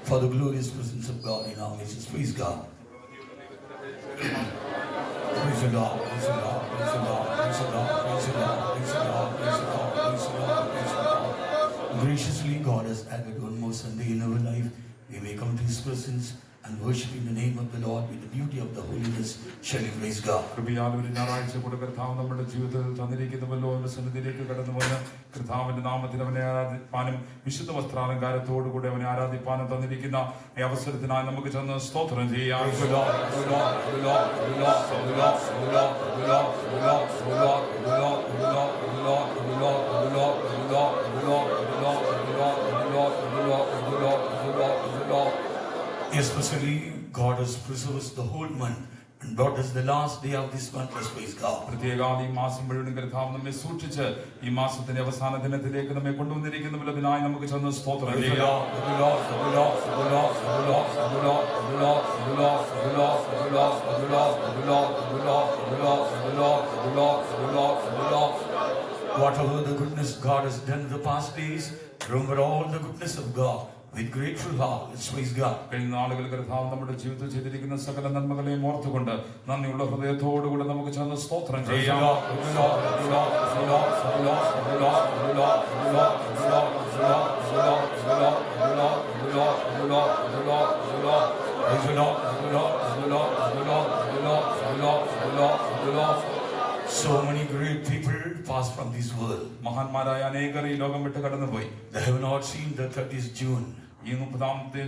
for the glorious presence of God in our midst. Praise God. Praise the Lord, praise the Lord, praise the Lord, praise the Lord, praise the Lord, praise the Lord, praise the Lord, praise the Lord, praise the Lord. Graciously, God has added one more Sunday in our life. We may come to His presence and worship in the name of the Lord with the beauty of the holiness. Shall we praise God? കൃപയാലൊരു ഞായറാഴ്ച കൂടെ കർത്താവ് നമ്മുടെ ജീവിതത്തിൽ തന്നിരിക്കുന്നുവല്ലോ. അവന്റെ സന്നിധിയിലേക്ക് കടന്നു വന്ന് കർത്താവിന്റെ നാമത്തിൽ അവനെ ആരാധിപ്പാനും വിശുദ്ധ വസ്ത്രാലങ്കാരത്തോടുകൂടി അവനെ ആരാധിപ്പാനും തന്നിരിക്കുന്ന ഈ അവസരത്തിനായി നമുക്ക് ചെന്ന് സ്തോത്രം ചെയ്യാം. Especially, God has preserved the whole month and brought us the last day of this month. Let's praise God. പ്രത്യേകാൽ ഈ മാസം മുഴുവൻ കർത്താവ് നമ്മെ സൂക്ഷിച്ച് ഈ മാസത്തിന്റെ അവസാന ദിനത്തിലേക്ക് നമ്മെ കൊണ്ടുവന്നിരിക്കുന്നുവല്ലോ. അതിനായി നമുക്ക് ചെന്ന് സ്തോത്രം ചെയ്യാം. Whatever the goodness God has done in the past days, remember all the goodness of God. With grateful heart, let's praise God. കഴിഞ്ഞ നാളുകൾ കർത്താവ് നമ്മുടെ ജീവിതത്തിൽ ചെയ്തിരിക്കുന്ന സകല നന്മകളെയും ഓർത്തുകൊണ്ട് നന്ദിയുള്ള ഹൃദയത്തോടുകൂടെ നമുക്ക് ചെന്ന് സ്തോത്രം ചെയ്യാം. So many great people passed from this world. മഹാന്മാരായ അനേകർ ഈ ലോകം വിട്ട് കടന്നുപോയി. They have not seen the 30th June. ഈ 30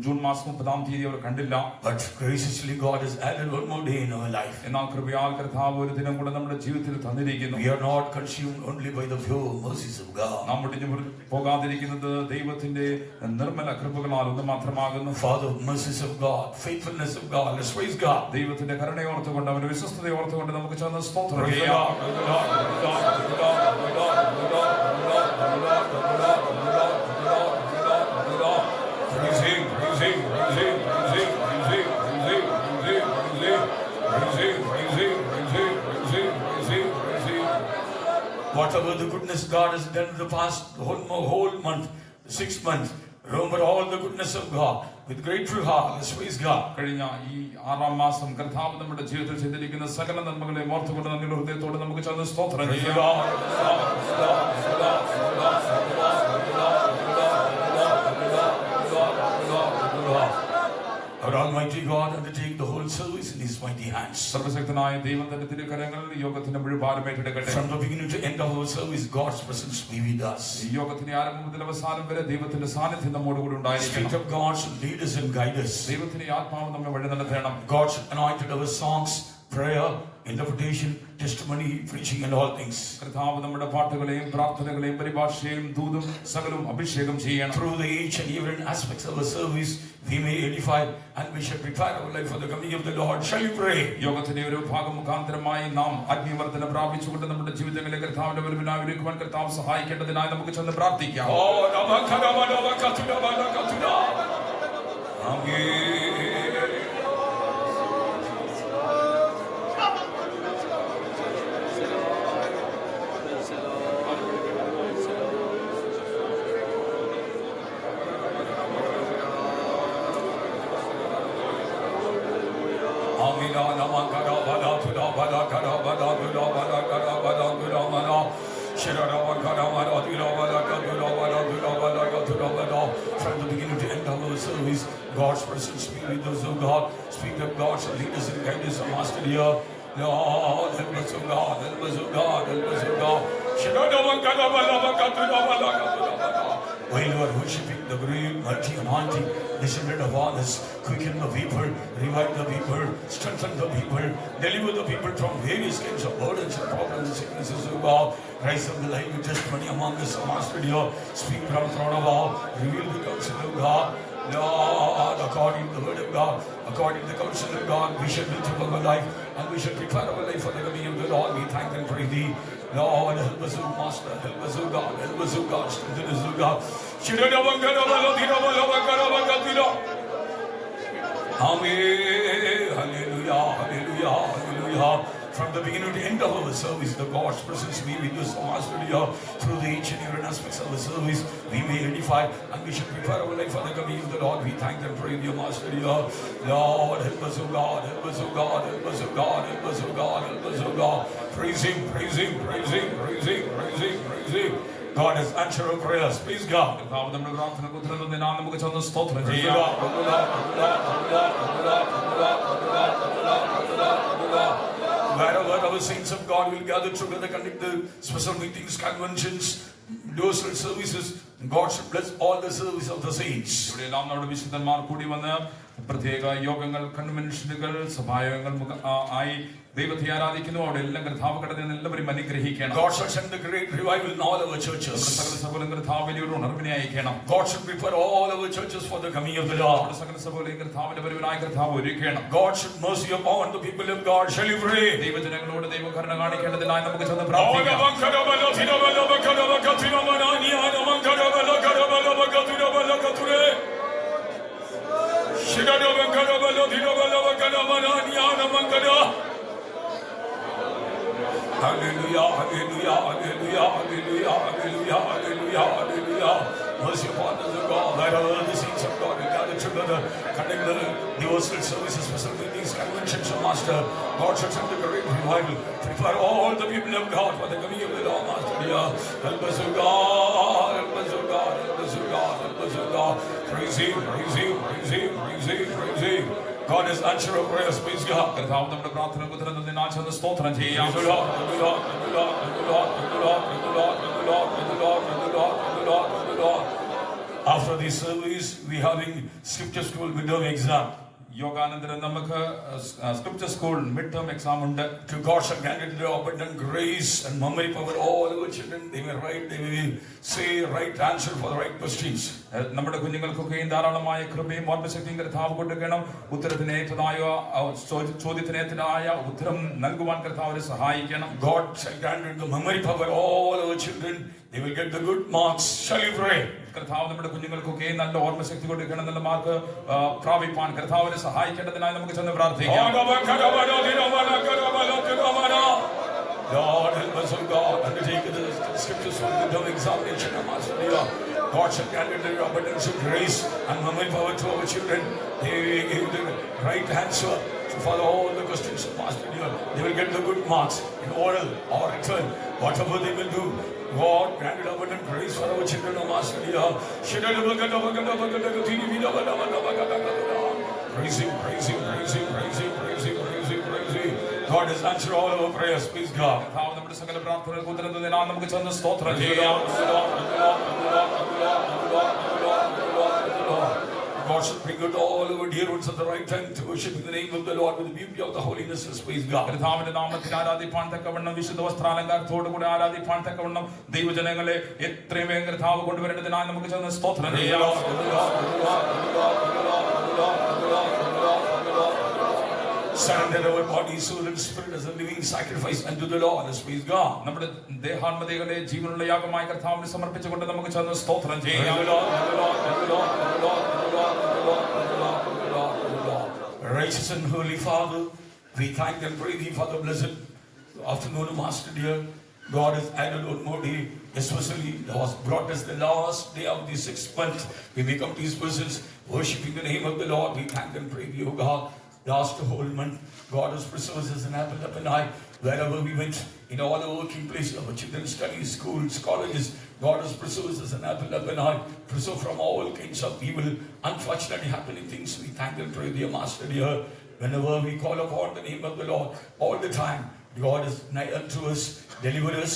ജൂൺ മാസം 30 തീയതി അവർ കണ്ടില്ല. But graciously God has added one more day in our life. എന്നാൽ കൃപയാൽ കർത്താവ് ഒരു ദിനം കൂടെ നമ്മുടെ ജീവിതത്തിൽ തന്നിരിക്കുന്നു. We are not consumed only by the pure mercies of God. നാം ഒടിഞ്ഞു പോകാതിരിക്കുന്നത് ദൈവത്തിന്റെ നിർമ്മല കൃപകളാൽ ഒന്ന് മാത്രമാകുന്നു. For the mercies of God, faithfulness of God, let's praise God. ദൈവത്തിന്റെ കരുണയെ ഓർത്തുകൊണ്ട് അവന്റെ വിശ്വസ്തതയെ ഓർത്തുകൊണ്ട് നമുക്ക് ചെന്ന് സ്തോത്രം ചെയ്യാം. Whatever the goodness God has done in the past whole month, 6 months, remember all the goodness of God with grateful heart. Let's praise God. കഴിഞ്ഞ ഈ 6 മാസം കർത്താവ് നമ്മുടെ ജീവിതത്തിൽ ചെയ്തിരിക്കുന്ന സകല നന്മകളെ ഓർത്തുകൊണ്ട് നന്ദിയുള്ള ഹൃദയത്തോടെ നമുക്ക് ചെന്ന് സ്തോത്രം ചെയ്യാം. Our Almighty God undertake the whole service in His mighty hands. സർവശക്തനായ ദൈവം തന്റെ തിരുക്കരങ്ങളിൽ യോഗത്തിന്റെ മുഴുവൻ ഏറ്റെടുക്കട്ടെ. From the beginning to end of our service, God's presence be with us. ഈ യോഗത്തിന്റെ ആരംഭം മുതൽ അവസാനം വരെ ദൈവത്തിന്റെ സാന്നിധ്യം നമ്മോട് കൂടി ഉണ്ടായിരിക്കണം. Spirit of God should lead us and guide us. ദൈവത്തിന്റെ ആത്മാവ് നമ്മെ വഴി നടത്തണം. God should anoint our songs, prayer, interpretation, testimony, preaching and all things. കർത്താവ് നമ്മുടെ പാട്ടുകളെയും പ്രാർത്ഥനകളെയും പരിഭാഷയും ദൂതും സകലവും അഭിഷേകം ചെയ്യണം. Through the each and every aspects of our service, we may edify and we should prepare our life for the coming of the Lord. Shall we pray? യോഗത്തിന്റെ ഒരു ഭാഗം മുഖാന്തരമായി നാം ആത്മീയവർദ്ധന പ്രാപിച്ചുകൊണ്ട് നമ്മുടെ ജീവിതങ്ങളിലെ കർത്താവിന്റെ വരവിനായി ഒരുക്കുവാൻ കർത്താവ് സഹായിക്കേണ്ടതിനായി നമുക്ക് ചെന്ന് പ്രാർത്ഥിക്കാം. From the beginning to end of our service, God's presence be with us, O God. Spirit of God shall lead us and guide us, Master dear. Lord, help us, O God, help us, O God, help us, O God. While you are worshiping the great mighty anointing descended upon us, quicken the people, revive the people, strengthen the people, deliver the people from various kinds of burdens and problems and sicknesses, O God. Rise up the lively testimony among us, Master dear. Speak from the throne of all, reveal the counsel of God. Lord, according to the word of God, according to the counsel of God, we shall live through our life and we shall prepare our life for the coming of the Lord. We thank and praise Thee. Lord, help us, O Master, help us, O God, help us, O God, strengthen us, O God. Amen. Hallelujah, hallelujah, hallelujah. from the beginning to end of our service, the God's presence be with us, Master dear, through the each and every aspects of the service. We may edify and we should prepare our life for the coming of the Lord. We thank and praise you, Master dear. Lord, help us, O God, help us, O God, help us, O God, help us, O God, help us, O God. Praise Him, praise Him, praise Him, praise Him, praise Him, praise Him. God has answered our prayers. Please God. കർത്താവ് നമ്മുടെ പ്രാർത്ഥനയ്ക്ക് ഉത്തരം തന്നതിനാൽ നമുക്ക് ചെന്ന് സ്തോത്രം Praise the ചെയ്യാം. Lord, praise the Lord, praise the Lord, praise the Lord, praise the Lord, praise the Lord, praise the Lord, praise the Lord, praise the Lord. Wherever our saints of God will gather together, conduct the special meetings, conventions, devotional services, God should bless all the service of the saints. ഇവിടെയെല്ലാം നമ്മുടെ വിശുദ്ധന്മാർ കൂടി വന്ന് പ്രത്യേക യോഗങ്ങൾ, കൺവെൻഷനുകൾ, സഭായോഗങ്ങൾ ആയി ദൈവത്തെ ആരാധിക്കുന്നു. അവിടെ എല്ലാം കർത്താവ് കടന്ന് എല്ലാവരും അനുഗ്രഹിക്കണം. God should send the great revival in all our churches. സകല സഭകളും കർത്താവ് വലിയൊരു ഉണർവിനെ അയക്കണം. God should prepare all our churches for the coming of the Lord. സകല സഭകളെയും കർത്താവിന്റെ വരവിനായി കർത്താവ് ഒരുക്കണം. God should mercy upon the people of God. Shall you pray? ദൈവജനങ്ങളോട് ദൈവകരുണ കാണിക്കേണ്ടതിനായി നമുക്ക് ചെന്ന് പ്രാർത്ഥിക്കാം. Hallelujah, hallelujah, hallelujah, hallelujah, hallelujah, hallelujah, hallelujah. Mercy upon us, O God. Wherever the saints of God will gather together, conduct the devotional services, special meetings, conventions, O Master. God should send the great revival. Prepare all the people of God for the coming of the Lord, Master dear. Help us, O God, help us, O God, help us, O God, help us, O God. Praise Him, praise Him, praise Him, praise Him, praise Him. God has answered our prayers. Praise God. കർത്താവ് നമ്മുടെ പ്രാർത്ഥനയ്ക്ക് ഉത്തരം തന്നതിനാൽ ചെന്ന് സ്തോത്രം ചെയ്യാം. Praise the Lord, praise the Lord, praise the Lord, praise the Lord, praise the Lord, praise the Lord, praise the Lord, praise the Lord, praise the Lord, praise the Lord, praise the Lord. After this service, we having scripture school midterm exam. യോഗാനന്തരം നമുക്ക് scripture school mid term exam ഉണ്ട്. To God shall grant it the abundant grace and memory power. All our children, they may write, they will say right answer for the right questions. നമ്മുടെ കുഞ്ഞുങ്ങൾക്കൊക്കെയും ധാരാളമായ കൃപയും ഓർമ്മശക്തിയും കർത്താവ് കൊടുക്കണം. ഉത്തരത്തിനേറ്റതായ ചോദ്യത്തിനേറ്റതായ ഉത്തരം നൽകുവാൻ കർത്താവിനെ സഹായിക്കണം. God shall grant it the memory power. All our children, they will get the good marks. Shall you pray? കർത്താവ് നമ്മുടെ കുഞ്ഞുങ്ങൾക്കൊക്കെ നല്ല ഓർമ്മശക്തി കൊടുക്കണം, നല്ല മാർക്ക് പ്രാപിപ്പാൻ കർത്താവിനെ സഹായിക്കേണ്ടതിനായി നമുക്ക് ചെന്ന് പ്രാർത്ഥിക്കാം. Lord, help us, O God, undertake the scriptures from the midterm examination of Master dear. God shall grant it the abundance of grace and memory power to our children. They will give the right answer to follow all the questions of Master dear. They will get the good marks in oral or written, whatever they will do. God grant it abundant grace for our children, O Master dear. Praise Him, praise Him, praise Him, praise Him, praise Him, praise Him, praise Him. God has answered all our prayers. Please God. കർത്താവ് നമ്മുടെ സകല പ്രാർത്ഥനകൾക്ക് ഉത്തരം തന്നതിനാൽ നമുക്ക് ചെന്ന് സ്തോത്രം ചെയ്യാം. God should bring out all our dear ones at the right time to worship in the name of the Lord with the beauty of the holiness. Praise God. കർത്താവിന്റെ നാമത്തിൽ ആരാധിപ്പാൻ തക്കവണ്ണം വിശുദ്ധ വസ്ത്രാലങ്കാരത്തോടു കൂടി ആരാധിപ്പാൻ തക്കവണ്ണം ദൈവജനങ്ങളെ എത്രയും വേഗം കർത്താവ് കൊണ്ടുവരേണ്ടതിനായി നമുക്ക് ചെന്ന് സ്തോത്രം ചെയ്യാം. Surrender our body, soul and spirit as a living sacrifice unto the Lord. Praise God. നമ്മുടെ ദേഹാത്മതകളെ ജീവനുള്ള യാഗമായി കർത്താവിന് സമർപ്പിച്ചുകൊണ്ട് നമുക്ക് ചെന്ന് സ്തോത്രം ചെയ്യാം. Righteous and holy Father, we thank and praise Thee for the blessed afternoon, Master dear. God has added one more day, especially was brought us the last day of the 6th month. We may come to His presence, worshiping the name of the Lord. We thank and praise You, God. Last whole month, God has preserved us and apple up an eye. Wherever we went, in all our working places, our children study, schools, colleges, God has preserved us and apple up an eye. Preserved from all kinds of evil, unfortunately happening things. We thank and praise Dear Master dear. Whenever we call upon the name of the Lord, all the time, God is nigh unto us, deliver us.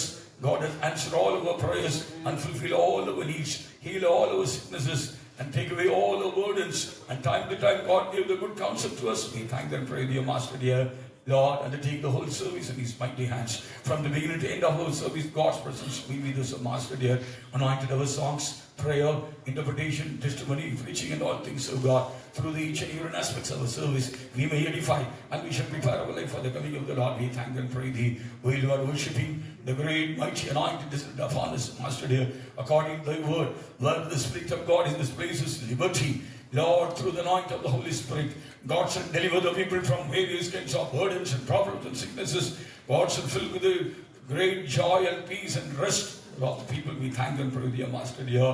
God has answered all of our prayers and fulfill all our needs, heal all our sicknesses, and take away all the burdens. And time to time, God gave the good counsel to us. We thank and pray, dear Master dear. Lord, undertake the whole service in His mighty hands. From the beginning to end of our service, God's presence be with us, Master dear. Anointed our songs, prayer, interpretation, testimony, preaching, and all things, O God. Through the each and every aspects of our service, we may edify and we shall prepare our life for the coming of the Lord. We thank and pray Thee. We are worshiping the great, mighty, anointed descendant upon us, Master dear. According to Thy word, where the Spirit of God in this place is liberty. Lord, through the anointing of the Holy Spirit, God shall deliver the people from various kinds of burdens and problems and sicknesses. God shall fill with a great joy and peace and rest. Lord, people, we thank and praise you, Master dear.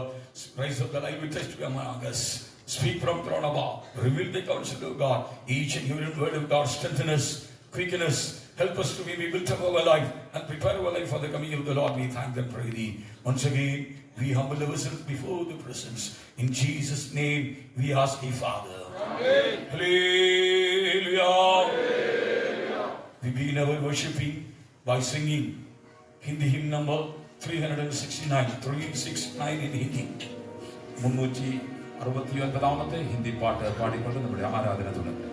Rise up the light with us among us. Speak from throne above. Reveal the counsel of God. Each and every word of God strengthen us, quicken us, help us to be built up our life and prepare our life for the coming of the Lord. We thank and praise thee. Once again, we humble ourselves before the presence. In Jesus' name, we ask thee, Father. Amen. Hallelujah. Hallelujah. We begin our worshiping by singing Hindi hymn number 369 in Hindi. 369 Hindi പാട്ട് പാടിക്കൊണ്ട് നമ്മുടെ ആരാധന തുടങ്ങും.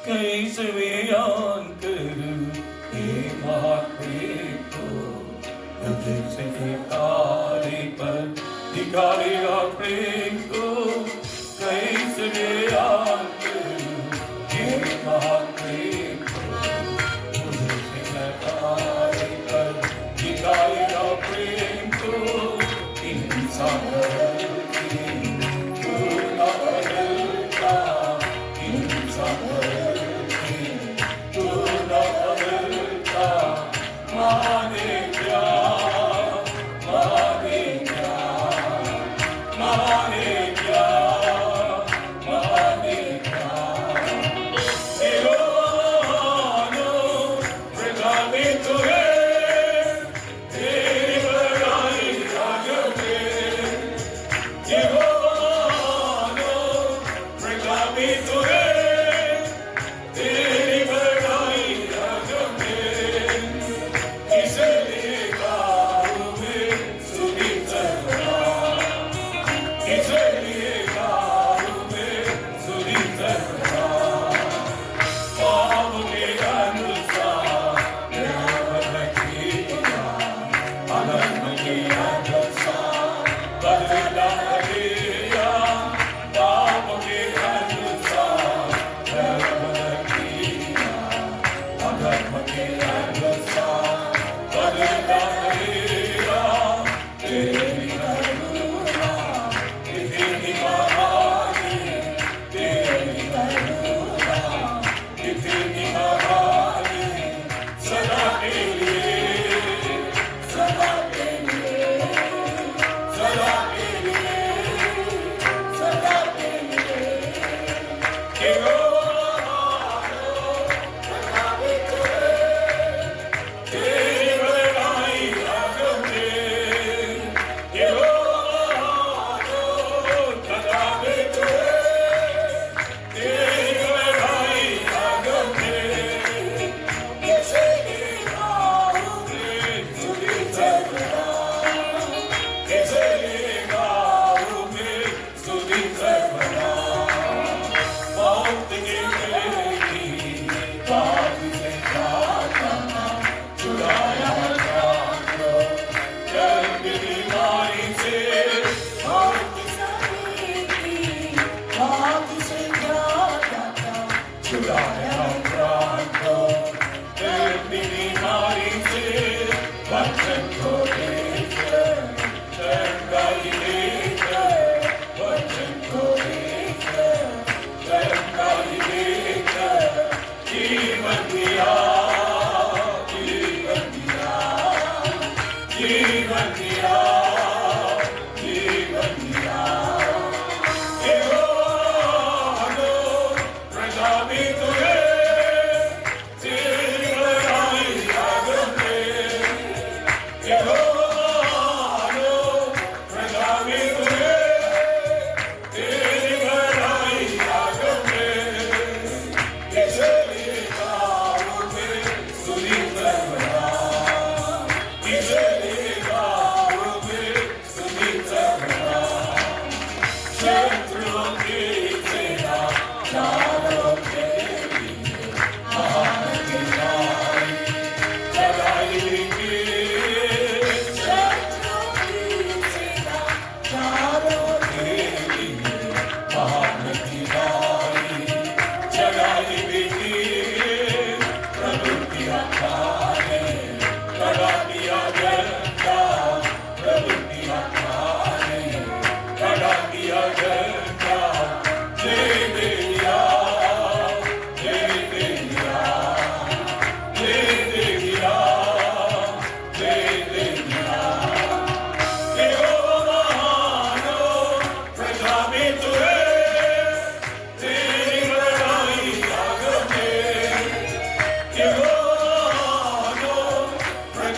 कैसे बयान करूं ये महाप्रेम को, हृदय से निकाले पर दिखाएगा प्रेम को। कैसे बयान करूं ये महाप्रेम को, हृदय से निकाले पर दिखाएगा प्रेम को। इंसान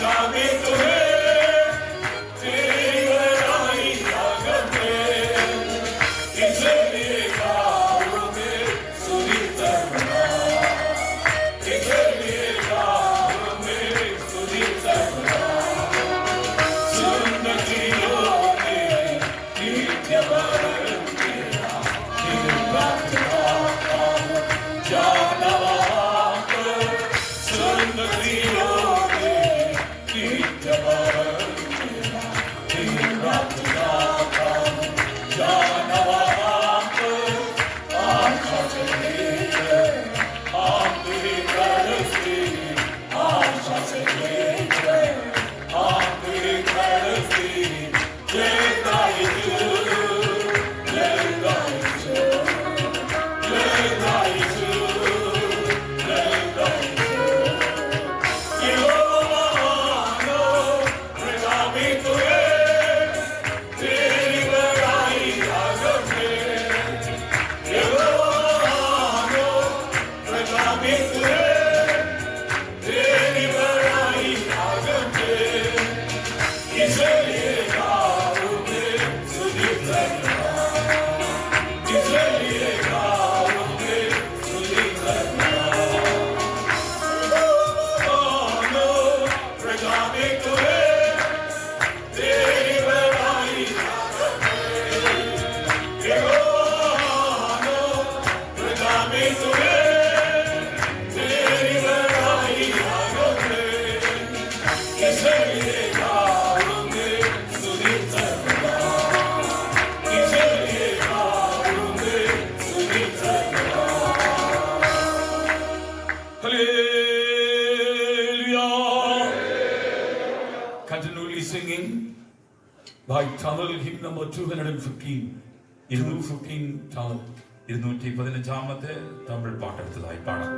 प्रजावे तुहे तेरी बड़ाई आगम में इसलिए गाओ में सुनी तरना इसलिए गाओ में सुनी तरना सुंदरियों में नित्य वरण तेरा निर्वाचना जानवा सुंदरियों में नित्य वरण तेरा निर्वाचना जानवा आशा से लेकर आखिरी कड़ से आशा से लेकर आखिरी कड़ से लेता यीशु लेता यीशु लेता यीशु लेता यीशु यहोवा मानो प्रजावे तुहे तेरी बड़ाई आगम में यहोवा मानो प्रजावे तुहे तेरी बड़ाई आगम में इसलिए गाओ में सुनी तरना इसलिए गाओ में सुनी तरना मानो प्रजावे तुहे तेरी बड़ाई आगम में यहोवा मानो प्रजावे तुहे तेरी बड़ाई आगम में इसलिए गाओ में सुनी तरना इसलिए गाओ में सुनी तरना Hallelujah. Continually singing by Tamil hymn number 215. 215 Tamil. 215 Tamil പാട്ടെടുത്തതായി പാടാം.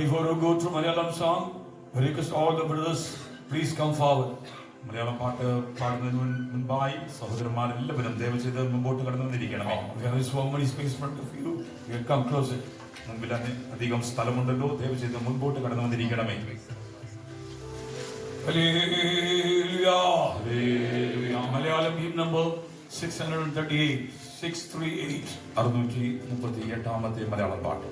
before you go to Malayalam song, I request all the brothers, please come forward. Malayalam പാട്ട് പാടുന്നതിന് മുൻപായി സഹോദരന്മാരെല്ലാവരും ദയവ് ചെയ്ത് മുമ്പോട്ട് കടന്നു വന്നിരിക്കണമേ. There is so many space in front of you. You will come closer. മുൻപിൽ അധികം സ്ഥലമുണ്ടല്ലോ, ദയവ് ചെയ്ത് മുൻപോട്ട് കടന്നു വന്നിരിക്കണമേ. Hallelujah. Hallelujah. Malayalam hymn number 638. 638. 638 Malayalam പാട്ട്.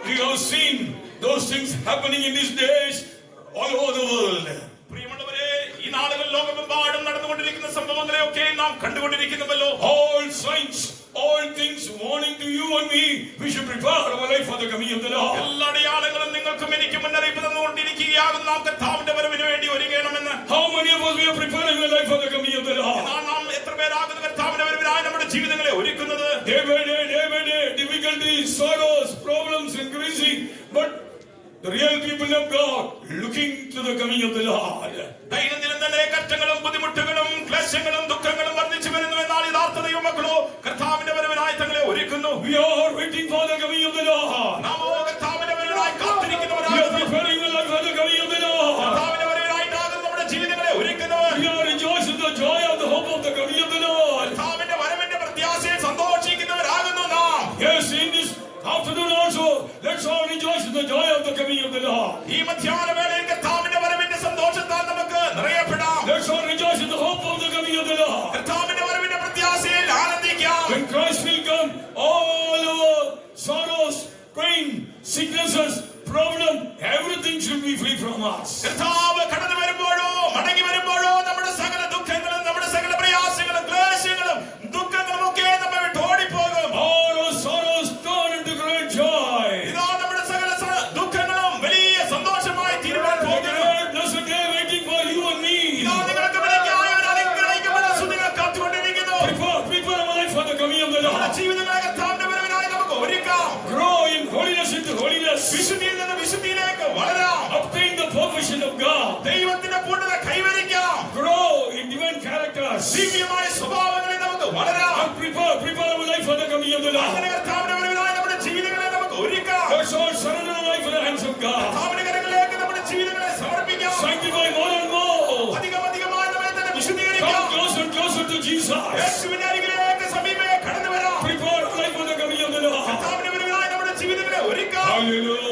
We have seen those things happening in these days all over the world. പ്രിയമുള്ളവരെ, ഈ നാളുകൾ ലോകമെമ്പാടും നടന്നുകൊണ്ടിരിക്കുന്ന സംഭവങ്ങളെയൊക്കെ നാം കണ്ടുകൊണ്ടിരിക്കുന്നുവല്ലോ. All signs, all things warning to you and me, we should prepare our life for the coming of the Lord. എല്ലാ അടയാളങ്ങളും നിങ്ങൾക്കും എനിക്കും മുന്നറിയിപ്പ് തന്നുകൊണ്ടിരിക്കുകയാകും നാം കർത്താവിന്റെ വരവിന് വേണ്ടി ഒരുങ്ങണമെന്ന്. How many of us we are preparing our life for the coming of the Lord? നാം എത്ര പേരാകുന്നു കർത്താവിന്റെ വരവിനായി നമ്മുടെ ജീവിതങ്ങളെ ഒരുക്കുന്നത്? Day by day, difficulties, sorrows, problems increasing, but the real people of God looking to the coming of the Lord. ദൈനംദിനം തന്നെ കഷ്ടങ്ങളും ബുദ്ധിമുട്ടുകളും ക്ലേശങ്ങളും ദുഃഖങ്ങളും വർദ്ധിച്ചു വരുന്നു. എന്നാൽ യഥാർത്ഥ ദൈവമക്കളോ കർത്താവിന്റെ വരവിനായി തങ്ങളെ ഒരുക്കുന്നു. We are waiting for the coming of the Lord. നാം കർത്താവിന്റെ വരവിനായി We are കാത്തിരിക്കുന്നവരാകുന്നു. preparing our life for the coming of the Lord. കർത്താവിന്റെ വരവിനായിട്ടാകും നമ്മുടെ ജീവിതങ്ങളെ ഒരുക്കുന്നവർ. We are rejoicing the joy of the hope of the coming of the Lord. കർത്താവിന്റെ വരവിന്റെ പ്രത്യാശയിൽ സന്തോഷിക്കുന്നവരാകുന്നു നാം. Yes, in this afternoon also, let's all rejoice in the joy of the coming of the Lord. ഈ മധ്യാഹ്നവേളയിൽ കർത്താവിന്റെ വരവിന്റെ സന്തോഷത്താൽ നമുക്ക് നിറയപ്പെടാം. Let's all rejoice in the hope of the coming of the Lord. കർത്താവിന്റെ വരവിന്റെ പ്രത്യാശയിൽ ആനന്ദിക്കാം. When Christ will come, all our sorrows, pain, sicknesses, problem, everything should be free from us. കർത്താവ് കടന്നു വരുമ്പോഴോ മടങ്ങി വരുമ്പോഴോ നമ്മുടെ സകല ദുഃഖങ്ങളും നമ്മുടെ സകല പ്രയാസങ്ങളും ക്ലേശങ്ങളും ദുഃഖങ്ങളും ഒക്കെ നമ്മെ വിട്ട് ഓടിപ്പോകും. All our sorrows turn into great joy. ഇതാ നമ്മുടെ സകല ദുഃഖങ്ങളും വലിയ സന്തോഷമായി തീരുവാൻ The പോകുന്നു. great blessed day waiting for you and me. ഇതാ നിങ്ങൾക്ക് വേണ്ടിയായി ഒരു അനുഗ്രഹിക്കപ്പെട്ട സുദിനം കാത്തുകൊണ്ടിരിക്കുന്നു. Prepare our life for the coming of the നമ്മുടെ Lord. ജീവിതങ്ങളെ കർത്താവിന്റെ വരവിനായി നമുക്ക് ഒരുക്കാം. Grow in holiness into holiness. വിശുദ്ധിയിൽ നിന്ന് വിശുദ്ധിയിലേക്ക് വളരാം. Obtain the perfection of God. ദൈവത്തിന്റെ പൂർണ്ണത കൈവരിക്കാം. Grow in divine characters. ദിവ്യമായ സ്വഭാവങ്ങളിൽ നമുക്ക് വളരാം. And prepare our life for the coming of the Lord. അങ്ങനെ കർത്താവിന്റെ വരവിനായി നമ്മുടെ ജീവിതങ്ങളെ നമുക്ക് ഒരുക്കാം. Let's all surrender our life in the hands of God. കർത്താവിന്റെ കരങ്ങളിലേക്ക് നമ്മുടെ ജീവിതങ്ങളെ സമർപ്പിക്കാം. Sanctify more and more. അധികമായി നമ്മെ തന്നെ Come വിശുദ്ധീകരിക്കാം. closer and closer to Jesus. യേശുവിന്റെ അരികിലേക്ക് സമീപേ കടന്നു വരാം. Prepare our life for the coming of the Lord. കർത്താവിന്റെ വരവിനായി നമ്മുടെ ജീവിതങ്ങളെ ഒരുക്കാം. Hallelujah.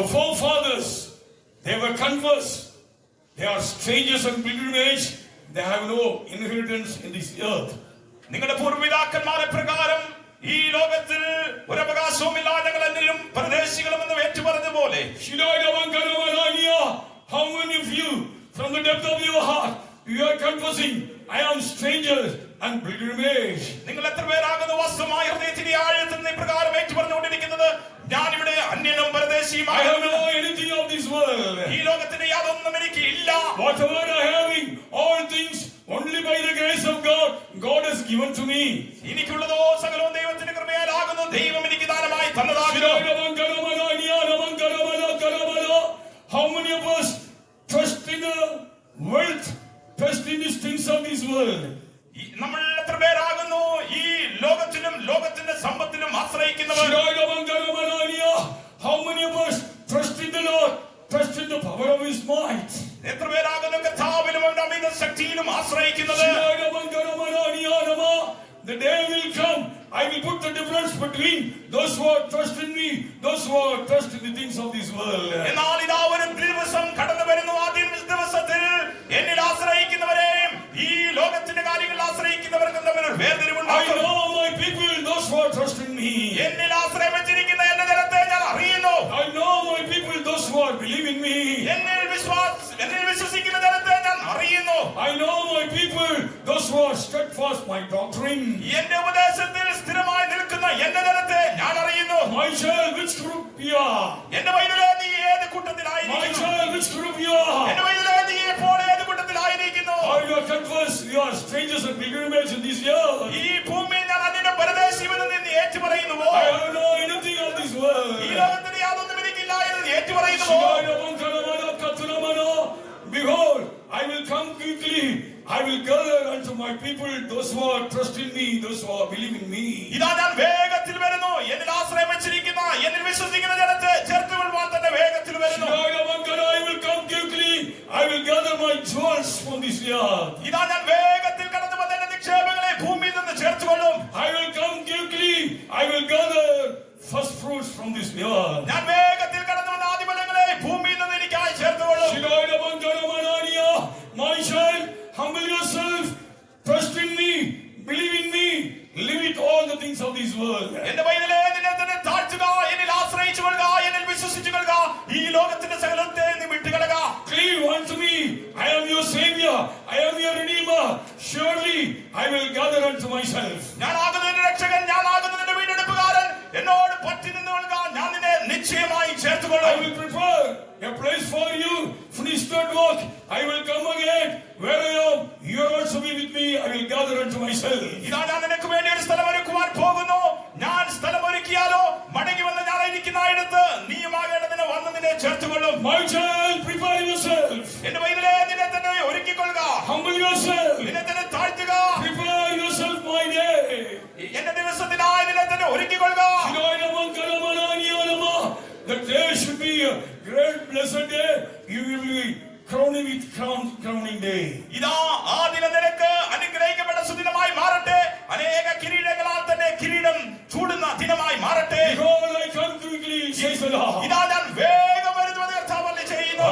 The forefathers, they were converse. They are strangers and pilgrimage. They have no inheritance in this earth. നിങ്ങളുടെ പൂർവ്വപിതാക്കന്മാരെ പ്രകാരം ഈ ലോകത്തിൽ ഒരു അവകാശവുമില്ല, ഞങ്ങൾ അന്യരും പരദേശികളും എന്ന് ഏറ്റുപറഞ്ഞ പോലെ. How many of you from the depth of your heart you are confessing, I am strangers and pilgrimage? നിങ്ങൾ എത്ര പേരാകുന്നു വാസ്തവമായ ഹൃദയത്തിന്റെ ആഴത്തിൽ നിന്ന് ഇപ്രകാരം ഏറ്റുപറഞ്ഞുകൊണ്ടിരിക്കുന്നത്, ഞാനിവിടെ അന്യനും I പരദേശിയുമാണ്. have no anything of this world. ഈ ലോകത്തിന്റെ യാതൊന്നും എനിക്ക് ഇല്ല. Whatever I having, all things only by the grace of God, God has given to me. എനിക്കുള്ളതോ സകലവും ദൈവത്തിന്റെ കൃപയാലാകുന്നു, ദൈവം എനിക്ക് ദാനമായി തന്നതാകുന്നു. How many of us trust in the wealth, trust in these things of this world? നമ്മൾ എത്ര പേരാകുന്നു ഈ ലോകത്തിലും ലോകത്തിന്റെ സമ്പത്തിലും ആശ്രയിക്കുന്നവർ? How many of us trust in the Lord, trust in the power of His might? എത്ര പേരാകുന്നു കർത്താവിലും അവന്റെ അമിത ശക്തിയിലും ആശ്രയിക്കുന്നത്? The day will come, I will put the difference between those who are trust in me, those who are trust in the things of this world. എന്നാൽ ഇതാ ഒരു ദിവസം കടന്നു വരുന്നു, ആ ദിവസത്തിൽ എന്നിൽ ആശ്രയിക്കുന്നവരെയും ഈ ലോകത്തിന്റെ കാര്യങ്ങളിൽ ആശ്രയിക്കുന്നവർക്കും തമ്മിൽ ഒരു വേർതിരിവുണ്ടാകും. I know my people, those who are trust in me. എന്നിൽ ആശ്രയം വെച്ചിരിക്കുന്ന എന്റെ ജനത്തെ ഞാൻ അറിയുന്നു. I know my people, those who are believing me. എന്നിൽ വിശ്വസിക്കുന്ന ജനത്തെ ഞാൻ അറിയുന്നു. I know my people, those who are steadfast my doctrine. എന്റെ ഉപദേശത്തിൽ സ്ഥിരമായി നിൽക്കുന്ന എന്റെ ജനത്തെ ഞാൻ അറിയുന്നു. My child, which group you are? എന്റെ വൈദ്യുതേ നീ ഏത് My കൂട്ടത്തിലായിരിക്കുന്നു? child, which group you are? എന്റെ വൈദ്യുതേ നീ ഇപ്പോൾ ഏത് കൂട്ടത്തിലായിരിക്കുന്നു? Or you are confessed, you are strangers and pilgrimage in this earth. ഈ ഭൂമിയിൽ ഞാൻ അന്യന്റെ പരദേശിയെന്ന് നീ ഏറ്റുപറയുന്നുവോ? I have no anything of this world. ഈ ലോകത്തിന് യാതൊന്നും എനിക്കില്ല എന്ന് നീ ഏറ്റുപറയുന്നുവോ? Behold, I will come quickly. I will gather unto my people those who are trust in me, those who are believing me. ഇതാ ഞാൻ വേഗത്തിൽ വരുന്നു, എന്നിൽ ആശ്രയം വെച്ചിരിക്കുന്ന എന്നിൽ വിശ്വസിക്കുന്ന ജനത്തെ ചേർത്തുകൊള്ളുവാൻ തന്നെ വേഗത്തിൽ വരുന്നു. I will come quickly. I will gather my jewels from this earth. ഇതാ ഞാൻ വേഗത്തിൽ കടന്നു വന്ന എന്റെ നിക്ഷേപങ്ങളെ ഭൂമിയിൽ നിന്ന് ചേർത്തുകൊള്ളും. I will come quickly. I will gather first fruits from this earth. ഞാൻ വേഗത്തിൽ കടന്നു വന്ന ആദിഫലങ്ങളെ ഭൂമിയിൽ നിന്ന് എനിക്കായി ചേർത്തുകൊള്ളും. My child, humble yourself, trust in me, believe in me, live with all the things of this world. എന്റെ വൈദ്യുതേ നിന്നെ തന്നെ താഴ്ത്തുക, എന്നിൽ ആശ്രയിച്ചു കൊള്ളുക, എന്നിൽ വിശ്വസിച്ചു കൊള്ളുക, ഈ ലോകത്തിന്റെ സകലത്തെ നീ വിട്ടുകളക. Cleave unto me, I am your savior, I am your redeemer. Surely I will gather unto myself. ഞാനാകുന്നു നിന്റെ രക്ഷകൻ, ഞാനാകുന്നു നിന്റെ വീണ്ടെടുപ്പുകാരൻ, എന്നോട് പറ്റി നിന്നുകൊള്ളുക, ഞാൻ നിന്നെ നിശ്ചയമായി I ചേർത്തുകൊള്ളും. will prepare a place for you, finish that work. I will come again. Where I am, you are also be with me. I will gather unto myself. ഇതാ ഞാൻ നിനക്ക് വേണ്ടി ഒരു സ്ഥലം ഒരുക്കുവാൻ പോകുന്നു. ഞാൻ സ്ഥലം ഒരുക്കിയാലോ മടങ്ങി വന്ന് ഞാൻ ഇരിക്കുന്നിടത്ത് നീയുമാകേണ്ടതിന് വന്ന് നിന്നെ ചേർത്തുകൊള്ളും. My child, prepare yourself. എന്റെ വൈദ്യുതേ നിന്നെ തന്നെ ഒരുക്കിക്കൊള്ളുക, Humble yourself. നിന്നെ തന്നെ താഴ്ത്തുക, Prepare yourself, my day. എന്റെ ദിവസത്തിനായി നിന്നെ തന്നെ ഒരുക്കിക്കൊള്ളുക. That day should be a great blessed day. You will be crowning with crowning day. ഇതാ ആ ദിനം നിനക്ക് അനുഗ്രഹിക്കപ്പെട്ട സുദിനമായി മാറട്ടെ. അനേക കിരീടങ്ങളാൽ തന്നെ കിരീടം ചൂടുന്ന ദിനമായി മാറട്ടെ. Behold, I come quickly, says the Lord. ഇതാ ഞാൻ വേഗം വരുന്നുവെന്ന് കർത്താവ് അരുളിച്ചെയ്യുന്നു.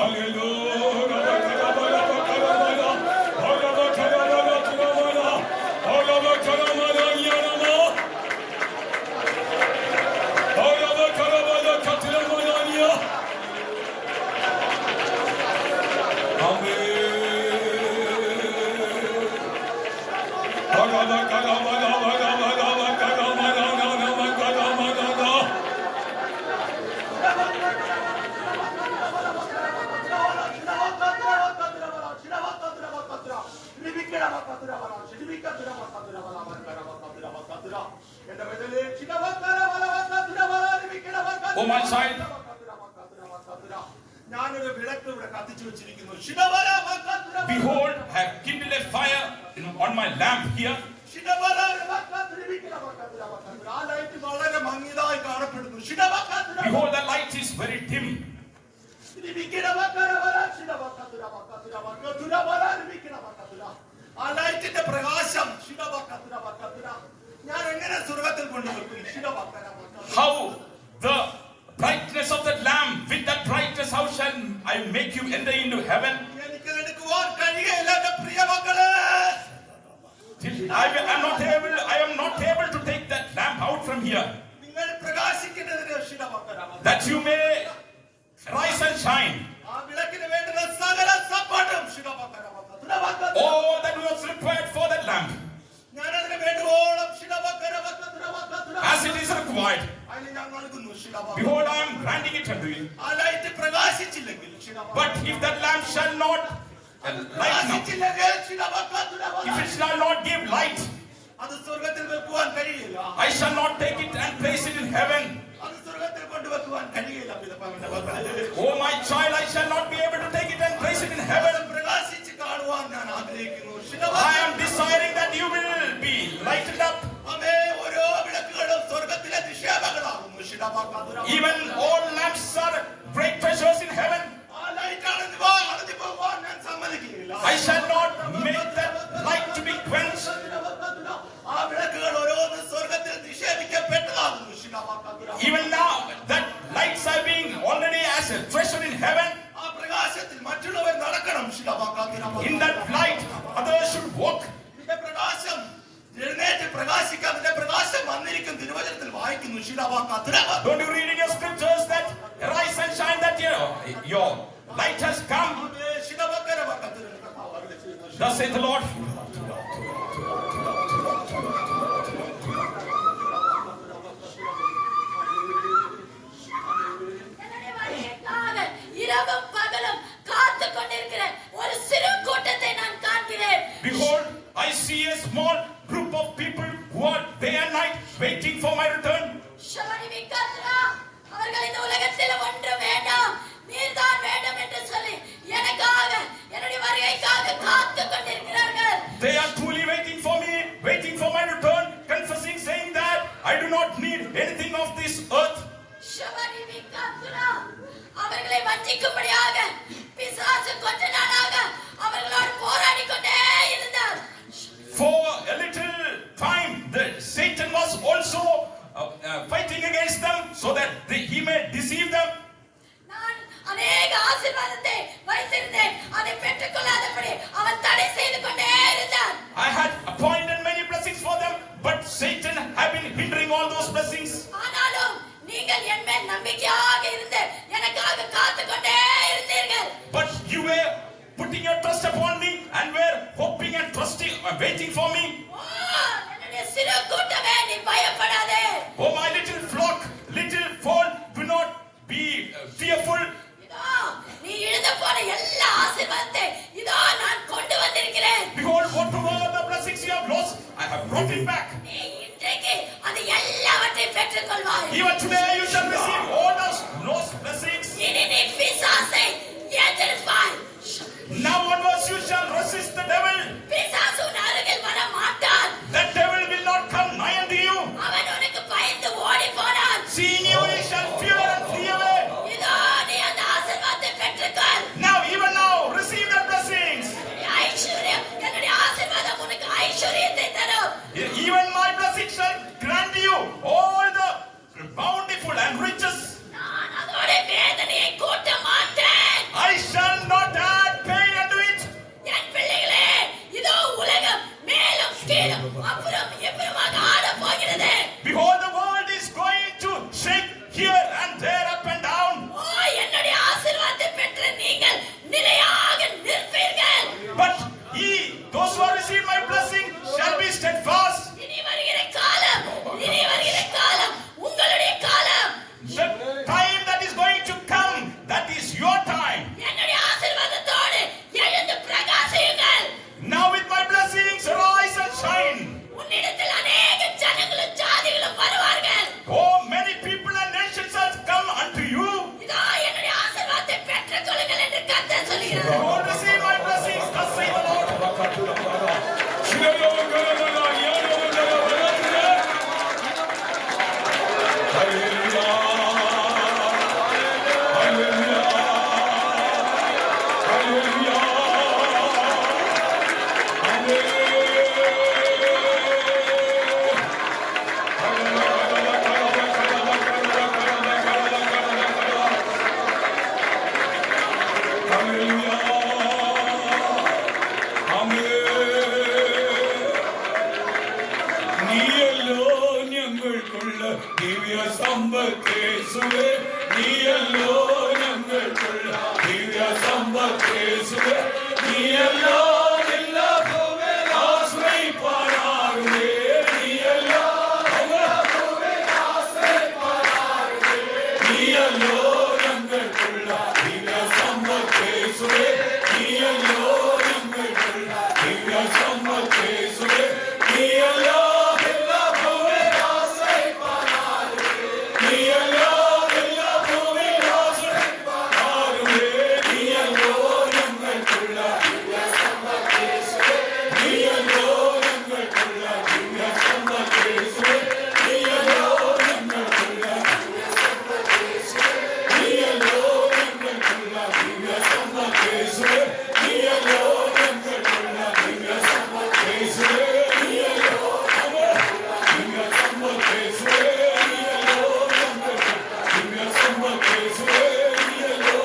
Oh my child, ഞാനൊരു വിളക്ക് ഇവിടെ കത്തിച്ചു വെച്ചിരിക്കുന്നു. behold, I have kindled a fire on my lamp here. ആ ലൈറ്റ് വളരെ മങ്ങിയതായി കാണപ്പെടുന്നു. Behold, the light is very dim. ആ ലൈറ്റിന്റെ പ്രകാശം ഞാൻ എങ്ങനെ സ്വർഗത്തിൽ കൊണ്ടുവെക്കും? How the bright brightness of that lamp, with that brightness, how shall I make you enter into heaven? എനിക്ക് എടുക്കുവാൻ കഴിയുകയില്ല എന്റെ പ്രിയ മക്കളെ. I am not able to take that lamp out from here, നിങ്ങൾ പ്രകാശിക്കേണ്ടതിന് ശിലമക്കര. that you may rise and shine. ആ വിളക്കിന് വേണ്ടുന്ന സകല സപ്പോർട്ടും ശിലമക്കര. All that was required for that lamp, ഞാൻ അതിന് വേണ്ടുവോളം ശിലമക്കര. as it is required, അതിന് ഞാൻ നൽകുന്നു ശിലമക്കര. behold, I am granting it unto you. ആ ലൈറ്റ് പ്രകാശിച്ചില്ലെങ്കിൽ ശിലമക്കര. But if that lamp shall not light up, പ്രകാശിച്ചില്ലെങ്കിൽ ശിലമക്കര. if it shall not give light, അത് സ്വർഗ്ഗത്തിൽ വെക്കുവാൻ കഴിയില്ല. I shall not take it and place it in heaven. അത് സ്വർഗ്ഗത്തിൽ കൊണ്ടുവെക്കുവാൻ കഴിയില്ല പിതാവിന്റെ മക്കളെ. Oh my child, I shall not be able to take it and place it in heaven. പ്രകാശിച്ച് കാണുവാൻ ഞാൻ ആഗ്രഹിക്കുന്നു. I am desiring that you will be lighted up. അമേ ഓരോ വിളക്കുകളും സ്വർഗ്ഗത്തിലെ നിക്ഷേപങ്ങളാകുന്നു. ശിലമക്കര. Even all lamps are great treasures in heaven. ആ light അണഞ്ഞു പോകാൻ ഞാൻ സമ്മതിക്കുകയില്ല. I shall not make that light to be quenched. ആ വിളക്കുകൾ ഓരോന്ന് സ്വർഗ്ഗത്തിൽ നിക്ഷേപിക്കപ്പെട്ടതാകുന്നു. ശിലമക്കര. Even now, that lights are being already as a treasure in heaven. ആ പ്രകാശത്തിൽ മറ്റുള്ളവർ നടക്കണം. ശിലമക്കര. In that light, others should walk. ഇതിന്റെ പ്രകാശം എഴുന്നേറ്റ് പ്രകാശിക്കാം. ഇതിന്റെ പ്രകാശം വന്നിരിക്കും. തിരുവചനത്തിൽ വായിക്കുന്നു. ശിലമക്കര. Don't you read in your scriptures that arise and shine, that your light has come? ശിലമക്കര. Thus saith the Lord. இரவும் பகலும் காத்து கொண்டிருக்கிற ஒரு சிறு கூட்டத்தை நான் காண்கிறேன். Behold, I see a small group of people who are day and night waiting for my return. ஷவனி விக்கத்ரா, அவர்கள் இந்த உலகத்தில் ஒன்று வேண்டாம், நீர்தான் வேண்டும் என்று சொல்லி எனக்காக, என்னுடைய வருகைக்காக காத்து கொண்டிருக்கிறார்கள். They are truly waiting for me, waiting for my return, confessing, saying that I do not need anything of this earth. ஷவனி விக்கத்ரா, அவர்களை வஞ்சிக்கும்படியாக பிசாசு கொஞ்ச நாளாக அவர்களோடு போராடி கொண்டே இருந்தார். For a little time, Satan was also fighting against them so that he may deceive them. நான் அநேக ஆசீர்வாதத்தை வைத்திருந்தேன், அதை பெற்றுக்கொள்ளாதபடி அவன் தடை செய்து கொண்டே இருந்தான். I had appointed many blessings for them, but Satan had been hindering all those blessings. ஆனாலும் நீங்கள் என் மேல் நம்பிக்கையாக இருந்து எனக்காக காத்து கொண்டே இருந்தீர்கள். But you were putting your trust upon me and were hoping and trusting, waiting for me. என்னுடைய சிறு கூட்டமே, நீ பயப்படாதே. Oh my little flock, little fold, do not be fearful. இதோ நீ இழந்து போன எல்லா ஆசீர்வாதத்தை இதோ நான் கொண்டு வந்திருக்கிறேன். Behold, whatever the blessings you have lost, I have brought it back. நீ இன்றைக்கு அது எல்லாவற்றையும் பெற்றுக்கொள்வாய். Even today you shall receive all those lost blessings. இனி நீ பிசாசை எதிர்ப்பாய். Now onwards you shall resist the devil. பிசாசு உன் அருகில் வர மாட்டான். That devil will not come nigh unto you. அவன் உனக்கு பயந்து ஓடி போனான். Seeing you, he shall fear and flee away. இதோ நீ அந்த ஆசீர்வாதத்தை பெற்றுக்கொள். Now, even now, receive the blessings. ஐஸ்வர்யம், என்னுடைய ஆசீர்வாதம் உனக்கு ஐஸ்வர்யத்தை தரும். Even my blessings shall grant you all the bountiful and riches. நான் அதோட வேதனையை கூட்ட மாட்டேன். I shall not add pain unto it. என் பிள்ளைகளே, இதோ உலகம் மேலும் கீழும் அப்புறம் இப்புறமாக ஆடப் போகிறது. Behold, the world is going to shake here and there, up and down. ஓ, என்னுடைய ஆசீர்வாதத்தை பெற்ற நீங்கள் நிலையாக நிற்பீர்கள். But those who have received my blessing shall be steadfast. இனி வருகிற காலம், இனி வருகிற காலம் உங்களுடைய காலம். The time that is going to come, that is your time. என்னுடைய ஆசீர்வாதத்தோடு எழுந்து பிரகாசியுங்கள். Now with my blessings, arise and shine. உன்னிடத்தில் அநேக ஜனங்களும் ஜாதிகளும் வருவார்கள். Oh, many people and nations have come unto you. இதோ என்னுடைய ஆசீர்வாதத்தை பெற்றுக்கொள்ளுங்கள் என்று கர்த்தர் சொல்கிறார். Behold, receive my blessings, thus saith the Lord. നീയല്ലോ ഞങ്ങൾക്കുള്ള ദിവ്യ സമ്പത്തേസുവേ, നീയല്ലോ ഞങ്ങൾക്കുള്ള ദിവ്യ സമ്പത്തേസുവേ, നീയല്ലോ എല്ലാ ഭൂമിയിൽ ആശ്രയിപ്പാനാകുമേ, നീയല്ലോ എല്ലാ ഭൂമിയിൽ ആശ്രയിപ്പാനാകുമേ, നീയല്ലോ ഞങ്ങൾക്കുള്ള ദിവ്യ സമ്പത്തേസുവേ, നീയല്ലോ ഞങ്ങൾക്കുള്ള ദിവ്യ സമ്പത്തേസുവേ, നീയല്ലോ എല്ലാ ഭൂമിയിൽ ആശ്രയിപ്പാനാകുമേ, നീയല്ലോ എല്ലാ ഭൂമിയിൽ ആശ്രയിപ്പാനാകുമേ, നീയല്ലോ ഞങ്ങൾക്കുള്ള ദിവ്യ സമ്പത്തേസുവേ, നീയല്ലോ ഞങ്ങൾക്കുള്ള ദിവ്യ സമ്പത്തേസുവേ, നീയല്ലോ ഞങ്ങൾക്കുള്ള ദിവ്യ സമ്പത്തേസുവേ, നീയല്ലോ ഞങ്ങൾക്കുള്ള ദിവ്യ സമ്പത്തേസുവേ, നീയല്ലോ ഞങ്ങൾക്കുള്ള ദിവ്യ സമ്പത്തേസുവേ, നീയല്ലോ ദിവ്യ സമ്പത്തേസുവേ, നീയല്ലോ ഞങ്ങൾക്കുള്ള ദിവ്യ സമ്പത്തേസുവേ, നീയല്ലോ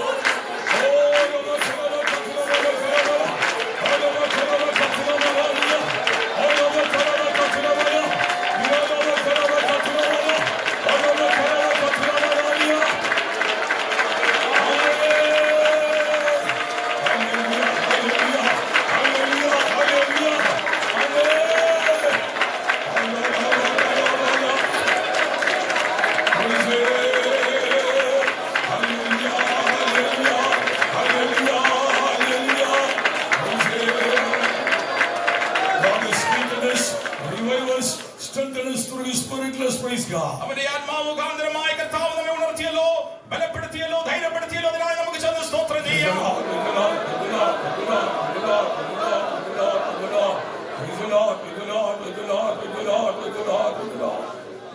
God is strengthen us, revive us, strengthen us through His Spirit. Let's praise God. അവന്റെ ആത്മാവ് മുഖാന്തരമായി കർത്താവ് നമ്മെ ഉണർത്തിയല്ലോ, ബലപ്പെടുത്തിയല്ലോ, ധൈര്യപ്പെടുത്തിയല്ലോ. അതിനായി നമുക്ക് ചെന്ന് സ്തോത്രം ചെയ്യാം.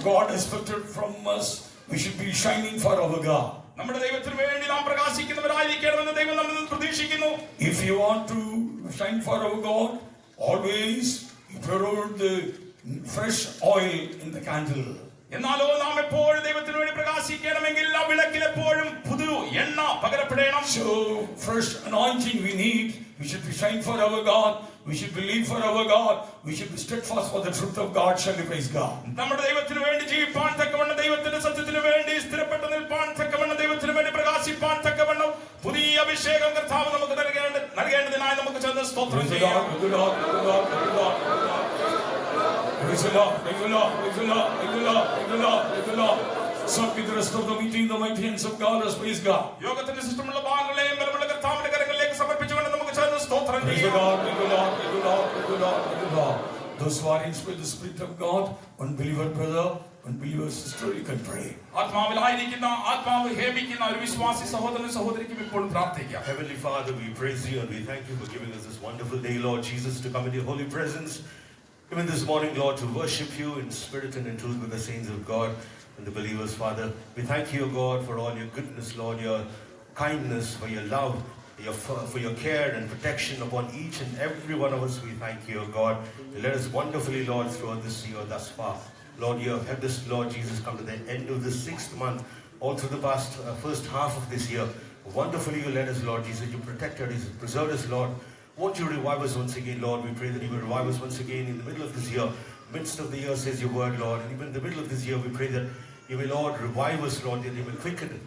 God expected from us, we should be shining for our God. നമ്മുടെ ദൈവത്തിന് വേണ്ടി നാം പ്രകാശിക്കുന്നവരായിരിക്കണമെന്ന് ദൈവം നമ്മിൽ നിന്ന് പ്രതീക്ഷിക്കുന്നു. If you want to shine for our God, always you pour out the fresh oil in the candle. എന്നാലോ നാം എപ്പോഴും ദൈവത്തിന് വേണ്ടി പ്രകാശിക്കണമെങ്കിൽ ആ വിളക്കിൽ എപ്പോഴും പുതു എണ്ണ പകരപ്പെടണം. So fresh anointing we need. We should be shine for our God. We should believe for our God. We should be steadfast for the truth of God. Shall we praise God? നമ്മുടെ ദൈവത്തിന് വേണ്ടി ജീവിപ്പാൻ തക്കവണ്ണം, ദൈവത്തിന്റെ സത്യത്തിന് വേണ്ടി സ്ഥിരപ്പെട്ട് നിൽപ്പാൻ തക്കവണ്ണം, ദൈവത്തിന് വേണ്ടി പ്രകാശിപ്പാൻ തക്കവണ്ണം പുതിയ അഭിഷേകം കർത്താവ് നമുക്ക് നൽകേണ്ടതിനായി നമുക്ക് ചെന്ന് സ്തോത്രം Praise the ചെയ്യാം. Lord, praise the Lord, praise the Lord, praise the Lord. Praise the Lord, praise the Lord, praise the Lord, praise the Lord, praise the Lord, praise the Lord. Serve with the rest of the meeting, the mighty hands of God. Let's praise God. യോഗത്തിന്റെ ശിഷ്ടമുള്ള ഭാഗങ്ങളെയും ബലമുള്ള കർത്താവിന്റെ കരങ്ങളിലേക്ക് സമർപ്പിച്ചുകൊണ്ട് നമുക്ക് ചേർന്ന് സ്തോത്രം Praise the ചെയ്യാം. Lord, praise the Lord, praise the Lord, praise the Lord, praise the Lord. Those who are inspired with the Spirit of God, unbeliever brother, unbeliever sister, you can pray. ആത്മാവിലായിരിക്കുന്ന, ആത്മാവ് ഹേമിക്കുന്ന ഒരു വിശ്വാസി സഹോദരനും സഹോദരിക്കും ഇപ്പോൾ പ്രാർത്ഥിക്കാം. Heavenly Father, we praise you and we thank you for giving us this wonderful day, Lord Jesus, to come into your holy presence. Even this morning, Lord, to worship you in spirit and in truth with the saints of God and the believers, Father. We thank you, God, for all your goodness, Lord, your kindness, for your love, for your care and protection upon each and every one of us. We thank you, God. You led us wonderfully, Lord, throughout this year thus far. Lord, you have helped us, Lord Jesus, come to the end of the 6th month, all through the past first half of this year. Wonderfully you led us, Lord Jesus. You protected us, preserved us, Lord. Won't you revive us once again, Lord? We pray that you will revive us once again in the middle of this year. Midst of the year, says your word, Lord. And even in the middle of this year, we pray that you will, Lord, revive us, Lord, that you will quicken it,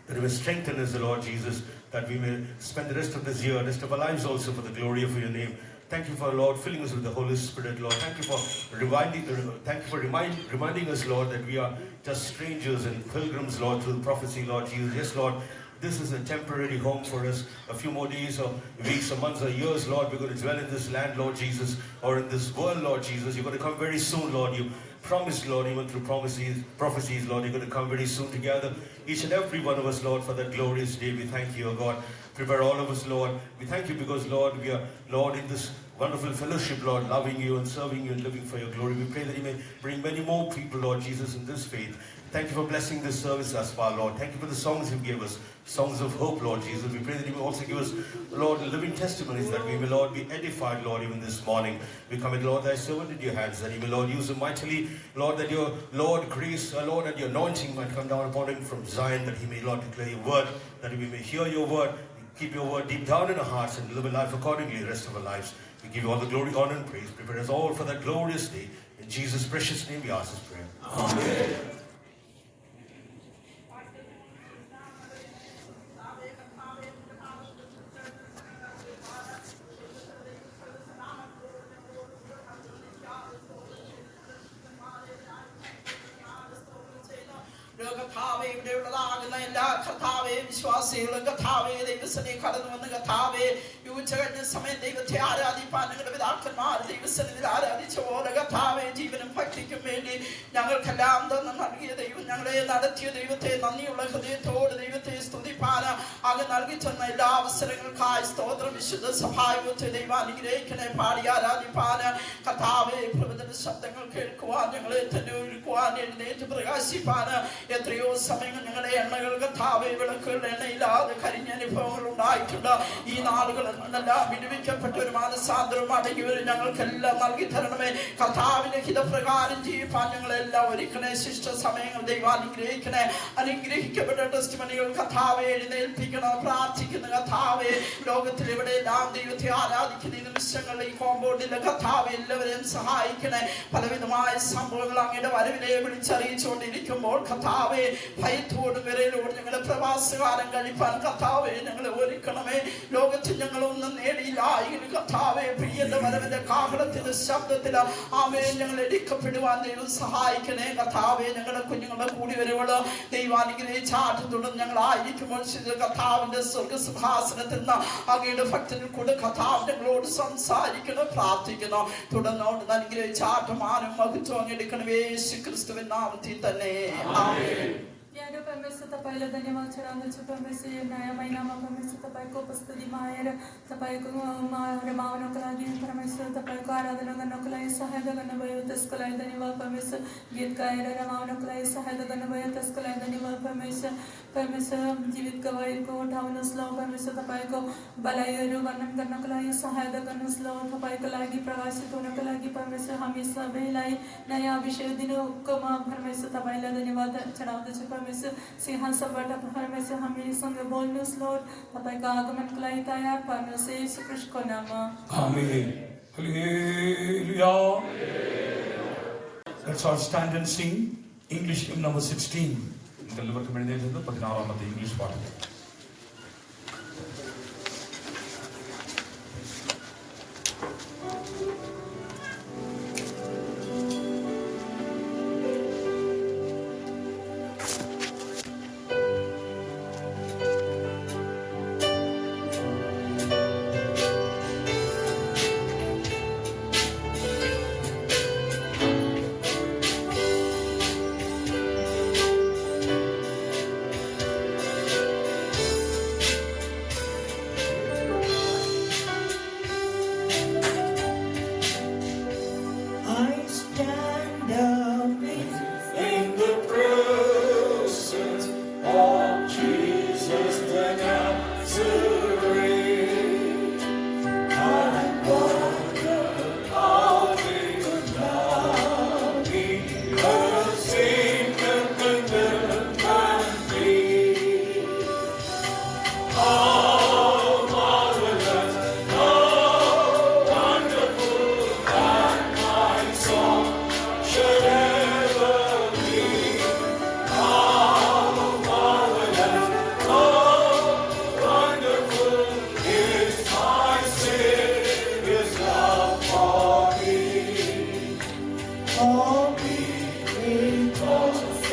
that you will strengthen us, Lord Jesus, that we may spend the rest of this year, rest of our lives also for the glory of your name. Thank you for, Lord, filling us with the Holy Spirit, Lord. Thank you for reminding us, Lord, that we are just strangers and pilgrims, Lord, through the prophecy, Lord Jesus. Yes, Lord, this is a temporary home for us. A few more days or weeks or months or years, Lord, we're going to dwell in this land, Lord Jesus, or in this world, Lord Jesus. You're going to come very soon, Lord. You promised, Lord, even through prophecies, Lord, you're going to come very soon together. Each and every one of us, Lord, for that glorious day. We thank you, O God. Prepare all of us, Lord. We thank you because, Lord, we are, Lord, in this wonderful fellowship, Lord, loving you and serving you and living for your glory. We pray that you may bring many more people, Lord Jesus, in this faith. Thank you for blessing this service thus far, Lord. Thank you for the songs you gave us, songs of hope, Lord Jesus. We pray that you will also give us, Lord, living testimonies that we will, Lord, be edified, Lord, even this morning. We commit, Lord, thy servant into your hands, that you will, Lord, use him mightily, Lord, that your, Lord, grace, Lord, and your anointing might come down upon him from Zion, that he may, Lord, declare your word, that we may hear your word, keep your word deep down in our hearts and live a life accordingly the rest of our lives. We give you all the glory, honor, and praise. Prepare us all for that glorious day. In Jesus' precious name we ask this prayer. Amen. കർത്താവേ, ഇവിടെയുള്ളതാകുന്ന എല്ലാ കർത്താവേ വിശ്വാസികളും കർത്താവേ ദൈവസനെ കടന്നു വന്ന് കർത്താവേ ഈ ഉച്ചകഴിഞ്ഞ സമയം ദൈവത്തെ ആരാധിപ്പാൻ ഞങ്ങളുടെ പിതാക്കന്മാർ ദൈവസനിൽ ആരാധിച്ച പോലെ കർത്താവേ ജീവനും ഭക്തിക്കും വേണ്ടി ഞങ്ങൾക്കെല്ലാം തന്നു നൽകിയ ദൈവം, ഞങ്ങളെ നടത്തിയ ദൈവത്തെ നന്ദിയുള്ള ഹൃദയത്തോട് ദൈവത്തെ സ്തുതിപ്പാൻ അങ്ങ് നൽകി തന്ന എല്ലാ അവസരങ്ങൾക്കായി സ്തോത്രം. വിശുദ്ധ സഭായോഗത്തെ ദൈവം അനുഗ്രഹിക്കണേ. പാടി ആരാധിപ്പാൻ കർത്താവേ പ്രവചന ശബ്ദങ്ങൾ കേൾക്കുവാൻ ഞങ്ങളെ തന്നെ ഒരുക്കുവാൻ എഴുന്നേറ്റ് പ്രകാശിപ്പാൻ എത്രയോ സമയങ്ങൾ ഞങ്ങളുടെ എണ്ണകൾ കർത്താവേ വിളക്കുകളുടെ എണ്ണയില്ലാതെ കരിഞ്ഞ അനുഭവങ്ങൾ ഉണ്ടായിട്ടുണ്ട്. ഈ നാളുകളിൽ നിന്നെല്ലാം വിടുവിക്കപ്പെട്ട ഒരു മാനസാന്തരം അടങ്ങിയവരും ഞങ്ങൾക്കെല്ലാം നൽകി തരണമേ. കർത്താവിന്റെ ഹിതപ്രകാരം ജീവിപ്പാൻ ഞങ്ങളെല്ലാം ഒരുക്കണേ. ശിഷ്ട സമയങ്ങൾ ദൈവം അനുഗ്രഹിക്കണേ. അനുഗ്രഹിക്കപ്പെട്ട ടെസ്റ്റിമണികൾ കർത്താവെ എഴുന്നേൽപ്പിക്കണം. പ്രാർത്ഥിക്കുന്ന കർത്താവെ ലോകത്തിൽ എവിടെയെല്ലാം ദൈവത്തെ ആരാധിക്കുന്ന ഈ നിമിഷങ്ങളിൽ ഈ കോമ്പൗണ്ടിലെ കർത്താവെ എല്ലാവരെയും സഹായിക്കണേ. പലവിധമായ സംഭവങ്ങൾ അങ്ങയുടെ വരവിനെ വിളിച്ചറിയിച്ചുകൊണ്ടിരിക്കുമ്പോൾ കർത്താവെ ഭയത്തോടും വിരലോടും ഞങ്ങളുടെ പ്രവാസകാലം കഴിപ്പാൻ കർത്താവെ ഞങ്ങളെ ഒരുക്കണമേ. ലോകത്തിൽ ഞങ്ങളൊന്നും നേടിയില്ല എങ്കിൽ കർത്താവെ പ്രിയന്റെ വരവിന്റെ കാഹളത്തിന്റെ ശബ്ദത്തിൽ ആമേൻ ഞങ്ങൾ എടുക്കപ്പെടുവാൻ ദൈവം സഹായിക്കണേ. കർത്താവെ ഞങ്ങളുടെ കുഞ്ഞുങ്ങളുടെ കൂടി വരുവള് ദൈവാനുഗ്രഹിച്ചാട്ടും ഞങ്ങളായിരിക്കുമ്പോൾ കർത്താവിന്റെ സ്വർഗസിംഹാസനത്തിൽ നിന്ന് അങ്ങയുടെ ഭക്തനിൽ കൂടെ കർത്താവ് ഞങ്ങളോട് സംസാരിക്കണം, പ്രാർത്ഥിക്കണം. തുടർന്നോട് അനുഗ്രഹിച്ചാട്ടുമാനും മഹത്വം അങ്ങെടുക്കണം. യേശു ക്രിസ്തുവിൻ നാമത്തിൽ തന്നെ ആമേൻ. Tiada permisi tapailah dan yang macam mana cuba permisi naya main nama permisi tapai ko pastudi mahir tapai ko remawan kelagi permisi tapai ko ada dengan kelai sahada dengan bayu tes kelai dan yang permisi git kaya remawan kelai sahada dengan bayu tes kelai dan yang permisi जीवित गवाही को उठावन slow परमेश्वर तपाई को बलायरू वर्णन kelai सहायता करने slow तपाई को लागी प्रकाशित होने को लागी परमेश्वर हमेशा बेलाई नया अभिषेक दिनों को मां परमेश्वर तपाई ला धन्यवाद चढ़ावते च परमेश्वर सिंहासन पर परमेश्वर हमें संग बोलने स्लो तपाई का आगमन कलाई तैयार परमेश्वर यीशु कृष्ण को नाम Amen. Hallelujah. Let's all stand and sing English hymn number 16. എല്ലാവർക്കും എഴുന്നേറ്റത് 16ാമത്തെ ഇംഗ്ലീഷ് പാട്ട്.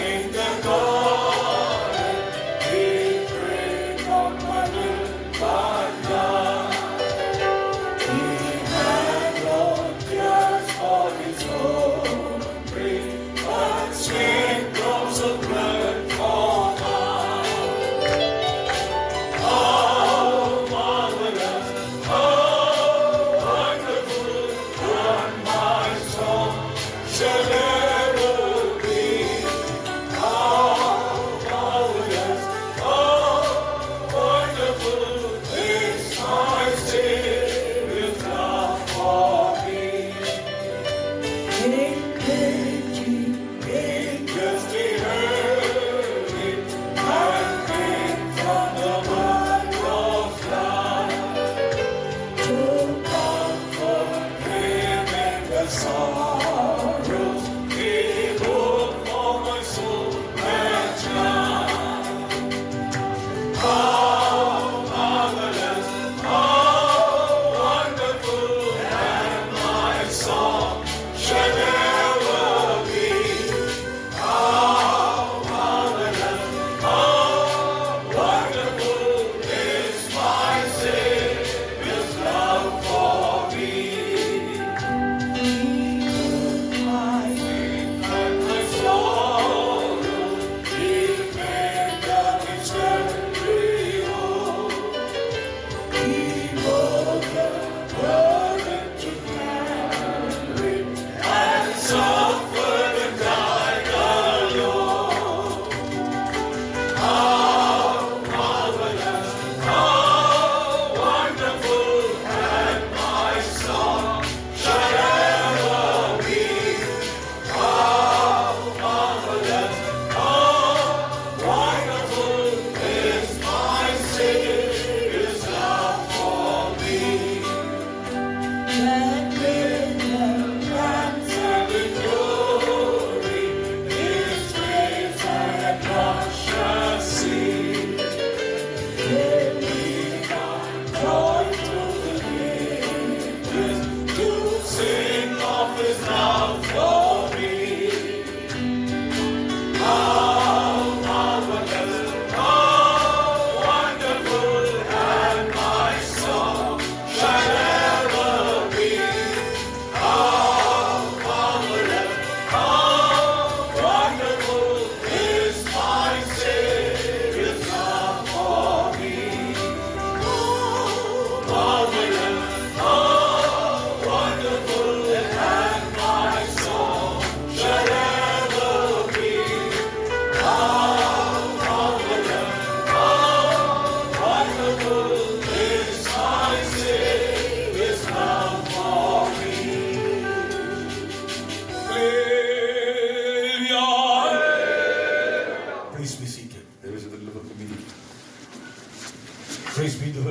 In the garden, he prayed on my lips.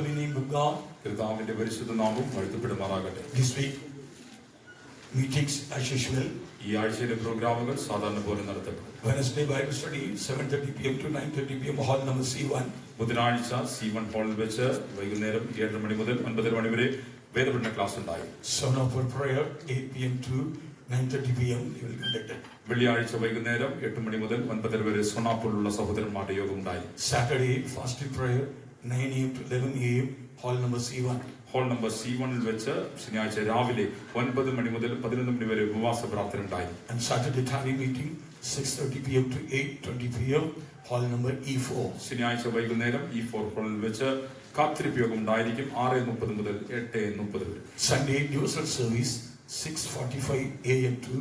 holy name of God. കർത്താവിന്റെ പരിശുദ്ധ നാമം വാഴ്ത്തപ്പെടുമാറാകട്ടെ. This week, meetings as usual. ഈ ആഴ്ചയിലെ പ്രോഗ്രാമുകൾ സാധാരണ പോലെ നടത്തപ്പെടും. Wednesday Bible study 7:30 p.m. to 9:30 p.m. hall number C1. ബുധനാഴ്ച C1 ഹാളിൽ വെച്ച് വൈകുന്നേരം 7 മണി മുതൽ 9 മണി വരെ വേദപഠന ക്ലാസ് ഉണ്ടായി. Son of prayer 8 p.m. to 9:30 p.m. we will conduct it. വെള്ളിയാഴ്ച വൈകുന്നേരം 8 മണി മുതൽ 9 വരെ സോണാപ്പൂരിലുള്ള സഹോദരന്മാരുടെ യോഗം ഉണ്ടായി. Saturday fasting prayer 9 a.m. to 11 a.m. hall number C1. Hall number C1 വെച്ച് ശനിയാഴ്ച രാവിലെ 9 മണി മുതൽ 11 മണി വരെ ഉപവാസ പ്രാർത്ഥന ഉണ്ടായി. And Saturday tarry meeting 6:30 p.m. to 8:20 p.m. hall number E4. ശനിയാഴ്ച വൈകുന്നേരം E4 ഹാളിൽ വെച്ച് കാത്തിരിപ്പ് യോഗം ഉണ്ടായിരിക്കും 6:30 മുതൽ 8:30 വരെ. Sunday devotional service 6:45 a.m. to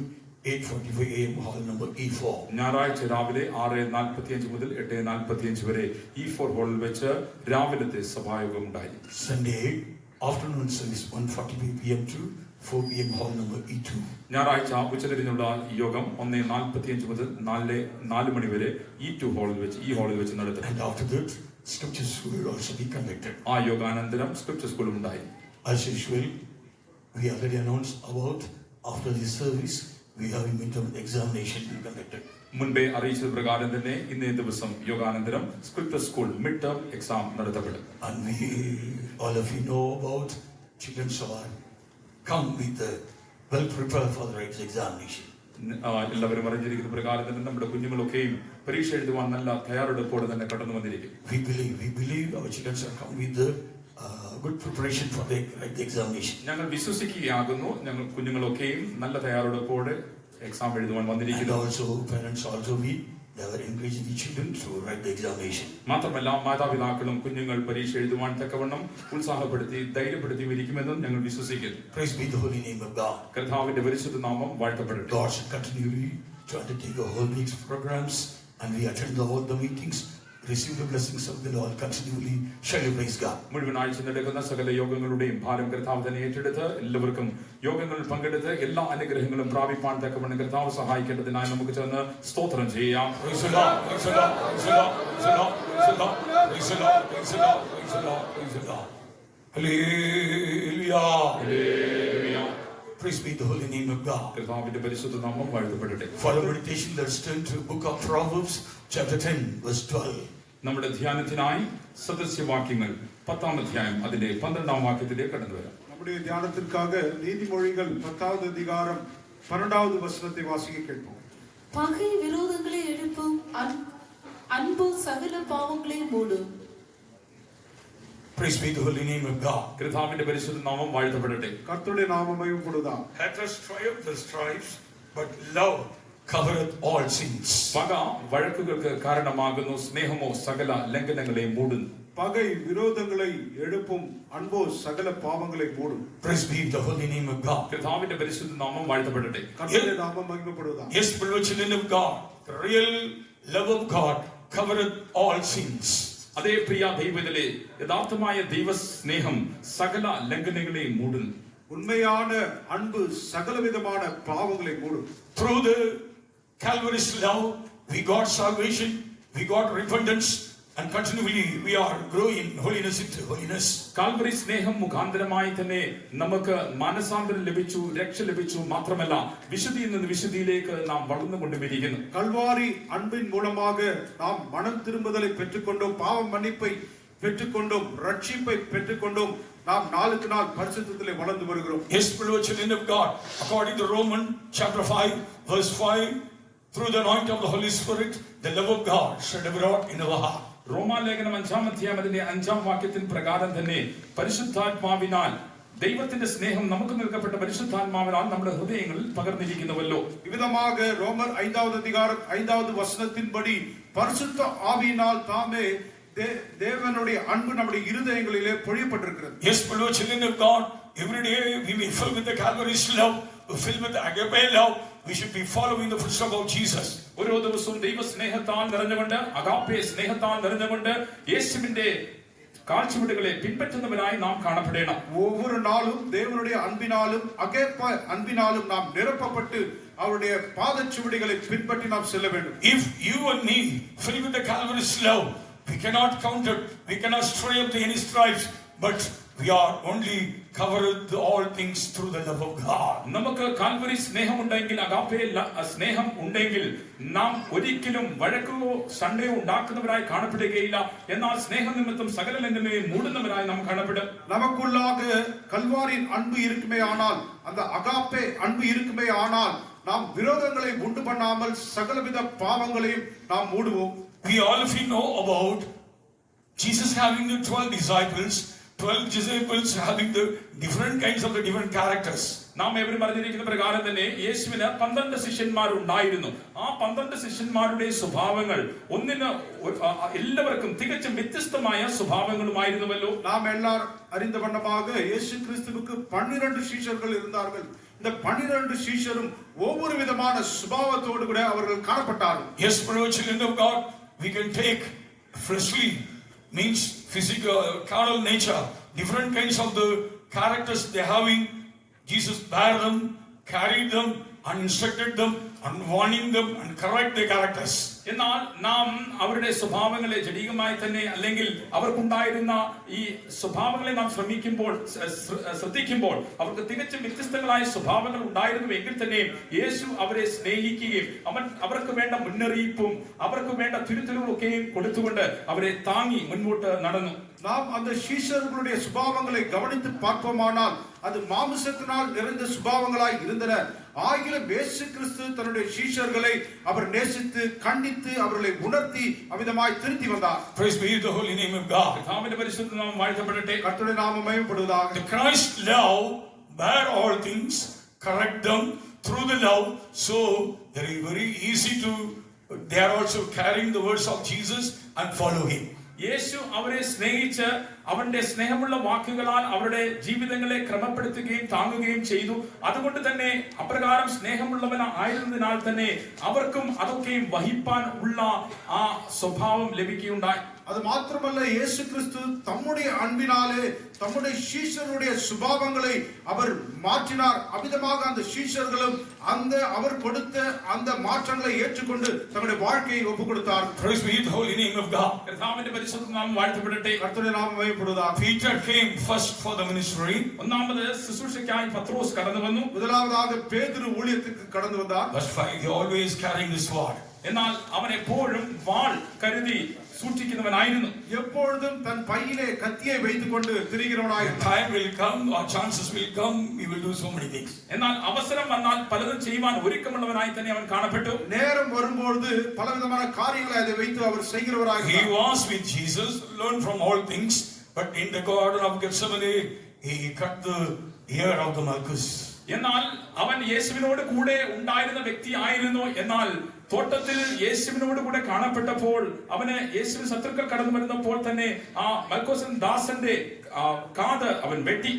8:45 a.m. hall number E4. ഞായറാഴ്ച രാവിലെ 6:45 മുതൽ 8:45 വരെ E4 ഹാളിൽ വെച്ച് രാവിലത്തെ സഭായോഗം ഉണ്ടായി. Sunday afternoon service 1:45 p.m. to 4 p.m. hall number E2. ഞായറാഴ്ച ഉച്ചതിരിഞ്ഞുള്ള യോഗം 1:45 മുതൽ 4 മണി വരെ E2 ഹാളിൽ വെച്ച് നടത്തും. And after that, scripture school will also be conducted. ആ യോഗാനന്തരം സ്ക്രിപ്ചർ സ്കൂളും ഉണ്ടായി. As usual, we already announced about after this service, we have a midterm examination to be conducted. മുൻപേ അറിയിച്ചത് പ്രകാരം തന്നെ ഇന്നേ ദിവസം യോഗാനന്തരം scripture school mid term exam നടത്തപ്പെടും. And we, all of you know about children so on, come with well prepared for the examination. എല്ലാവരും അറിഞ്ഞിരിക്കുന്ന പ്രകാരം തന്നെ നമ്മുടെ കുഞ്ഞുങ്ങളൊക്കെയും പരീക്ഷ എഴുതുവാൻ നല്ല തയ്യാറെടുപ്പോടെ തന്നെ കടന്നു വന്നിരിക്കും. We believe our children shall come with the good preparation for the examination. ഞങ്ങൾ വിശ്വസിക്കുകയാകുന്നു ഞങ്ങൾ കുഞ്ഞുങ്ങളൊക്കെയും നല്ല തയ്യാറെടുപ്പോടെ എക്സാം എഴുതുവാൻ And വന്നിരിക്കുന്നു. also parents also they are encouraging the children to write the examination. മാത്രമല്ല മാതാപിതാക്കളും കുഞ്ഞുങ്ങൾ പരീക്ഷ എഴുതുവാൻ തക്കവണ്ണം ഉത്സാഹപ്പെടുത്തി ധൈര്യപ്പെടുത്തിയും ഇരിക്കുമെന്നും ഞങ്ങൾ വിശ്വസിക്കുന്നു. Praise be the holy name of God. കർത്താവിന്റെ പരിശുദ്ധ നാമം വാഴ്ത്തപ്പെടട്ടെ. God should continually to undertake a whole week's programs, and we attend all the meetings, receive the blessings of the Lord continually. Shall we praise God? മുഴുവൻ ആഴ്ച നടക്കുന്ന സകല യോഗങ്ങളുടെയും ഭാരം കർത്താവ് തന്നെ ഏറ്റെടുത്ത് എല്ലാവർക്കും യോഗങ്ങളിൽ പങ്കെടുത്ത് എല്ലാ അനുഗ്രഹങ്ങളും പ്രാപിപ്പാൻ തക്കവണ്ണം കർത്താവ് സഹായിക്കേണ്ടതിനായി നമുക്ക് ചേർന്ന് സ്തോത്രം ചെയ്യാം. Praise the Lord, praise the Lord, praise the Lord, praise the Lord, praise the Lord, praise the Lord, praise the Lord, praise the Lord, praise the Lord. Hallelujah. Hallelujah. Praise be the holy name of God. കർത്താവിന്റെ പരിശുദ്ധ നാമം വാഴ്ത്തപ്പെടട്ടെ. For our meditation, let's turn to book of Proverbs, chapter 10, verse 12. നമ്മുടെ ധ്യാനത്തിനായി സദസ്യവാക്യങ്ങൾ 10-ാം അധ്യായം അതിന്റെ 12-ാം വാക്യത്തിലേക്ക് കടന്നു വരാം. நம்முடைய தியானத்திற்காக நீதிமொழிகள் 10வது அதிகாரம் 12வது வசனத்தை வாசிக்க கேட்போம். பகை விரோதங்களை எழுப்பும் அன்பு சகல பாவங்களை மூடும். Praise be the holy name of God. കർത്താവിന്റെ പരിശുദ്ധ നാമം വാഴ്ത്തപ്പെടട്ടെ. கர்த்தருடைய நாமம் மகிமைப்படுவதாக. Haters triumph the strifes, but love covereth all sins. പക വഴക്കുകൾക്ക് കാരണമാകുന്നു, സ്നേഹമോ സകല ലംഘനങ്ങളെ മൂടുന്നു. பகை விரோதங்களை எழுப்பும் அன்போ சகல பாவங்களை மூடும். Praise be the holy name of God. കർത്താവിന്റെ പരിശുദ്ധ നാമം വാഴ്ത്തപ്പെടട്ടെ. கர்த்தருடைய நாமம் மகிமைப்படுவதாக. Yes, beloved children of God, the real love of God covereth all sins. അതേ പ്രിയ ദൈവത്തിലെ യഥാർത്ഥമായ ദൈവസ്നേഹം സകല ലംഘനങ്ങളെ മൂടുന്നു. உண்மையான அன்பு சகலவிதமான பாவங்களை மூடும். Through the Calvary's love, we got salvation, we got repentance, and continually we are growing holiness into holiness. Calvary സ്നേഹം മുഖാന്തരമായി തന്നെ നമുക്ക് മാനസാന്തരം ലഭിച്ചു, രക്ഷ ലഭിച്ചു. മാത്രമല്ല വിശുദ്ധിയിൽ നിന്ന് വിശുദ്ധിയിലേക്ക് നാം വളർന്നുകൊണ്ടിരിക്കുന്നു. கல்வாரி அன்பின் மூலமாக நாம் மனம் திரும்புதலை பெற்றுக்கொண்டோம், பாவ மன்னிப்பை பெற்றுக்கொண்டோம், ரட்சிப்பை பெற்றுக்கொண்டோம். நாம் நாளுக்கு நாள் பரிசுத்தத்திலே வளர்ந்து வருகிறோம். Yes, beloved children of God, according to Romans chapter 5, verse 5, through the anointing of the Holy Spirit, the love of God shed abroad in our heart. റോമാലേഖനം 5-ാം അധ്യായം അതിന്റെ 5-ാം വാക്യത്തിന് പ്രകാരം തന്നെ പരിശുദ്ധാത്മാവിനാൽ ദൈവത്തിന്റെ സ്നേഹം നമുക്ക് നൽകപ്പെട്ട പരിശുദ്ധാത്മാവിനാൽ നമ്മുടെ ഹൃദയങ്ങളിൽ പകർന്നിരിക്കുന്നുവല്ലോ. இவ்விதமாக ரோமர் 5வது அதிகாரம் 5வது வசனத்தின்படி பரிசுத்த ஆவியினால் தாமே தேவனுடைய அன்பு நம்முடைய இருதயங்களிலே பொழியப்பட்டிருக்கிறது. Yes, beloved children of God, every day we will fill with the Calvary's love, we fill with the agape love. We should be following the footsteps of Jesus. ഓരോ ദിവസവും ദൈവ സ്നേഹത്താൽ നിറഞ്ഞുകൊണ്ട് അഗാപ്പെ സ്നേഹത്താൽ നിറഞ്ഞുകൊണ്ട് യേശുവിന്റെ കാഴ്ചപ്പാടുകളെ പിൻപറ്റുന്നവരായി നാം കാണപ്പെടണം. ஒவ்வொரு நாளும் தேவனுடைய அன்பினாலும் அகேப்ப அன்பினாலும் நாம் நிரப்பப்பட்டு அவருடைய பாதச்சுவடிகளை பின்பற்றி நாம் செல்ல வேண்டும். If you and me fill with the Calvary's love, we cannot counter, we cannot stray up to any stripes, but we are only covered all things through the love of God. നമുക്ക് Calvary സ്നേഹമുണ്ടെങ്കിൽ, അഗാപ്പേ സ്നേഹം ഉണ്ടെങ്കിൽ നാം ഒരിക്കലും വഴക്കോ സണ്ടയോ ഉണ്ടാക്കുന്നവരായി കാണപ്പെടുകയില്ല. എന്നാൽ സ്നേഹനിമിത്തം സകല ലംഘനങ്ങളെയും മൂടുന്നവരായി നാം കാണപ്പെടും. நமக்குள்ளாக கல்வாரியின் அன்பு இருக்குமே ஆனால், அந்த அகாப்பே அன்பு இருக்குமே ஆனால், நாம் விரோதங்களை உண்டு பண்ணாமல் சகலவித பாவங்களையும் நாம் மூடுவோம். We all of you know about Jesus having the 12 disciples, 12 disciples having the different kinds of the different characters. നാം എവരും അറിഞ്ഞിരിക്കുന്ന പ്രകാരം തന്നെ യേശുവിന് 12 ശിഷ്യന്മാർ ഉണ്ടായിരുന്നു. ആ 12 ശിഷ്യന്മാരുടെ സ്വഭാവങ്ങൾ എല്ലാവർക്കും തികച്ചും വ്യത്യസ്തമായ സ്വഭാവങ്ങളുമായിരുന്നുവല്ലോ. நாம் எல்லாரும் அறிந்த வண்ணமாக இயேசு கிறிஸ்துவுக்கு 12 சீஷர்கள் இருந்தார்கள். இந்த 12 சீஷரும் ஒவ்வொரு விதமான சுபாவத்தோடு கூட அவர்கள் காணப்பட்டார்கள். Yes, children of God, we can take fleshly means physical, carnal nature, different kinds of the characters they having. Jesus bare them, carried them, and instructed them, and warning them, and correct their characters. എന്നാൽ നാം അവരുടെ സ്വഭാവങ്ങളെ ജഡികമായി തന്നെ അല്ലെങ്കിൽ അവർക്കുണ്ടായിരുന്ന ഈ സ്വഭാവങ്ങളെ നാം ശ്രദ്ധിക്കുമ്പോൾ അവർക്ക് തികച്ചും വ്യത്യസ്തങ്ങളായ സ്വഭാവങ്ങൾ ഉണ്ടായിരുന്നു എങ്കിൽ തന്നെ യേശു അവരെ സ്നേഹിക്കുകയും അവർക്ക് വേണ്ട മുന്നറിയിപ്പും അവർക്ക് വേണ്ട തിരുത്തലുകളൊക്കെയും കൊടുത്തുകൊണ്ട് അവരെ താങ്ങി മുൻപോട്ട് നടന്നു. நாம் அந்த சீஷர்களுடைய சுபாவங்களை கவனித்து பார்ப்போமானால் அது மாமிசத்தினால் நிறைந்த சுபாவங்களாய் இருந்தன. ஆகிலும் இயேசு கிறிஸ்து தன்னுடைய சீஷர்களை அவர் நேசித்து கண்டித்து அவர்களை உணர்த்தி அவிதமாய் திருத்தி வந்தார். Praise be the holy name of God. കർത്താവിന്റെ പരിശുദ്ധ നാമം വാഴ്ത്തപ്പെടട്ടെ. கர்த்தருடைய நாமம் மகிமைப்படுவதாக. The Christ love bear all things, correct them through the love, so very very easy to they are also carrying the words of Jesus and follow him. യേശു അവരെ സ്നേഹിച്ച് അവന്റെ സ്നേഹമുള്ള വാക്കുകളാൽ അവരുടെ ജീവിതങ്ങളെ ക്രമപ്പെടുത്തുകയും താങ്ങുകയും ചെയ്തു. അതുകൊണ്ട് തന്നെ അപ്രകാരം സ്നേഹമുള്ളവനായിരുന്നതിനാൽ തന്നെ അവർക്കും അതൊക്കെയും വഹിപ്പാൻ ഉള്ള ആ സ്വഭാവം ലഭിക്കുകയുണ്ടായി. அது மாத்திரமல்ல, இயேசு கிறிஸ்து தம்முடைய அன்பினாலே தம்முடைய சீஷருடைய சுபாவங்களை அவர் மாற்றினார். அமிதமாக அந்த சீஷர்களும் அந்த அவர் கொடுத்த அந்த மாற்றங்களை ஏற்றுக்கொண்டு தங்களுடைய வாழ்க்கையை ஒப்புக் கொடுத்தார். Praise be the holy name of God. കർത്താവിന്റെ പരിശുദ്ധ നാമം വാഴ്ത്തപ്പെടട്ടെ. கர்த்தருடைய நாமம் மகிமைப்படுவதாக. Peter came first for the ministry. ഒന്നാമത് ശുശ്രൂഷയ്ക്കായി പത്രോസ് കടന്നു വന്നു. முதலாவதாக பேதுரு ஊழியத்துக்கு கடந்து வந்தார். Verse 5, he always carrying this sword. എന്നാൽ അവൻ എപ്പോഴും വാൾ കരുതി സൂക്ഷിക്കുന്നവനായിരുന്നു. எப்பொழுதும் தன் பையிலே கத்தியை வைத்துக்கொண்டு திரிகிறவனாயிருந்தார். Time will come, or chances will come, he will do so many things. എന്നാൽ അവസരം വന്നാൽ പലതും ചെയ്യുവാൻ ഒരുക്കമുള്ളവനായി തന്നെ അവൻ കാണപ്പെട്ടു. நேரம் வரும்போது பலவிதமான காரியங்களை அதை வைத்து அவர் செய்கிறவராக. He was with Jesus, learned from all things, but in the garden of Gethsemane he cut the ear of the Malchus. എന്നാൽ അവൻ യേശുവിനോട് കൂടെ ഉണ്ടായിരുന്ന വ്യക്തി ആയിരുന്നു. എന്നാൽ തോട്ടത്തിൽ യേശുവിനോട് കൂടെ കാണപ്പെട്ടപ്പോൾ അവന് യേശുവിന് ശത്രുക്കൾ കടന്നു വരുന്നപ്പോൾ തന്നെ ആ മൽക്കോസൻ ദാസന്റെ കാത് അവൻ വെട്ടി.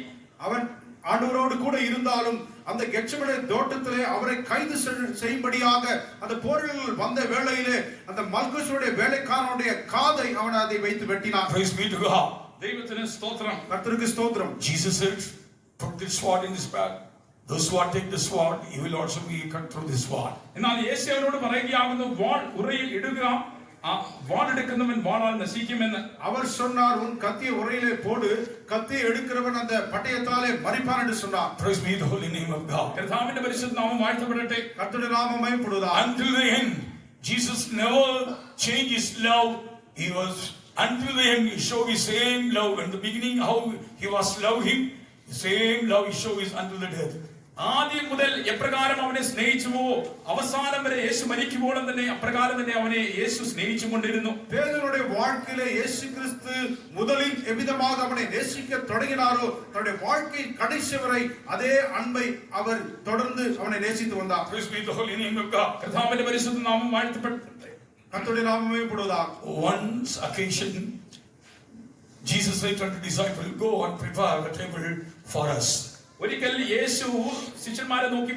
அவன் ஆண்டவரோடு கூட இருந்தாலும் அந்த கெத்செமனே தோட்டத்திலே அவரை கைது செய்யும்படியாக அந்த போர்கள் வந்த வேளையிலே அந்த மல்குசுடைய வேலைக்காரனுடைய காதை அவன் அதை வைத்து வெட்டினான். Praise be to God. ദൈവത്തിന് സ്തോത്രം. கர்த்தருக்கு ஸ்தோத்திரம். Jesus said, put this sword in his back. Those who take the sword, he will also be cut through this sword. എന്നാൽ യേശു അവനോട് പറയുകയാകുന്നു, വാൾ ഉറയിൽ ഇടുക, ആ വാൾ എടുക്കുന്നവൻ വാളാൽ നശിക്കുമെന്ന്. அவர் சொன்னார், உன் கத்தியை உரையிலே போடு, கத்தியை எடுக்கிறவன் அந்த பட்டயத்தாலே மரிப்பான் என்று சொன்னார். Praise be the holy name of God. കർത്താവിന്റെ പരിശുദ്ധ നാമം വാഴ്ത്തപ്പെടട്ടെ. கர்த்தருடைய நாமம் மகிமைப்படுவதாக. Until the end, Jesus never changed his love. He was until the end he showed his same love. In the beginning, how he was loved him, the same love he showed his until the death. ആദ്യം മുതൽ എപ്രകാരം അവനെ സ്നേഹിച്ചുവോ അവസാനം വരെ യേശു മരിക്കുമ്പോഴും തന്നെ അപ്രകാരം തന്നെ അവനെ യേശു സ്നേഹിച്ചുകൊണ്ടിരുന്നു. பேதுருடைய வாழ்க்கையிலே இயேசு கிறிஸ்து முதலில் எவ்விதமாக அவனை நேசிக்க தொடங்கினாரோ தன்னுடைய வாழ்க்கையின் கடைசி வரை அதே அன்பை அவர் தொடர்ந்து அவனை நேசித்து வந்தார். Praise be the holy name of God. കർത്താവിന്റെ പരിശുദ്ധ നാമം വാഴ്ത്തപ്പെടട്ടെ. கர்த்தருடைய நாமம் மகிமைப்படுவதாக. Once occasion, Jesus said to the disciple, go and prepare a table for us. ഒരിക്കൽ യേശു ശിഷ്യന്മാരെ നോക്കി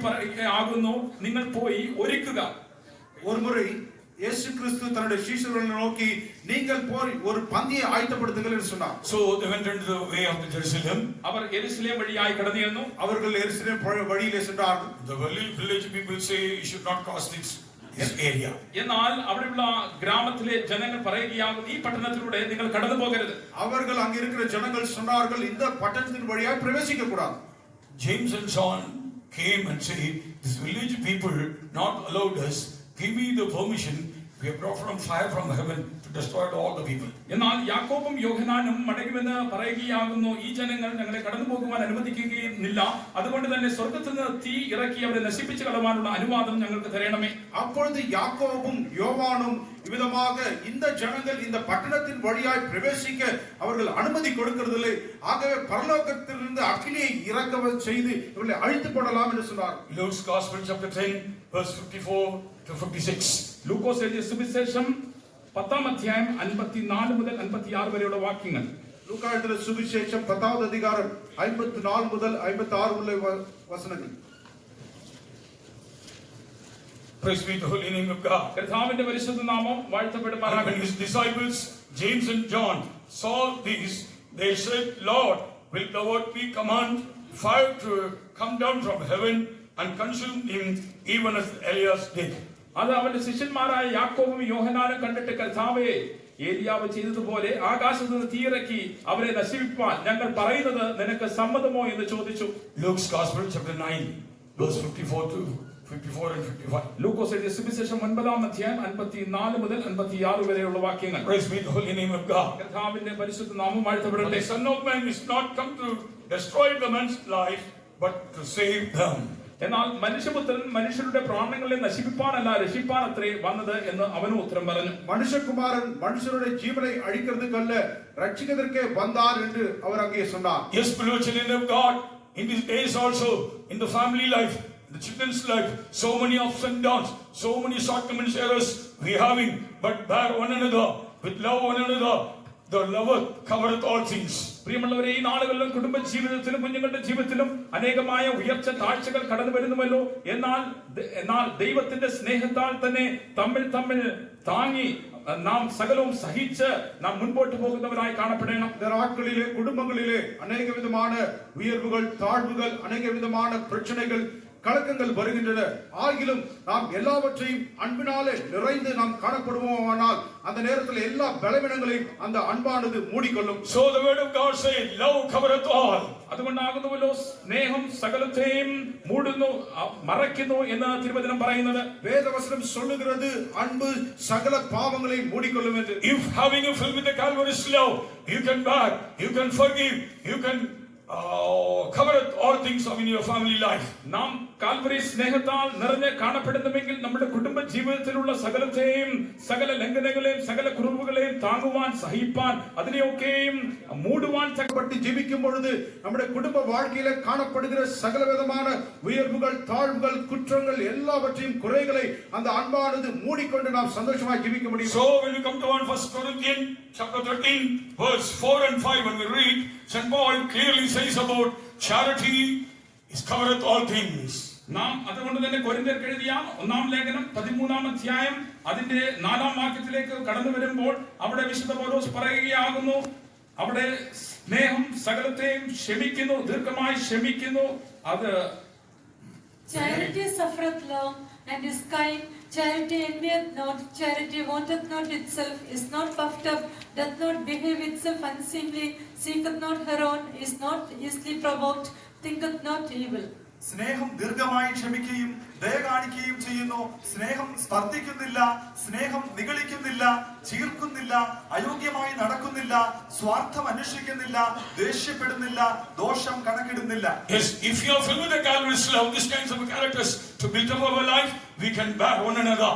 ആകുന്നു, നിങ്ങൾ പോയി ഒരുക്കുക. ஒரு முறை இயேசு கிறிஸ்து தன்னுடைய சீஷர்களை நோக்கி நீங்கள் போய் ஒரு பந்தியை ஆயத்தப்படுத்துங்கள் என்று சொன்னார். So they went into the way of the Jerusalem. അവർ യെരുശലേം വഴിയായി കടന്നു ചെന്നു. அவர்கள் எருசலேம் வழியிலே சென்றார்கள். The village people say you should not cross this this area. എന്നാൽ അവിടെയുള്ള ഗ്രാമത്തിലെ ജനങ്ങൾ പറയുകയാകുന്നു ഈ പട്ടണത്തിലൂടെ നിങ്ങൾ കടന്നു പോകരുത്. அவர்கள் அங்க இருக்கிற ஜனங்கள் சொன்னார்கள் இந்த பட்டணத்தின் வழியாய் பிரவேசிக்க கூடாது. James and John came and said, this village people not allowed us, give me the permission, we have brought from fire from heaven to destroy all the people. എന്നാൽ യാക്കോബും യോഹന്നാനും മടങ്ങുമെന്ന് പറയുകയാകുന്നു ഈ ജനങ്ങൾ ഞങ്ങളെ കടന്നു പോകുവാൻ അനുവദിക്കുകയില്ല, അതുകൊണ്ട് തന്നെ സ്വർഗ്ഗത്തിൽ നിന്ന് തീ ഇറക്കി അവരെ നശിപ്പിച്ചു കളവാനുള്ള അനുവാദം ഞങ്ങൾക്ക് തരണമേ. அப்பொழுது யாக்கோபும் யோவானும் இவ்விதமாக இந்த ஜனங்கள் இந்த பட்டணத்தின் வழியாய் பிரவேசிக்க அவர்கள் அனுமதி கொடுக்கிறதில்லை, ஆகவே பரலோகத்திலிருந்து அக்கினியை இறக்க செய்து இவர்களை அழித்து போடலாம் என்று சொன்னார். Luke's Gospel chapter 10 verse 54 to 56. ലൂക്കോസ് എഴുതിയ സുവിശേഷം 10-ാം അധ്യായം 54 മുതൽ 56 വരെയുള്ള വാക്യങ്ങൾ. லூக்கா எழுதின சுவிசேஷம் 10வது அதிகாரம் 54 முதல் 56 உள்ள வசனங்கள். Praise be the holy name of God. കർത്താവിന്റെ പരിശുദ്ധ നാമം And when വാഴ്ത്തപ്പെടുമാറാകട്ടെ. his disciples James and John saw this, they said, Lord, will thou what we command fire to come down from heaven and consume him even as Elias did. അത് അവന്റെ ശിഷ്യന്മാരായ യാക്കോബും യോഹന്നാനും കണ്ടിട്ട് കർത്താവേ, ഏലിയാവ് ചെയ്തതുപോലെ ആകാശത്ത് നിന്ന് തീയിറക്കി അവരെ നശിപ്പിപ്പാൻ ഞങ്ങൾ പറയുന്നത് നിനക്ക് സമ്മതമോ എന്ന് ചോദിച്ചു. Luke's Gospel chapter 9 verse 54 to 54 and 55. ലൂക്കോസ് എഴുതിയ സുവിശേഷം 9-ാം അധ്യായം 54 മുതൽ 56 വരെയുള്ള വാക്യങ്ങൾ. Praise be the holy name of God. കർത്താവിന്റെ പരിശുദ്ധ നാമം For വാഴ്ത്തപ്പെടട്ടെ. the Son of Man is not come to destroy the man's life, but to save them. എന്നാൽ മനുഷ്യപുത്രൻ മനുഷ്യരുടെ പ്രാണങ്ങളെ നശിപ്പിപ്പാനല്ല രക്ഷിപ്പാനത്രേ വന്നത് എന്ന് അവനും ഉത്തരം പറഞ്ഞു. மனுஷகுமாரன் மனுஷருடைய ஜீவனை அழிக்கிறதுக்கு அல்ல ரட்சிக்கிறதுக்கே வந்தார் என்று அவர் அங்கே சொன்னார். Yes, beloved children of God, in these days also, in the family life, the children's life, so many ups and downs, so many shortcomings, errors we having, but bear one another, with love one another, the lover covereth all things. പ്രിയമുള്ളവരെ, ഈ നാളുകളിലും കുടുംബ ജീവിതത്തിലും കുഞ്ഞുങ്ങളുടെ ജീവിതത്തിലും അനേകമായ ഉയർച്ച താഴ്ചകൾ കടന്നു വരുന്നുവല്ലോ. എന്നാൽ ദൈവത്തിന്റെ സ്നേഹത്താൽ തന്നെ തമ്മിൽ താങ്ങി നാം സകലവും സഹിച്ച് നാം മുൻപോട്ട് പോകുന്നവരായി കാണപ്പെടണം. இந்த நாட்களிலே குடும்பங்களிலே அநேக விதமான உயர்வுகள் தாழ்வுகள் அநேக விதமான பிரச்சனைகள் கலக்கங்கள் வருகின்றன. ஆகிலும் நாம் எல்லாவற்றையும் அன்பினாலே நிறைந்து நாம் காணப்படுவோமானால் அந்த நேரத்தில் எல்லா பலவீனங்களையும் அந்த அன்பானது மூடிக்கொள்ளும். So the word of God says, love covereth all. അതുകൊണ്ടാകുന്നുവല്ലോ സ്നേഹം സകലത്തെയും മൂടുന്നു, മറയ്ക്കുന്നു എന്ന് തിരുവചനം പറയുന്നത്. வேதவசனம் சொல்லுகிறது அன்பு சகல பாவங்களையும் மூடிக்கொள்ளும் என்று. If having a fill with the Calvary's love, you can bear, you can forgive, you can cover all things in your family life. നാം കാൽവരി സ്നേഹത്താൽ നിറഞ്ഞ് കാണപ്പെടുന്നുവെങ്കിൽ നമ്മുടെ കുടുംബ ജീവിതത്തിലുള്ള സകലത്തെയും സകല ലംഘനങ്ങളെയും സകല കുറവുകളെയും താങ്ങുവാൻ സഹിപ്പാൻ അതിനെയൊക്കെയും മൂടുവാൻ பட்டு ஜெபிக்கும் பொழுது நம்முடைய குடும்ப வாழ்க்கையில காணப்படுகிற சகல விதமான உயர்வுகள் தாழ்வுகள் குற்றங்கள் எல்லாவற்றையும் குறைகளை அந்த அன்பானது மூடிக்கொண்டு நாம் சந்தோஷமாய் ஜெபிக்க முடியும். So when we come to 1 Corinthians chapter 13 verse 4 and 5, when we read, St. Paul clearly says about charity is covereth all things. നാം അതുകൊണ്ട് തന്നെ കൊരിന്ത്യർക്ക് എഴുതിയ 1-ാം ലേഖനം 13-ാം അധ്യായം അതിന്റെ 4-ാം വാക്യത്തിലേക്ക് കടന്നു വരുമ്പോൾ അവിടെ വിശുദ്ധ പൗലോസ് പറയുകയാകുന്നു, അവിടെ സ്നേഹം സകലത്തെയും ക്ഷമിക്കുന്നു, ദീർഘമായി ക്ഷമിക്കുന്നു. അത് Charity suffereth long and is kind. Charity envieth not. Charity vaunteth not itself, is not puffed up, doth not behave itself unseemly, seeketh not her own, is not easily provoked, thinketh not evil. സ്നേഹം ദീർഘമായി ക്ഷമിക്കുകയും ദയ കാണിക്കുകയും ചെയ്യുന്നു. സ്നേഹം സ്പർദ്ധിക്കുന്നില്ല, സ്നേഹം നിഗളിക്കുന്നില്ല, ചീർക്കുന്നില്ല, അയോഗ്യമായി നടക്കുന്നില്ല, സ്വാർത്ഥം അന്വേഷിക്കുന്നില്ല, ദേഷ്യപ്പെടുന്നില്ല, ദോഷം കണക്കിടുന്നില്ല. Yes, if you are filled with the Calvary's love, these kinds of characters to build up our life, we can bear one another.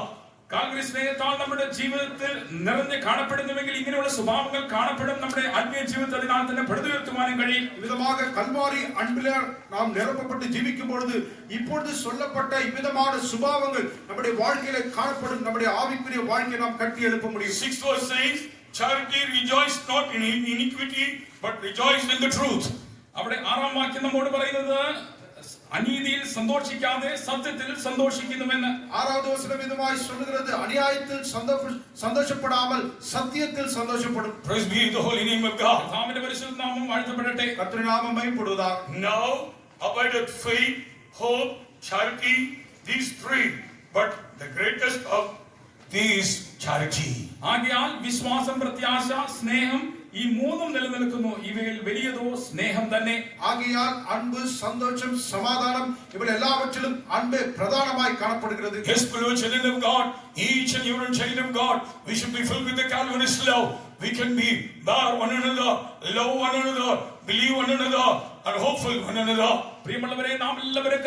Calvary സ്നേഹത്താൽ നമ്മുടെ ജീവിതത്തിൽ നിറഞ്ഞ് കാണപ്പെടുന്നുവെങ്കിൽ ഇങ്ങനെയുള്ള സ്വഭാവങ്ങൾ കാണപ്പെടും. നമ്മുടെ ആത്മീയ ജീവിതത്തിൽ അതിനാൽ തന്നെ പടുത്തുയർത്തുവാനും കഴിയും. விதமாக கல்வாரி அன்பிலே நாம் நிரப்பப்பட்டு ஜீவிக்கும் பொழுது இப்பொழுது சொல்லப்பட்ட இவ்விதமான சுபாவங்கள் நம்முடைய வாழ்க்கையிலே காணப்படும். நம்முடைய ஆவிக்குரிய வாழ்க்கையை நாம் கட்டி எழுப்ப முடியும். 6th verse says, charity rejoice not in iniquity, but rejoice in the truth. അവിടെ 6-ാം വാക്യം നമ്മോട് പറയുന്നത് അനീതിയിൽ സന്തോഷിക്കാതെ സത്യത്തിൽ സന്തോഷിക്കുന്നുവെന്ന്. 6வது வசனம் இதுமாய் சொல்லுகிறது, அநியாயத்தில் சந்தோஷப்படாமல் சத்தியத்தில் சந்தோஷப்படும். Praise be the holy name of God. കർത്താവിന്റെ പരിശുദ്ധ നാമം വാഴ്ത്തപ്പെടട്ടെ. கர்த்தருடைய நாமம் மகிமைப்படுவதாக. Now abideth faith, hope, charity, these three. But the greatest of these charity. ആകയാൽ വിശ്വാസം, പ്രത്യാശ, സ്നേഹം ഈ മൂന്നും നിലനിൽക്കുന്നു. ഇവയിൽ വലിയതോ സ്നേഹം തന്നെ. ஆகையால் அன்பு, சந்தோஷம், சமாதானம் இவள் எல்லாவற்றிலும் அன்பே பிரதானமாய் காணப்படுகிறது. Yes, beloved children of God, each and every child of God, we should be filled with the Calvinist love. We can be bear one another, love one another, believe one another, and hopeful one another. പ്രിയമുള്ളവരെ, നാം എല്ലാവരും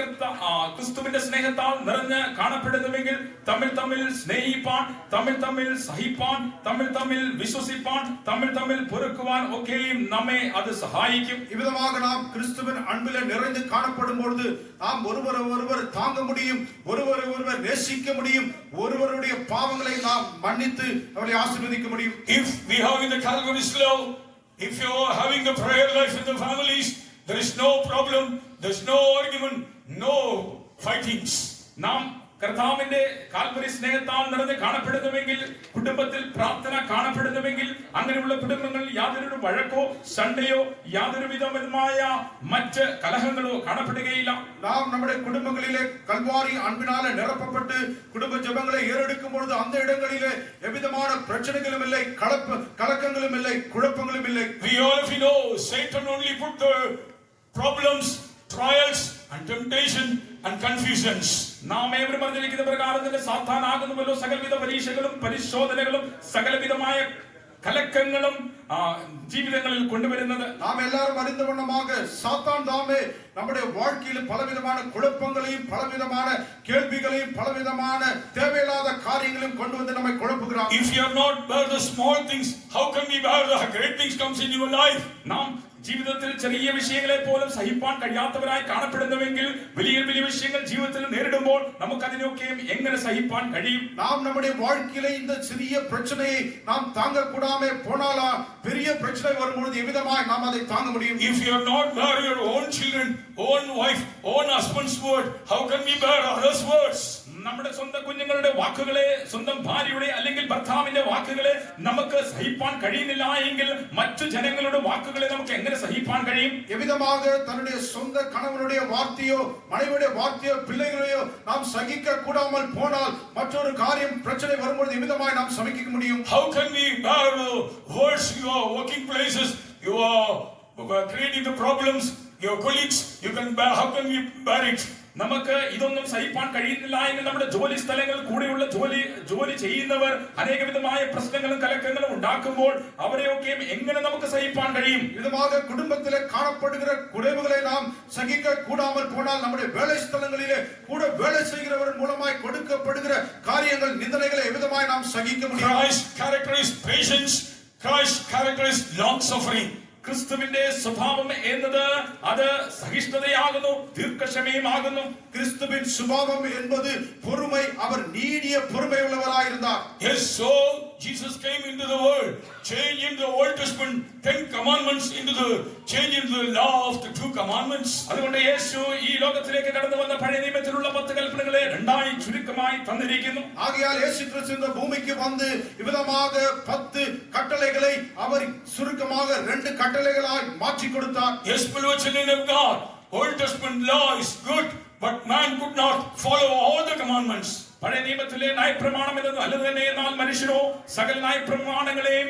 ക്രിസ്തുവിന്റെ സ്നേഹത്താൽ നിറഞ്ഞ് കാണപ്പെടുന്നുവെങ്കിൽ തമ്മിൽ സ്നേഹിപ്പാൻ, തമ്മിൽ സഹിപ്പാൻ, തമ്മിൽ വിശ്വസിപ്പാൻ, തമ്മിൽ പൊറുക്കുവാൻ ഒക്കെയും നമ്മെ അത് സഹായിക്കും. இவ்விதமாக நாம் கிறிஸ்துவின் அன்பிலே நிறைந்து காணப்படும் பொழுது நாம் ஒருவர் தாங்க முடியும், ஒருவர் நேசிக்க முடியும், ஒருவருடைய பாவங்களை நாம் மன்னித்து அவரை ஆசீர்வதிக்க முடியும். If we have in the Calvinist love, if you are having the prayer life in the families, there is no problem, there is no argument, no fightings. നാം കർത്താവിന്റെ കാൽവരി സ്നേഹത്താൽ നിറഞ്ഞ് കാണപ്പെടുന്നുവെങ്കിൽ, കുടുംബത്തിൽ പ്രാർത്ഥന കാണപ്പെടുന്നുവെങ്കിൽ, അങ്ങനെയുള്ള കുടുംബങ്ങളിൽ യാതൊരു വഴക്കോ ശണ്ടയോ യാതൊരു വിധമായ മറ്റ് കലഹങ്ങളോ കാണപ്പെടുകയില്ല. நாம் நம்முடைய குடும்பங்களிலே கல்வாரி அன்பினாலே நிரப்பப்பட்டு குடும்ப ஜெபங்களை ஏறெடுக்கும் பொழுது அந்த இடங்களிலே எவ்விதமான பிரச்சனைகளும் இல்லை, கலக்கங்களும் இல்லை, குழப்பங்களும் இல்லை. We all of you know Satan only put the problems, trials and temptation and confusions. നാം ഏവരും അറിഞ്ഞിരിക്കുന്ന പ്രകാരത്തിന്റെ സാത്താനാകുന്നുവല്ലോ സകലവിധ പരീക്ഷകളും പരിശോധനകളും സകലവിധമായ കലക്കങ്ങളും ജീവിതങ്ങളിൽ കൊണ്ടുവരുന്നത്. நாம் எல்லாரும் அறிந்த வண்ணமாக சாத்தான் தாமே நம்முடைய வாழ்க்கையில் பலவிதமான குழப்பங்களையும் பலவிதமான கேள்விகளையும் பலவிதமான தேவையில்லாத காரியங்களையும் கொண்டு வந்து நம்மை குழப்புகிறான். If you are not bear the small things, how can we bear the great things comes in your life? നാം ജീവിതത്തിൽ ചെറിയ വിഷയങ്ങളെ പോലും സഹിപ്പാൻ കഴിയാത്തവരായി കാണപ്പെടുന്നുവെങ്കിൽ വലിയ വിഷയങ്ങൾ ജീവിതത്തിൽ നേരിടുമ്പോൾ നമുക്ക് അതിനൊക്കെയും എങ്ങനെ സഹിപ്പാൻ കഴിയും? நாம் நம்முடைய வாழ்க்கையிலே இந்த சிறிய பிரச்சனையை நாம் தாங்க கூடாம போனாலா பெரிய பிரச்சனை வரும்பொழுது எவ்விதமாய் நாம் அதை தாங்க முடியும்? If you are not bear your own children, own wife, own husband's word, how can we bear others' words? നമ്മുടെ സ്വന്തം കുഞ്ഞുങ്ങളുടെ വാക്കുകളെ, സ്വന്തം ഭാര്യയുടെ അല്ലെങ്കിൽ ഭർത്താവിന്റെ വാക്കുകളെ നമുക്ക് സഹിപ്പാൻ കഴിയുന്നില്ല എങ്കിൽ മറ്റു ജനങ്ങളുടെ വാക്കുകളെ നമുക്ക് എങ്ങനെ സഹിപ്പാൻ കഴിയും? எவ்விதமாக தன்னுடைய சொந்த கணவனுடைய வார்த்தையோ மனைவியுடைய வார்த்தையோ பிள்ளைகளையோ நாம் சகிக்க கூடாமல் போனால் மற்றொரு காரியம் பிரச்சனை வரும்போது எவ்விதமாய் நாம் சகிக்க முடியும்? How can we bear the words, your working places, you are creating the problems, your colleagues, you can bear, how can we bear it? നമുക്ക് ഇതൊന്നും സഹിപ്പാൻ കഴിയുന്നില്ല എങ്കിൽ നമ്മുടെ ജോലി സ്ഥലങ്ങളിൽ കൂടെയുള്ള ജോലി ചെയ്യുന്നവർ അനേകവിധമായ പ്രശ്നങ്ങളും കലക്കങ്ങളും ഉണ്ടാക്കുമ്പോൾ അവരെയൊക്കെയും എങ്ങനെ നമുക്ക് സഹിപ്പാൻ കഴിയും? இதுமாக குடும்பத்திலே காணப்படுகிற குறைவுகளை நாம் சகிக்க கூடாமல் போனால் நம்முடைய வேலை ஸ்தலங்களிலே கூட வேலை செய்கிறவர் மூலமாய் கொடுக்கப்படுகிற காரியங்கள் நிந்தனைகளை எவ்விதமாய் நாம் சகிக்க முடியும்? Christ's character is patience, Christ's character is long suffering. ക്രിസ്തുവിന്റെ സ്വഭാവം എന്നത് അത് സഹിഷ്ണുതയാകുന്നു, ദീർഘക്ഷമയുമാകുന്നു. கிறிஸ்துவின் சுபாவம் என்பது பொறுமை. அவர் நீடிய பொறுமை உள்ளவராயிருந்தார். Yes, so Jesus came into the world, changing the Old Testament 10 commandments into the change into the law of the 2 commandments. അതുകൊണ്ട് യേശു ഈ ലോകത്തിലേക്ക് കടന്നു വന്ന പഴയ നിയമത്തിലുള്ള 10 കൽപ്പനകളെ രണ്ടായി ചുരുക്കമായി തന്നിരിക്കുന്നു. ஆகையால் இயேசு கிறிஸ்து இந்த பூமிக்கு வந்து இவ்விதமாக 10 கட்டளைகளை அவர் சுருக்கமாக 2 கட்டளைகளாய் மாற்றி கொடுத்தார். Yes, beloved children of God, Old Testament law is good, but man could not follow all the commandments. പഴയ നിയമത്തിലെ ന്യായപ്രമാണം എന്നത് നല്ലത് തന്നെ, എന്നാൽ മനുഷ്യരോ സകല ന്യായപ്രമാണങ്ങളെയും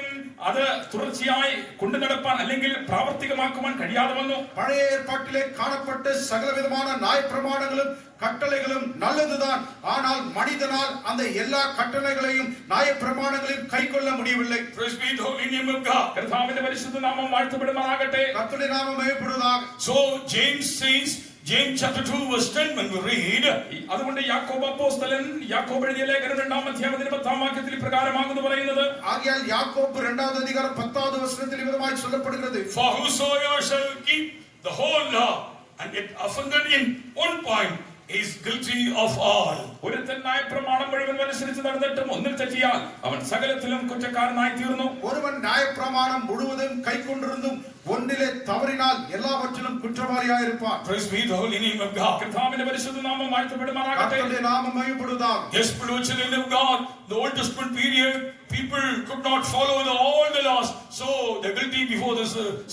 അത് തുടർച്ചയായി കൊണ്ടു നടപ്പാൻ അല്ലെങ്കിൽ പ്രാവർത്തികമാക്കുവാൻ കഴിയാതെ വന്നു. பழைய ஏற்பாட்டிலே காணப்பட்ட சகலவிதமான நியாயப்பிரமாணங்களும் கட்டளைகளும் நல்லதுதான். ஆனால் மனிதனால் அந்த எல்லா கட்டளைகளையும் நியாயப்பிரமாணங்களையும் கைக்கொள்ள முடியவில்லை. Praise be the holy name of God. കർത്താവിന്റെ പരിശുദ്ധ നാമം വാഴ്ത്തപ്പെടുമാറാകട്ടെ. கர்த்தருடைய நாமம் மகிமைப்படுவதாக. So James says, James chapter 2 verse 10, when we read, അതുകൊണ്ട് യാക്കോബ് അപ്പോസ്തലൻ യാക്കോബ് എഴുതിയ ലേഖനം 2-ാം അധ്യായം 10-ാം വാക്യത്തിൽ പ്രകാരമാകുന്നു പറയുന്നത്, ஆகையால் யாக்கோபு 2வது அதிகாரம் 10வது வசனத்தில் இவ்விதமாய் சொல்லப்படுகிறது, for whosoever shall keep the whole law and yet offended in one point is guilty of all. ഒരുത്തൻ ന്യായപ്രമാണം മുഴുവൻ അനുസരിച്ച് നടന്നിട്ടും ഒന്നിൽ തെറ്റിയാൽ അവൻ സകലത്തിലും കുറ്റക്കാരനായി തീർന്നു. ஒருவன் நியாயப்பிரமாணம் முழுவதும் கைக்கொண்டிருந்தும் ஒன்றிலே தவறினால் எல்லாவற்றிலும் குற்றவாளியாய் இருப்பான். Praise be the holy name of God. കർത്താവിന്റെ പരിശുദ്ധ നാമം വാഴ്ത്തപ്പെടുമാറാകട്ടെ. கர்த்தருடைய நாமம் மகிமைப்படுவதாக. Yes, beloved children of God, the Old Testament period, people could not follow all the laws, so they guilty before the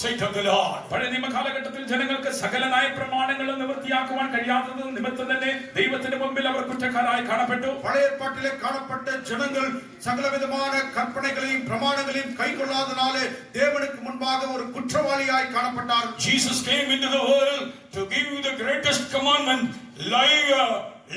sight of the Lord. പഴയ നിയമ കാലഘട്ടത്തിൽ ജനങ്ങൾക്ക് സകല ന്യായപ്രമാണങ്ങളും നിവൃത്തിയാക്കുവാൻ കഴിയാത്തത് നിമിത്തം തന്നെ ദൈവത്തിന്റെ മുമ്പിൽ അവർ കുറ്റക്കാരായി കാണപ്പെട്ടു. பழைய ஏற்பாட்டிலே காணப்பட்ட ஜனங்கள் சகலவிதமான கற்பனைகளையும் பிரமாணங்களையும் கைக்கொள்ளாதனாலே தேவனுக்கு முன்பாக ஒரு குற்றவாளியாய் காணப்பட்டார். Jesus came into the world to give you the greatest commandment,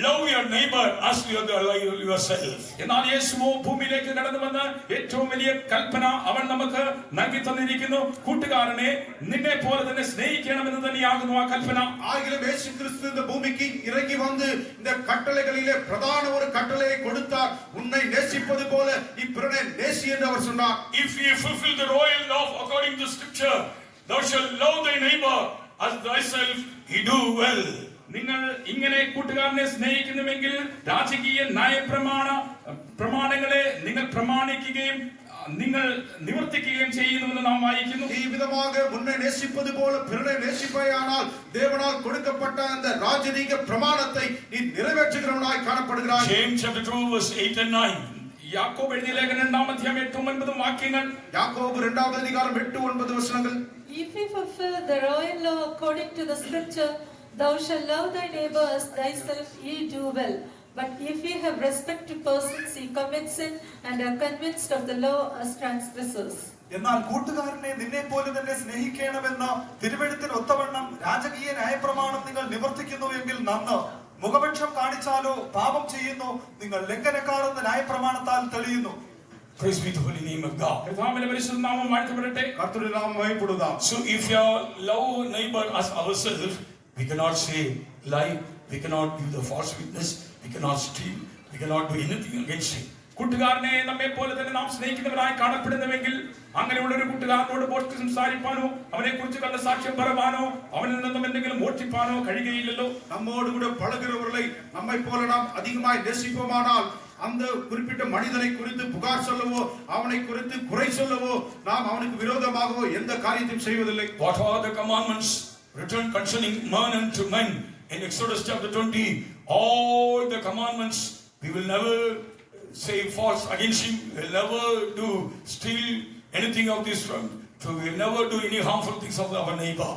love your neighbor as you love yourself. എന്നാൽ യേശുവോ ഭൂമിയിലേക്ക് കടന്നു വന്ന് ഏറ്റവും വലിയ കൽപ്പന അവൻ നമുക്ക് നൽകി തന്നിരിക്കുന്നു. കൂട്ടുകാരനെ നിന്നെ പോലെ തന്നെ സ്നേഹിക്കണമെന്ന് തന്നെയാകുന്നു ആ കൽപ്പന. ஆகிலும் இயேசு கிறிஸ்து இந்த பூமிக்கு இறங்கி வந்து இந்த கட்டளைகளிலே பிரதான ஒரு கட்டளையை கொடுத்தார். உன்னை நேசிப்பது போல இப்பிறனை நேசி என்று அவர் சொன்னார். If you fulfill the royal law according to scripture, thou shalt love thy neighbor as thyself, you do well. നിങ്ങൾ ഇങ്ങനെ കൂട്ടുകാരനെ സ്നേഹിക്കുന്നുവെങ്കിൽ രാജകീയ പ്രമാണങ്ങളെ നിങ്ങൾ പ്രമാണിക്കുകയും നിങ്ങൾ നിവർത്തിക്കുകയും ചെയ്യുന്നുവെന്ന് നാം വായിക്കുന്നു. ഈ വിധமாக உன்னை நேசிப்பது போல பிறனை நேசிப்பாயானால் தேவனால் கொடுக்கப்பட்ட அந்த ராஜரீக பிரமாணத்தை நீ நிறைவேற்றுகிறவனாய் காணப்படுகிறாய். James chapter 2 verse 8 and 9. യാക്കോബ് എഴുതിയ ലേഖനം 2-ാം അധ്യായം 8-9 വാക്യങ്ങൾ. யாக்கோபு 2-வது அதிகாரம் 8-9 வசனங்கள். If we fulfill the royal law according to the scripture, thou shalt love thy neighbor as thyself, ye do well. But if ye have respect to persons, ye commit sin and are convinced of the law as transgressors. എന്നാൽ കൂട്ടുകാരനെ നിന്നെ പോലെ തന്നെ സ്നേഹിക്കണമെന്ന തിരുവെഴുത്തിന് ഒത്തവണ്ണം രാജകീയ ന്യായപ്രമാണം നിങ്ങൾ നിവർത്തിക്കുന്നുവെങ്കിൽ നന്ന്. മുഖപക്ഷം കാണിച്ചാലോ പാപം ചെയ്യുന്നു, നിങ്ങൾ ലംഘനക്കാരെന്ന ന്യായപ്രമാണത്താൽ തെളിയുന്നു. Praise be the holy name of God. കർത്താവിന്റെ പരിശുദ്ധ നാമം വാഴ്ത്തപ്പെടട്ടെ. கர்த்தருடைய நாமம் மகிமைப்படுவதாக. So if you love neighbor as ourselves, we cannot say lie, we cannot give the false witness, we cannot steal, we cannot do anything against him. കൂട്ടുകാരനെ നമ്മെ പോലെ തന്നെ നാം സ്നേഹിക്കുന്നവരായി കാണപ്പെടുന്നുവെങ്കിൽ അങ്ങനെയുള്ള ഒരു കൂട്ടുകാരനോട് പോസ്റ്റ് സംസാരിപ്പാനോ അവനെ കുറിച്ച് കണ്ട സാക്ഷ്യം പറയുവാനോ അവനിൽ നിന്നും എന്തെങ്കിലും മോഷ്ടിപ്പാനോ കഴിയുകയില്ലല്ലോ. நம்மோடு கூட பழகுறவர்களை நம்மை போல நாம் அதிகமாய் நேசிப்போமானால் அந்த குறிப்பிட்ட மனிதனை குறித்து புகார் சொல்லவோ அவனை குறித்து குறை சொல்லவோ நாம் அவனுக்கு விரோதமாகவோ எந்த காரியத்தையும் செய்வதில்லை. What are the commandments written concerning man and to men in Exodus chapter 20? All the commandments, we will never say false against him, we will never do steal anything of this from, so we will never do any harmful things of our neighbor.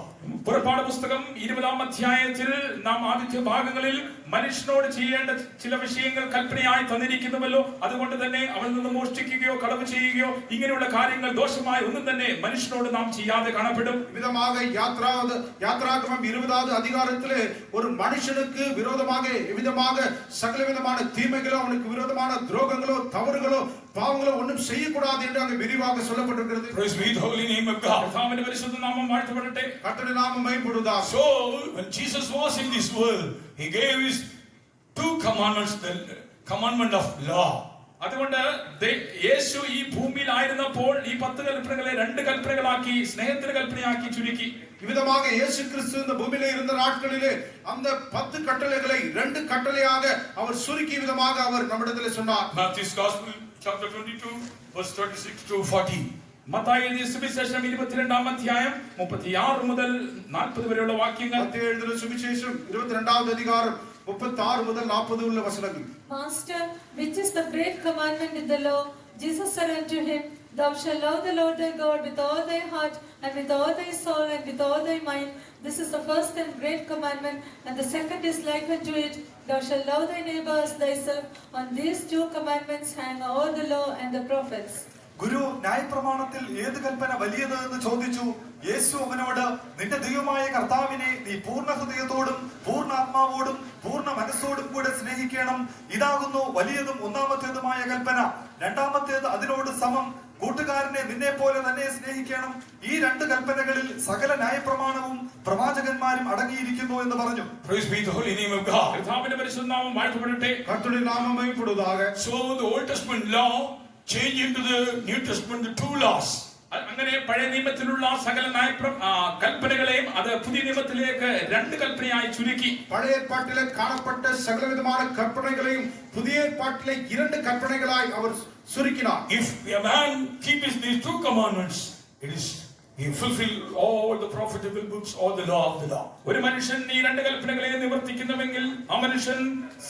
പുറപ്പാട് പുസ്തകം 20-ാം അധ്യായത്തിൽ നാം ആദ്യ ഭാഗങ്ങളിൽ മനുഷ്യനോട് ചെയ്യേണ്ട ചില വിഷയങ്ങൾ കൽപ്പനയായി തന്നിരിക്കുന്നുവല്ലോ. അതുകൊണ്ട് തന്നെ അവനിൽ നിന്ന് മോഷ്ടിക്കുകയോ കളവ് ചെയ്യുകയോ ഇങ്ങനെയുള്ള കാര്യങ്ങൾ ദോഷമായി ഒന്നും തന്നെ മനുഷ്യനോട് നാം ചെയ്യാതെ കാണപ്പെടും. விதமாக யாத்ராகமம் 20வது அதிகாரத்திலே ஒரு மனுஷனுக்கு விரோதமாக எவ்விதமாக சகலவிதமான தீமைகளோ அவனுக்கு விரோதமான துரோகங்களோ தவறுகளோ பாவங்களோ ஒன்றும் செய்யக்கூடாது என்று அங்கே விரிவாக சொல்லப்பட்டிருக்கிறது. Praise be the holy name of God. കർത്താവിന്റെ പരിശുദ്ധ നാമം വാഴ്ത്തപ്പെടട്ടെ. கர்த்தருடைய நாமம் மகிமைப்படுவதாக. So when Jesus was in this world, he gave his two commandments, the commandment of law. അതുകൊണ്ട് യേശു ഈ ഭൂമിയിൽ ആയിരുന്നപ്പോൾ ഈ 10 കൽപ്പനകളെ 2 കൽപ്പനകളാക്കി സ്നേഹത്തിന്റെ കൽപ്പനയാക്കി ചുരുക്കി. விதமாக இயேசு கிறிஸ்து இந்த பூமியிலே இருந்த நாட்களிலே அந்த 10 கட்டளைகளை 2 கட்டளையாக அவர் சுருக்கி விதமாக அவர் நம்மிடத்திலே சொன்னார். Matthew's Gospel chapter 22 verse 36 to 40. Mathai എഴുതിയ സുവിശേഷം 22-ാം അധ്യായം 36 മുതൽ 40 വരെയുള്ള വാക്യങ്ങൾ. മത്തായി എഴുതിയ സുവിശേഷം 22வது அதிகாரம் 36 முதல் 40 உள்ள வசனங்கள். Master, which is the great commandment in the law? Jesus said unto him, Thou shalt love the Lord thy God with all thy heart and with all thy soul and with all thy mind. This is the first and great commandment, and the second is like unto it. Thou shalt love thy neighbor as thyself. On these 2 commandments hang all the law and the prophets. ഗുരു, ന്യായപ്രമാണത്തിൽ ഏത് കൽപ്പന വലിയത് എന്ന് ചോദിച്ചു. യേശു അവനോട്, നിന്റെ ദൈവമായ കർത്താവിനെ നീ പൂർണ്ണ ഹൃദയത്തോടും പൂർണ്ണ ആത്മാവോടും പൂർണ്ണ മനസ്സോടും കൂടെ സ്നേഹിക്കണം. ഇതാകുന്നു വലിയതും ഒന്നാമത്തേതുമായ കൽപ്പന. രണ്ടാമത്തേത് അതിനോട് സമം. കൂട്ടുകാരനെ നിന്നെ പോലെ തന്നെ സ്നേഹിക്കണം. ഈ 2 കൽപ്പനകളിൽ സകല ന്യായപ്രമാണവും പ്രവാചകന്മാരും അടങ്ങിയിരിക്കുന്നു എന്ന് പറഞ്ഞു. Praise be the holy name of God. കർത്താവിന്റെ പരിശുദ്ധ നാമം വാഴ്ത്തപ്പെടട്ടെ. கர்த்தருடைய நாமம் மகிமைப்படுவதாக. So the Old Testament law changed into the New Testament the 2 laws. അങ്ങനെ പഴയ നിയമത്തിലുള്ള സകല കൽപ്പനകളെയും അത് പുതിയ നിയമത്തിലേക്ക് 2 കൽപ്പനയായി ചുരുക്കി. പഴയ ഏർപ്പാട്ടിലെ കാണപ്പെട്ട സകലവിധമായ കൽപ്പനകളെയും പുതിയ ഏർപ്പാട്ടിലെ 2 കൽപ്പനകളായി അവർ സുരുക്കിനാർ. If a man keeps these 2 commandments, it is he fulfilled all the profitable books, all the law of the law. ഒരു മനുഷ്യൻ ഈ രണ്ട് കൽപ്പനകളെ നിവർത്തിക്കുന്നുവെങ്കിൽ ആ മനുഷ്യൻ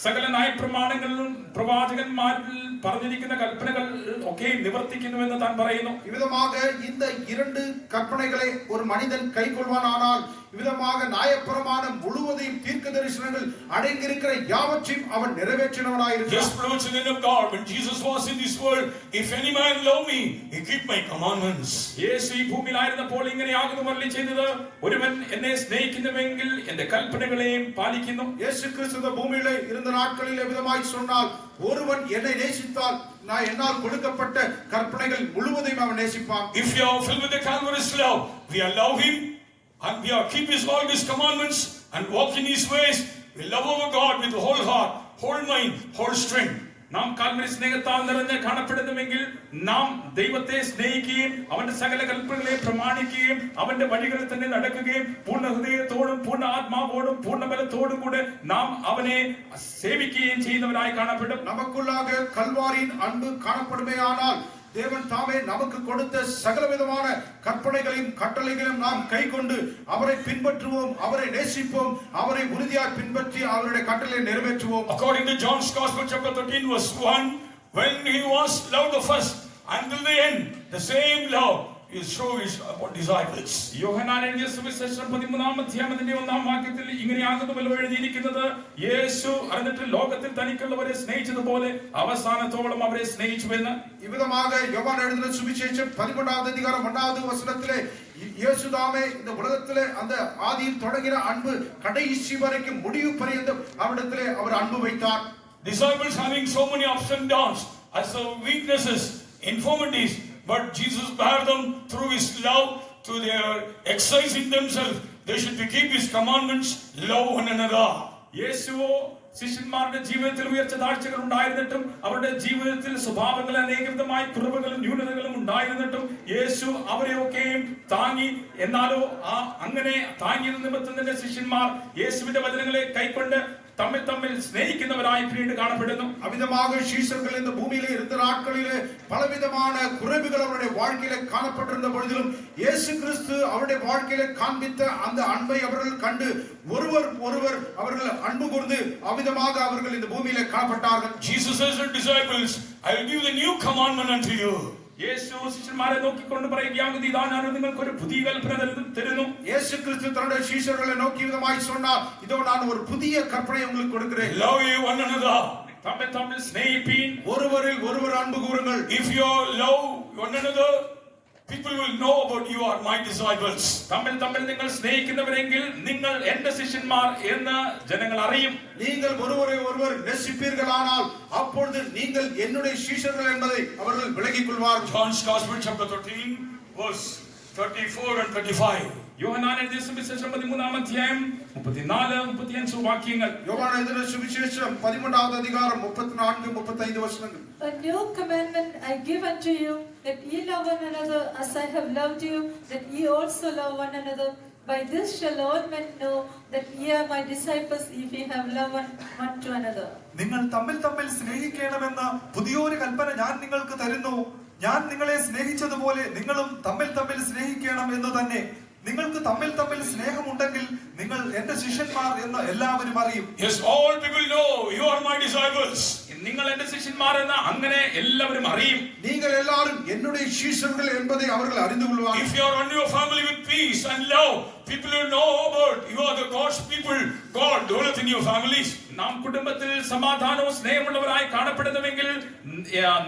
സകല ന്യായപ്രമാണങ്ങളിലും പ്രവാചകന്മാരിൽ പറഞ്ഞിരിക്കുന്ന കൽപ്പനകൾ ഒക്കെ നിവർത്തിക്കുന്നുവെന്ന് താൻ പറയുന്നു. இவ்விதமாக இந்த இரண்டு கற்பனைகளை ஒரு மனிதன் கைக்கொள்வானானால் இவ்விதமாக நியாயப்பிரமாணம் முழுவதையும் தீர்க்க தரிசனங்கள் அடங்கியிருக்கிற யாவற்றையும் அவன் நிறைவேற்றினவனாயிருக்கிறான். Yes, beloved children of God, when Jesus was in this world, if any man love me, he keep my commandments. യേശു ഈ ഭൂമിയിലായിരുന്നപ്പോൾ ഇങ്ങനെയാകുന്നു അരുളി ചെയ്തത്, ഒരുവൻ എന്നെ സ്നേഹിക്കുന്നുവെങ്കിൽ എന്റെ കൽപ്പനകളെയും പാലിക്കുന്നു. இயேசு கிறிஸ்து இந்த பூமியிலே இருந்த நாட்களில் விதமாய் சொன்னால், ஒருவன் என்னை நேசித்தால் நான் என்னால் கொடுக்கப்பட்ட கற்பனைகள் முழுவதையும் அவன் நேசிப்பான். If you are filled with the Calvary's love, we love him and we are keep all his commandments and walk in his ways. We love our God with the whole heart, whole mind, whole strength. നാം Calvary സ്നേഹത്താൽ നിറഞ്ഞ് കാണപ്പെടുന്നുവെങ്കിൽ നാം ദൈവത്തെ സ്നേഹിക്കുകയും അവന്റെ സകല കൽപ്പനകളെ പ്രമാണിക്കുകയും അവന്റെ വഴികളിൽ തന്നെ നടക്കുകയും പൂർണ്ണ ഹൃദയത്തോടും പൂർണ്ണ ആത്മാവോടും പൂർണ്ണ ബലത്തോടും കൂടെ നാം അവനെ സേവിക്കുകയും ചെയ്യുന്നവരായി കാണപ്പെടും. நமக்குள்ளாக கல்வாரியின் அன்பு காணப்படுமேயானால் தேவன் தாமே நமக்கு கொடுத்த சகலவிதமான கற்பனைகளையும் கட்டளைகளையும் நாம் கைக்கொண்டு அவரை பின்பற்றுவோம், அவரை நேசிப்போம், அவரை உறுதியாய் பின்பற்றி அவருடைய கட்டளையை நிறைவேற்றுவோம். According to John's Gospel chapter 13 verse 1, when he was loved the first until the end, the same love is show his disciples. യോഹന്നാൻ എഴുതിയ സുവിശേഷം 13-ാം അധ്യായത്തിന്റെ 1-ാം വാക്യത്തിൽ ഇങ്ങനെയാകുന്നുവല്ലോ എഴുതിയിരിക്കുന്നത്, യേശു അറിഞ്ഞിട്ട് ലോകത്തിൽ തനിക്കുള്ളവരെ സ്നേഹിച്ചതുപോലെ അവസാനത്തോളം അവരെ സ്നേഹിച്ചുവെന്ന്. இவ்விதமாக யோவான் எழுதின சுவிசேஷம் 13வது அதிகாரம் 1வது வசனத்திலே இயேசு தாமே இந்த உலகத்திலே அந்த ஆதியில் தொடங்கின அன்பு கடைசி வரைக்கும் முடிவு பரியந்தம் அவரிடத்திலே அவர் அன்பு வைத்தார். Disciples having so many ups and downs, as weaknesses, infirmities, but Jesus bare them through his love to their exercising themselves. They should keep his commandments, love one another. യേശുവോ ശിഷ്യന്മാരുടെ ജീവിതത്തിൽ ഉയർച്ച താഴ്ചകൾ ഉണ്ടായിരുന്നിട്ടും അവരുടെ ജീവിതത്തിൽ സ്വഭാവങ്ങൾ അനേകവിധമായ കുറവുകളും ന്യൂനതകളും ഉണ്ടായിരുന്നിട്ടും യേശു അവരെയൊക്കെയും താങ്ങി. എന്നാലോ അങ്ങനെ താങ്ങിയ നിമിത്തം തന്നെ ശിഷ്യന്മാർ യേശുവിന്റെ വചനങ്ങളെ കൈക്കൊണ്ട് തമ്മിൽ തമ്മിൽ സ്നേഹിക്കുന്നവരായി പിന്നീട് കാണപ്പെടുന്നു. அவ்விதமாக சீஷர்கள் இந்த பூமியிலே இருந்த நாட்களிலே பலவிதமான குறைவுகள் அவருடைய வாழ்க்கையிலே காணப்பட்டிருந்த பொழுதிலும் இயேசு கிறிஸ்து அவருடைய வாழ்க்கையிலே காண்பித்த அந்த அன்பை அவர்கள் கண்டு ஒருவர் அவர்கள் அன்பு கூர்ந்து அவ்விதமாக அவர்கள் இந்த பூமியிலே காணப்பட்டார்கள். Jesus says to disciples, I will give the new commandment unto you. യേശു ശിഷ്യന്മാരെ നോക്കിക്കൊണ്ട് പറയുകയാകുന്നു, ഇതാ ഞാൻ നിങ്ങൾക്ക് ഒരു പുതിയ കൽപ്പന തരുന്നു. இயேசு கிறிஸ்து தன்னுடைய சீஷர்களை நோக்கி விதமாய் சொன்னார், இதோ நான் ஒரு புதிய கற்பனை உங்களுக்கு கொடுக்கிறேன். Love you one another. തമ്മിൽ തമ്മിൽ സ്നേഹിപ്പീൻ, ஒருவரில் ஒருவர் அன்பு கூறுங்கள். If you love one another, people will know about you are my disciples. തമ്മിൽ തമ്മിൽ നിങ്ങൾ സ്നേഹിക്കുന്നവരെങ്കിൽ നിങ്ങൾ എന്റെ ശിഷ്യന്മാർ എന്ന് ജനങ്ങൾ അറിയും. நீங்கள் ஒருவரை ஒருவர் நேசிப்பீர்களானால் அப்பொழுது நீங்கள் என்னுடைய சீஷர்கள் என்பதை அவர்கள் விளங்கிக் கொள்வார்கள். John's Gospel chapter 13 verse 34 and 35. യോഹന്നാൻ എഴുതിയ സുവിശേഷം 13-ാം അധ്യായം 34-35 വാക്യങ്ങൾ. யோவான் எழுதின சுவிசேஷம் 13வது அதிகாரம் 34-35 வசனங்கள். A new commandment I give unto you, that ye love one another as I have loved you, that ye also love one another. By this shall all men know that ye are my disciples, if ye have love one to another. നിങ്ങൾ തമ്മിൽ തമ്മിൽ സ്നേഹിക്കണമെന്ന പുതിയൊരു കൽപ്പന ഞാൻ നിങ്ങൾക്ക് തരുന്നു. ഞാൻ നിങ്ങളെ സ്നേഹിച്ചതുപോലെ നിങ്ങളും തമ്മിൽ തമ്മിൽ സ്നേഹിക്കണം എന്ന് തന്നെ. നിങ്ങൾക്ക് തമ്മിൽ തമ്മിൽ സ്നേഹമുണ്ടെങ്കിൽ നിങ്ങൾ എന്റെ ശിഷ്യന്മാർ എന്ന് എല്ലാവരും അറിയും. Yes, all people know you are my disciples. നിങ്ങൾ എന്റെ ശിഷ്യന്മാർ എന്ന് അങ്ങനെ എല്ലാവരും അറിയും. நீங்கள் எல்லாரும் என்னுடைய சீஷர்கள் என்பதை அவர்கள் அறிந்து கொள்வார்கள். If you are running your family with peace and love, people will know about you are the God's people. God dwelleth in your families. നാം കുടുംബത്തിൽ സമാധാനവും സ്നേഹമുള്ളവരായി കാണപ്പെടുന്നുവെങ്കിൽ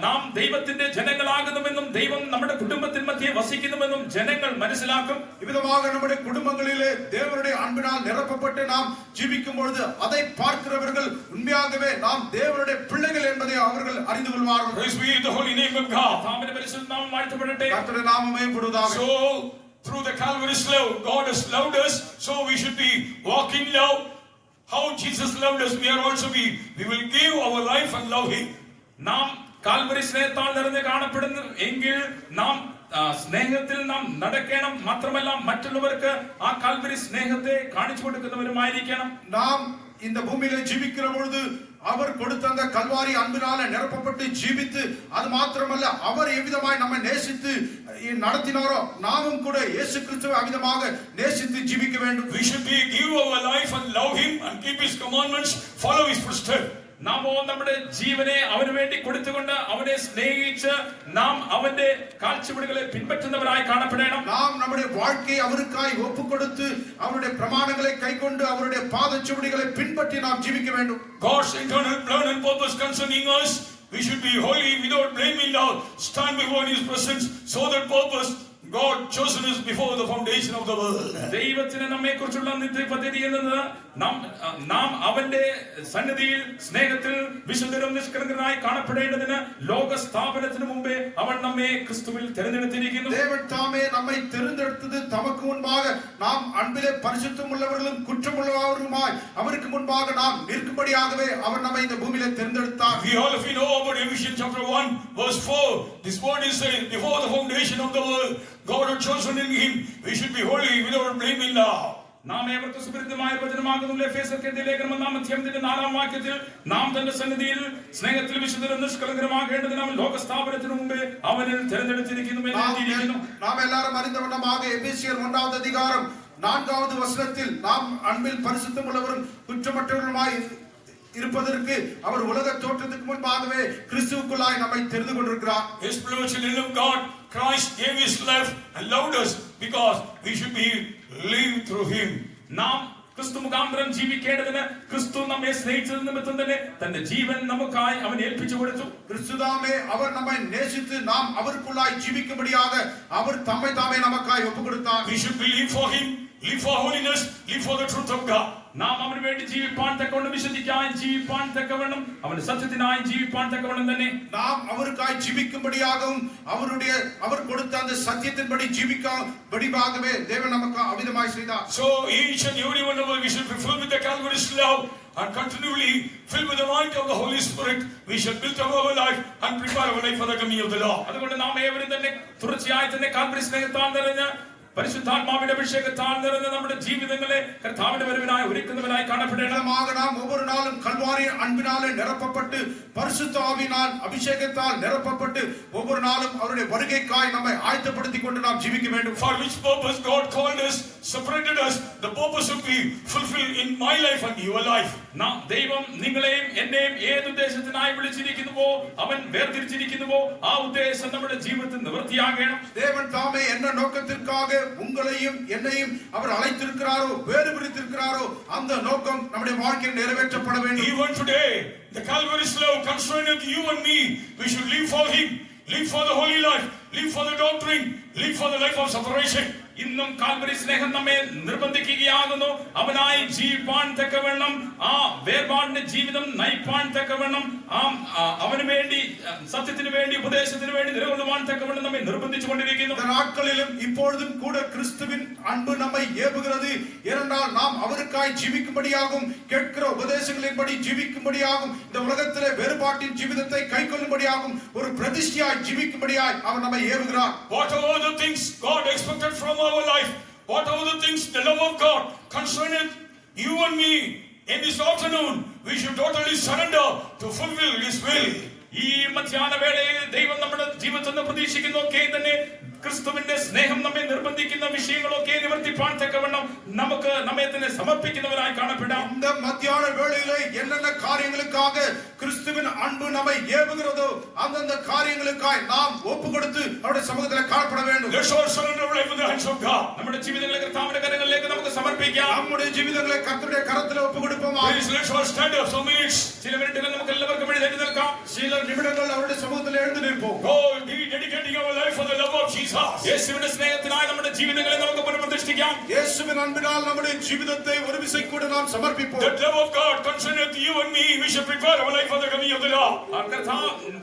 നാം ദൈവത്തിന്റെ ജനങ്ങളാകുന്നുവെന്നും ദൈവം നമ്മുടെ കുടുംബത്തിൽ മധ്യേ വസിക്കുന്നുവെന്നും ജനങ്ങൾ മനസ്സിലാക്കും. இவ்விதமாக நம்முடைய குடும்பங்களிலே தேவனுடைய அன்பினால் நிரப்பப்பட்டு நாம் ஜீவிக்கும் பொழுது அதை பார்க்கிறவர்கள் உண்மையாகவே நாம் தேவனுடைய பிள்ளைகள் என்பதை அவர்கள் அறிந்து கொள்வார்கள். Praise be the holy name of God. കർത്താവിന്റെ പരിശുദ്ധ നാമം വാഴ്ത്തപ്പെടട്ടെ. கர்த்தருடைய நாமமே புடுவதாக. So through the Calvary's love, God has loved us, so we should be walking love. How Jesus loved us, we are also we will give our life and love him. നാം Calvary സ്നേഹത്താൽ നിറഞ്ഞ് കാണപ്പെടുന്നു എങ്കിൽ നാം സ്നേഹത്തിൽ നാം നടക്കണം. മാത്രമല്ല മറ്റുള്ളവർക്ക് ആ കാൽവരി സ്നേഹത്തെ കാണിച്ചു കൊടുക്കുന്നവരുമായിരിക്കണം. நாம் இந்த பூமியிலே ஜீவிக்கிற பொழுது அவர் கொடுத்த அந்த கல்வாரி அன்பினால நிரப்பப்பட்டு ஜீவித்து அது மாத்திரமல்ல அவர் எவ்விதமாய் நம்மை நேசித்து நடத்தினாரோ நாமும் கூட இயேசு கிறிஸ்துவை அவ்விதமாக நேசித்து ஜீவிக்க வேண்டும். We should give our life and love him and keep his commandments, follow his footsteps. നാമോ നമ്മുടെ ജീവനെ അവന് വേണ്ടി കൊടുത്തുകൊണ്ട് അവനെ സ്നേഹിച്ച് നാം അവന്റെ കാൽച്ചുവടുകളെ പിൻപറ്റുന്നവരായി കാണപ്പെടണം. നാം നമ്മുടെ வாழ்க்கையை அவருக்காய் ஒப்புக்கொடுத்து அவருடைய பிரமாணங்களை கைக்கொண்டு அவருடைய பாதச்சுவடுகளை பின்பற்றி நாம் ஜீவிக்க வேண்டும். God's eternal plan and purpose concerning us, we should be holy without blame in love, stand before his presence, so that purpose God chosen us before the foundation of the world. ദൈവത്തിന് നമ്മെക്കുറിച്ചുള്ള നിത്യ പദ്ധതി എന്നത് നാം അവന്റെ സന്നിധിയിൽ സ്നേഹത്തിൽ വിശുദ്ധരും നിഷ്കളങ്കരായി കാണപ്പെടേണ്ടതിന് ലോക സ്ഥാപനത്തിന് മുമ്പേ അവൻ നമ്മെ ക്രിസ്തുവിൽ തിരഞ്ഞെടുത്തിരിക്കുന്നു. தேவன் தாமே நம்மை தெரிந்தெடுத்தது தமக்கு முன்பாக நாம் அன்பிலே பரிசுத்தம் உள்ளவர்களும் குற்றமுள்ளவர்களுமாய் அவருக்கு முன்பாக நாம் நிற்கும்படியாகவே அவர் நம்மை இந்த பூமியிலே தெரிந்தெடுத்தார். We all of you know about Ephesians chapter 1 verse 4. This word is saying before the foundation of the world God had chosen in him we should be holy without blame in love. നാം ഏവർക്കും സുപരിചിതമായ വചനമാകുന്ന എഫേസ്യർക്കെഴുതിയ ലേഖനം 1-ാം വാക്യത്തിൽ നാം തന്റെ സന്നിധിയിൽ സ്നേഹത്തിൽ വിശുദ്ധരും നിഷ്കളങ്കരുമാകേണ്ടതിന് അവൻ ലോക സ്ഥാപനത്തിന് മുമ്പേ അവനിൽ തിരഞ്ഞെടുത്തിരിക്കുന്നു. நாம் எல்லாரும் அறிந்தவண்ணமாக எபேசியர் 1வது அதிகாரம் 4வது வசனத்தில் நாம் அன்பில் பரிசுத்தம் உள்ளவரும் குற்றமற்றவர்களுமாய் இருப்பதற்கு அவர் உலக தோற்றத்துக்கு முன்பாகவே கிறிஸ்துவுக்குள்ளாய் நம்மை தெரிந்து கொண்டிருக்கிறார். His beloved children of God, Christ gave his life and loved us because we should be lived through him. നാം ക്രിസ്തു മുഖാന്തരം ജീവിക്കേണ്ടതിന് ക്രിസ്തു നമ്മെ സ്നേഹിച്ചത് നിമിത്തം തന്നെ തന്റെ ജീവൻ നമുക്കായി അവൻ ഏൽപ്പിച്ചു കൊടുത്തു. ക്രിസ്തുതാമേ അവർ നമ്മെ നേസിத்து நாம் அவருக்குள்ளாய் ஜீவிக்கும்படியாக அவர் தம்மை தாமே நமக்காய் ஒப்புக்கொடுத்தார். We should live for him, live for holiness, live for the truth of God. നാം അവന് വേണ്ടി ജീവിപ്പാൻ തക്കവണ്ണം വിശുദ്ധിക്കായി ജീവിപ്പാൻ തക്കവണ്ണം അവന്റെ സത്യത്തിനായി ജീവിപ്പാൻ തക്കവണ്ണം തന്നെ நாம் அவருக்காய் ஜீவிக்கும்படியாகவும் அவர் கொடுத்த அந்த சத்தியத்தின்படி ஜீவிக்கும்படியாகவே தேவன் நமக்கு அவிதமாய் செய்தார். So each and every one of us we should be filled with the Calvary's love and continually filled with the light of the Holy Spirit. We should build up our life and prepare our life for the coming of the Lord. അതുകൊണ്ട് നാം ഏവരും തന്നെ തുടർച്ചയായി തന്നെ Calvary സ്നേഹത്താൽ നിറഞ്ഞ പരിശുദ്ധാത്മാവിന്റെ അഭിഷേകത്താൽ നിറഞ്ഞ നമ്മുടെ ജീവിതങ്ങളെ കർത്താവിന്റെ വരവിനായി ഒരുക്കുന്നവരായി കാണപ്പെടണം. நாம் ஒவ்வொரு நாளும் கல்வாரி அன்பினாலே நிரப்பப்பட்டு பரிசுத்த ஆவியினால் அபிஷேகத்தால் நிரப்பப்பட்டு ஒவ்வொரு நாளும் அவருடைய வருகைக்காய் நம்மை ஆயத்தப்படுத்திக் கொண்டு நாம் ஜீவிக்க வேண்டும். For which purpose God called us, separated us, the purpose will be fulfilled in my life and your life. ദൈവം നിങ്ങളെയും എന്നെയും ഏത് ഉദ്ദേശത്തിനായി വിളിച്ചിരിക്കുന്നുവോ അവൻ വേർതിരിച്ചിരിക്കുന്നുവോ ആ ഉദ്ദേശം നമ്മുടെ ജീവിതത്തിൽ നിവൃത്തിയാകണം. தேவன் தாமே என்ன நோக்கத்திற்காக உங்களையும் என்னையும் அவர் அழைத்திருக்கிறாரோ வேறு பிரித்திருக்கிறாரோ அந்த நோக்கம் நம்முடைய வாழ்க்கையில் நிறைவேற்றப்பட வேண்டும். Even today the Calvary's love concerning you and me, we should live for him, live for the holy life, live for the doctrine, live for the life of separation. ഇന്നും കാൽവരി സ്നേഹം നമ്മെ നിർബന്ധിക്കുകയാകുന്നു അവനായി ജീവിപ്പാൻ തക്കവണ്ണം ആ വേർപാടിന്റെ ജീവിതം നയിപ്പാൻ തക്കവണ്ണം അവന് വേണ്ടി സത്യത്തിന് വേണ്ടി ഉപദേശത്തിന് വേണ്ടി നിലകൊള്ളുവാൻ തക്കവണ്ണം നമ്മെ നിർബന്ധിച്ചു കൊണ്ടിരിക്കുന്നു. நாட்களிலும் இப்பொழுதும் கூட கிறிஸ்துவின் அன்பு நம்மை ஏவுகிறது. ஏனென்றால் நாம் அவருக்காய் ஜீவிக்கும்படியாகவும் கேட்கிற உபதேசங்களின்படி ஜீவிக்கும்படியாகவும் இந்த உலகத்திலே வேறுபாட்டின் ஜீவிதத்தை கைக்கொள்ளும்படியாகவும் ஒரு பிரதிஷ்டையாய் ஜீவிக்கும்படியாய் அவர் நம்மை ஏவுகிறார். Whatever the things God expected from our life, whatever the things the love of God concerning you and me in this afternoon, we should totally surrender to fulfill his will. ഈ മധ്യാഹ്ന വേളയിൽ ദൈവം നമ്മുടെ ജീവിതത്തിൽ പ്രതീക്ഷിക്കുന്നൊക്കെ തന്നെ ക്രിസ്തുവിന്റെ സ്നേഹം നമ്മെ നിർബന്ധിക്കുന്ന വിഷയങ്ങളൊക്കെ നിവർത്തിപ്പാൻ തക്കവണ്ണം നമുക്ക് നമ്മെ തന്നെ സമർപ്പിക്കുന്നവരായി കാണപ്പെടാം. இந்த மத்தியான வேளையிலே என்னென்ன காரியங்களுக்காக கிறிஸ்துவின் அன்பு நம்மை ஏவுகிறதோ அந்தந்த காரியங்களுக்காய் நாம் ஒப்பு கொடுத்து அவருடைய சமூகத்தில் காணப்பட வேண்டும். Let's all surrender our life in the hands of God. നമ്മുടെ ജീവിതങ്ങളെ കർത്താവിന്റെ കരങ്ങളിലേക്ക് നമുക്ക് സമർപ്പിക്കാം. നമ്മുടെ ജീവിതങ്ങളെ കർത്താവിന്റെ കരത്തിൽ ഒപ്പ് കൊടുப்போமா? Please let's all stand up some minutes. ചില മിനിറ്റുകൾ നമുക്ക് എല്ലാവർക്കും എഴുന്നേറ്റ് നിൽക്കാം. ചില നിമിഷങ്ങൾ അവരുടെ സമൂഹത്തിൽ എഴുന്നേറ്റ് നിൽப்போம். God, be dedicating our life for the love of Jesus. യേശുവിന്റെ സ്നേഹത്തിനായി നമ്മുടെ ജീവിതങ്ങളെ നമുക്ക് പുനഃപ്രതിഷ്ഠിക്കാം. യേശുവിൻ അൻപിനാൽ നമ്മുടെ ജീവിതത്തെ ഒരു വിസை கூட நாம் சமர்ப்பிப்போம். The love of God concerning you and me, we should prepare our life for the coming of the Lord.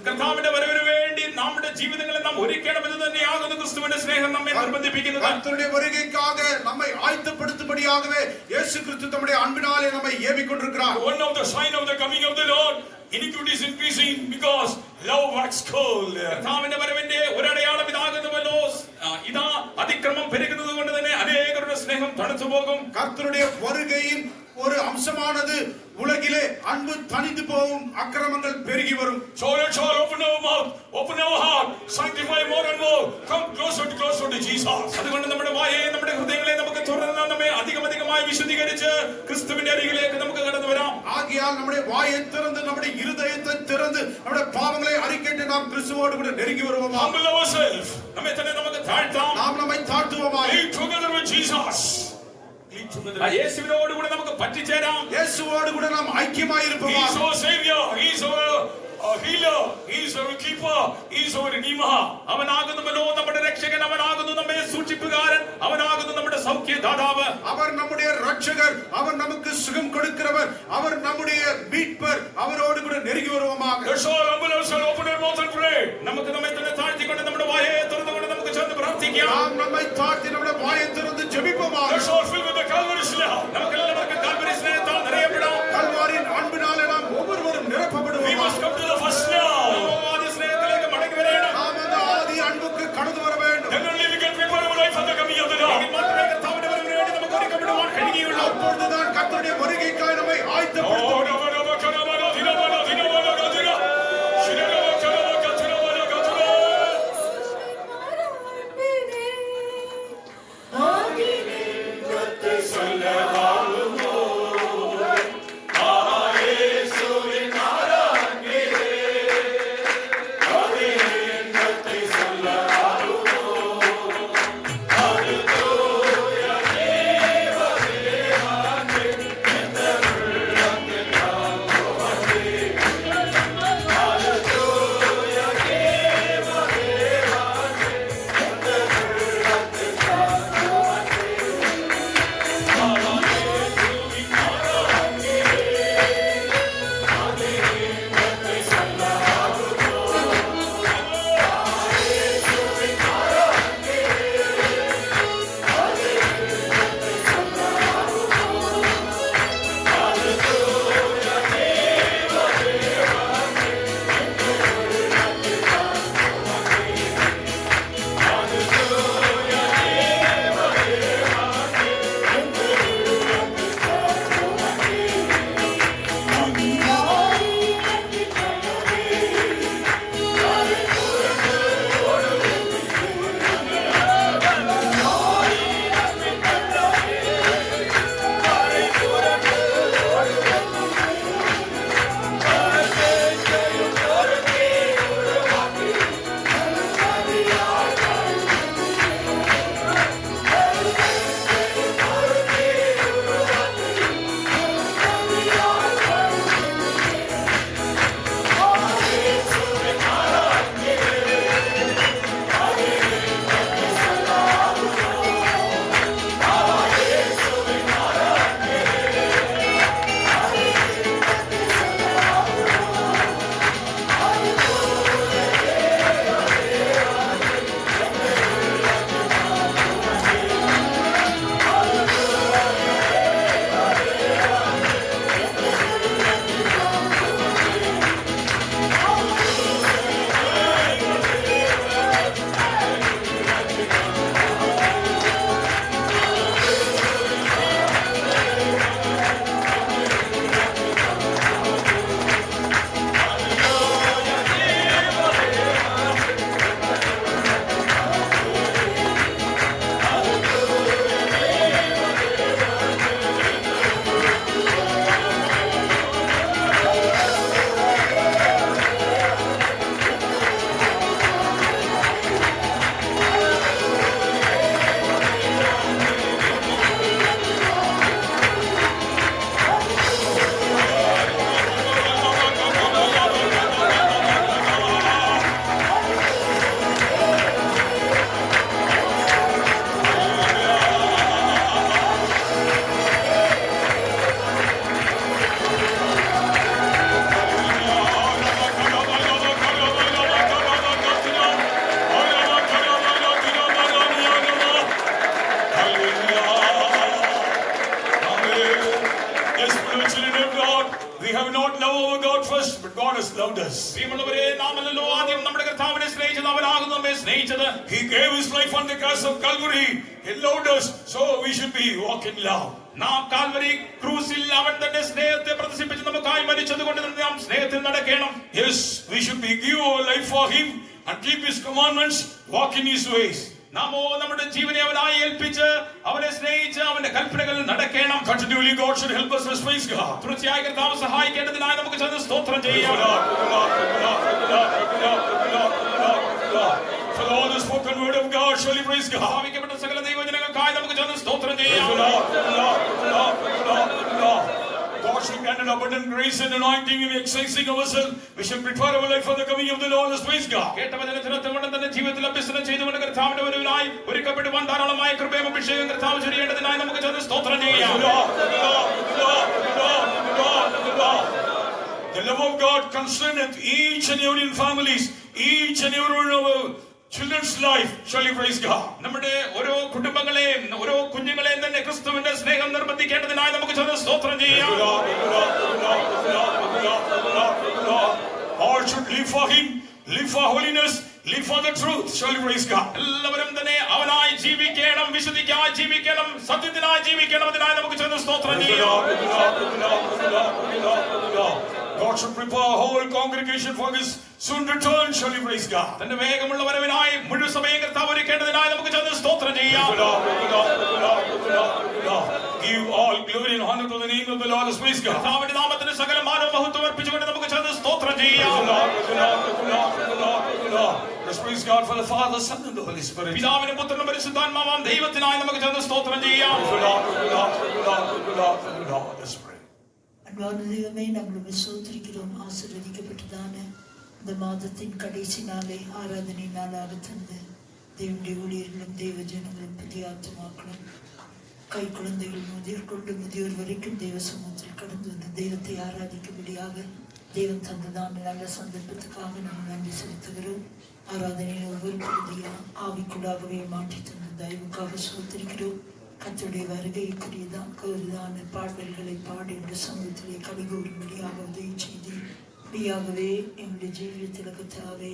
കർത്താവിന്റെ വരവിന് വേണ്ടി നമ്മുടെ ജീവിതങ്ങളെ നാം ഒരുക്കണമെന്ന് തന്നെയാകുന്നു ക്രിസ്തുവിന്റെ സ്നേഹം നമ്മെ നിർബന്ധിപ്പിക്കുന്നത്. കർത്തരുടെ வருகைக்காக நம்மை ஆயத்தப்படுத்தும்படியாகவே இயேசு கிறிஸ்து தம்முடைய அன்பினாலே நம்மை ஏவிக்கொண்டிருக்கிறார். One of the sign of the coming of the Lord, iniquity is increasing because love waxes cold. കർത്താവിന്റെ വരവിന്റെ ഒരു അടയാളം ഇതാകുന്നുവല്ലോ ഇതാ അതിക്രമം പെരുകുന്നത് കൊണ്ട് തന്നെ അനേകരുടെ സ്നേഹം തണുത്തു പോകും. கர்த்தருடைய வருகையின் ஒரு அம்சமானது உலகிலே அன்பு தணிந்து போகும், அக்கிரமங்கள் பெருகி வரும். Open our mouth, open our heart, sanctify more and more, come closer to Jesus. അതുകൊണ്ട് നമ്മുടെ വായെ നമ്മുടെ ഹൃദയങ്ങളെ നമുക്ക് തുറന്ന് നമ്മെ അധികമായി വിശുദ്ധീകരിച്ച് ക്രിസ്തുവിന്റെ അരികിലേക്ക് നമുക്ക് കടന്നു വരാം. ஆகையால் நம்முடைய வாயை திறந்து நம்முடைய இருதயத்தை திறந்து நம்முடைய பாவங்களை அறிக்கையிட்டு நாம் கிறிஸ்துவோடு கூட நெருங்கி வருவோம். Humble ourselves. നമ്മെ തന്നെ നമുക്ക് താഴ്ത്താം. நாம் நம்மை தாழ்த்துவோமாக. Live together with Jesus. യേശുവിനോട് കൂടെ നമുക്ക് പറ്റിച്ചേരാം. இயேசுவோடு கூட நாம் ஐக்கியமாய் He இருப்போமாக. is our Savior. He is our healer. He is our keeper. He is our redeemer. അവനാകുന്നുവല്ലോ നമ്മുടെ രക്ഷകൻ, അവനാകുന്നു നമ്മെ സൂക്ഷിപ്പുകാരൻ, അവനാകുന്നു നമ്മുടെ സൗഖ്യദാതാവ്. அவர் நம்முடைய ரட்சகர், அவர் நமக்கு சுகம் கொடுக்கிறவர், அவர் நம்முடைய மீட்பர். அவரோடு கூட நெருங்கி வருவோமாக. Let's all humble ourselves, open our mouth and pray. നമുക്ക് നമ്മെ തന്നെ താഴ്ത്തിക്കൊണ്ട് നമ്മുടെ വായെ തുറന്നുകൊണ്ട് നമുക്ക് ചേർന്ന് പ്രാർത്ഥിക്കാം. நாம் நம்மை தாழ்த்தி நம்முடைய வாயை திறந்து ஜெபிப்போமாக. Let's all fill with the Calvary love. നമുക്കെല്ലാവർക്കും കാൽവരി സ്നേഹത്താൽ നിറയപ്പെടാം. கல்வாரியின் அன்பினாலே நாம் ஒவ்வொருவரும் We நிரப்பப்படுவோம். must come to the first love. ആദ്യ സ്നേഹത്തിലേക്ക് മടങ്ങി വരേണം. நாம் அந்த ஆதி அன்புக்கு கடந்து வர வேண்டும். Then only we can prepare our life for the coming of the Lord. എങ്കിൽ മാത്രമേ കർത്താവിന്റെ വരവിന് വേണ്ടി നമുക്ക് ഒരുക്കപ്പെടുവാൻ കഴിയുകയുള്ളൂ. அப்பொழுதுதான் கர்த்தருடைய வருகைக்காய் நம்மை ஆயத்தப்படுத்த Oh, முடியும். Let's We have not loved our God first, but God has loved us. പ്രിയമുള്ളവരെ, നാമല്ലല്ലോ ആദ്യം നമ്മുടെ കർത്താവിനെ സ്നേഹിച്ചത്, അവനാകുന്നു നമ്മെ സ്നേഹിച്ചത്. He gave his life on the cross of Calvary. He loved us, so we should be walk in love. നാം Calvary ക്രൂസിൽ അവൻ തന്റെ സ്നേഹത്തെ പ്രദർശിപ്പിച്ച് നമുക്കായി മരിച്ചത് കൊണ്ട് നാം സ്നേഹത്തിൽ നടക്കണം. Yes, we should be give our life for him and keep his commandments, walk in his ways. നാമോ നമ്മുടെ ജീവനെ അവനായി ഏൽപ്പിച്ച് അവനെ സ്നേഹിച്ച് അവന്റെ കൽപ്പനകളിൽ നടക്കണം. Continually God should help us, praise God. തീർച്ചയായും കർത്താവ് സഹായിക്കേണ്ടതിനായി നമുക്ക് ചെന്ന് സ്തോത്രം ചെയ്യാം. For all the spoken word of God, surely praise God. സ്ഥാപിക്കപ്പെട്ട സകല ദൈവജനങ്ങൾക്കായി നമുക്ക് ചെന്ന് സ്തോത്രം ചെയ്യാം. God should grant an abundant grace and anointing in exercising ourselves. We should prepare our life for the coming of the Lord. Praise God. കേട്ട വചനത്തിനൊത്തവണ്ണം തന്നെ ജീവിതത്തിൽ അഭ്യസനം ചെയ്തുകൊണ്ട് കർത്താവിന്റെ വരവിനായി ഒരുക്കപ്പെടുവാൻ ധാരാളമായ കൃപയും അഭിഷേകം കർത്താവ് ചൊരിയേണ്ടതിനായി നമുക്ക് ചെന്ന് സ്തോത്രം ചെയ്യാം. The love of God concerneth each and every families, each and every one of our children's life. Shall you praise God? നമ്മുടെ ഓരോ കുടുംബങ്ങളെയും ഓരോ കുഞ്ഞുങ്ങളെയും തന്നെ ക്രിസ്തുവിന്റെ സ്നേഹം നിർബന്ധിക്കേണ്ടതിനായി നമുക്ക് ചെന്ന് സ്തോത്രം ചെയ്യാം. All should live for him, live for holiness, live for the truth. Shall you praise God? എല്ലാവരും തന്നെ അവനായി ജീവിക്കണം, വിശുദ്ധിക്കായി ജീവിക്കണം, സത്യത്തിനായി ജീവിക്കണം. അതിനായി നമുക്ക് ചെന്ന് സ്തോത്രം ചെയ്യാം. God should prepare a whole congregation for his soon return. Shall you praise God? തന്റെ വേഗമുള്ള വരവിനായി മുഴുവൻ സഭയും കർത്താവ് ഒരുക്കേണ്ടതിനായി നമുക്ക് ചെന്ന് സ്തോത്രം ചെയ്യാം. Give all glory and honor to the name of the Lord. Praise God. കർത്താവിന്റെ നാമത്തിന് സകല മാനവും മഹത്വം അർപ്പിച്ചുകൊണ്ട് നമുക്ക് ചെന്ന് സ്തോത്രം ചെയ്യാം. Let's praise God for the Father, Son and the Holy Spirit. പിതാവിനും പുത്രനും പരിശുദ്ധാത്മാവാം ദൈവത്തിനായി നമുക്ക് ചെന്ന് സ്തോത്രം ചെയ്യാം. Let's pray. அன்பான தெய்வமே, நாங்கள் சோத்திரிக்கிறோம். ஆசீர்வதிக்கப்பட்டதான இந்த மாதத்தின் கடைசி நாளை ஆராதனை நாளாக தந்து தேவனுடைய ஊழியர்களும் தெய்வ ஜனங்களும் புதிய ஆத்மாக்களும் கை குழந்தைகள் முதற்கொண்டு முதியோர் வரைக்கும் தெய்வ சமூகத்தில் கடந்து வந்து தெய்வத்தை ஆராதிக்கும்படியாக தெய்வம் தந்ததான நல்ல சந்தர்ப்பத்துக்காக நாங்கள் நன்றி செலுத்துகிறோம். ஆராதனையில் ஒவ்வொரு பகுதியா ஆவிக்குள்ளாகவே மாற்றி தந்த தயவுக்காக சோத்திரிக்கிறோம். கர்த்தருடைய வருகைக்குரியதான் கருதான பாடல்களை பாடி என்ற சமூகத்திலே கலிகூறும்படியாக உதவி செய்து அப்படியாகவே எங்களுடைய ஜீவியத்தில் கர்த்தாவே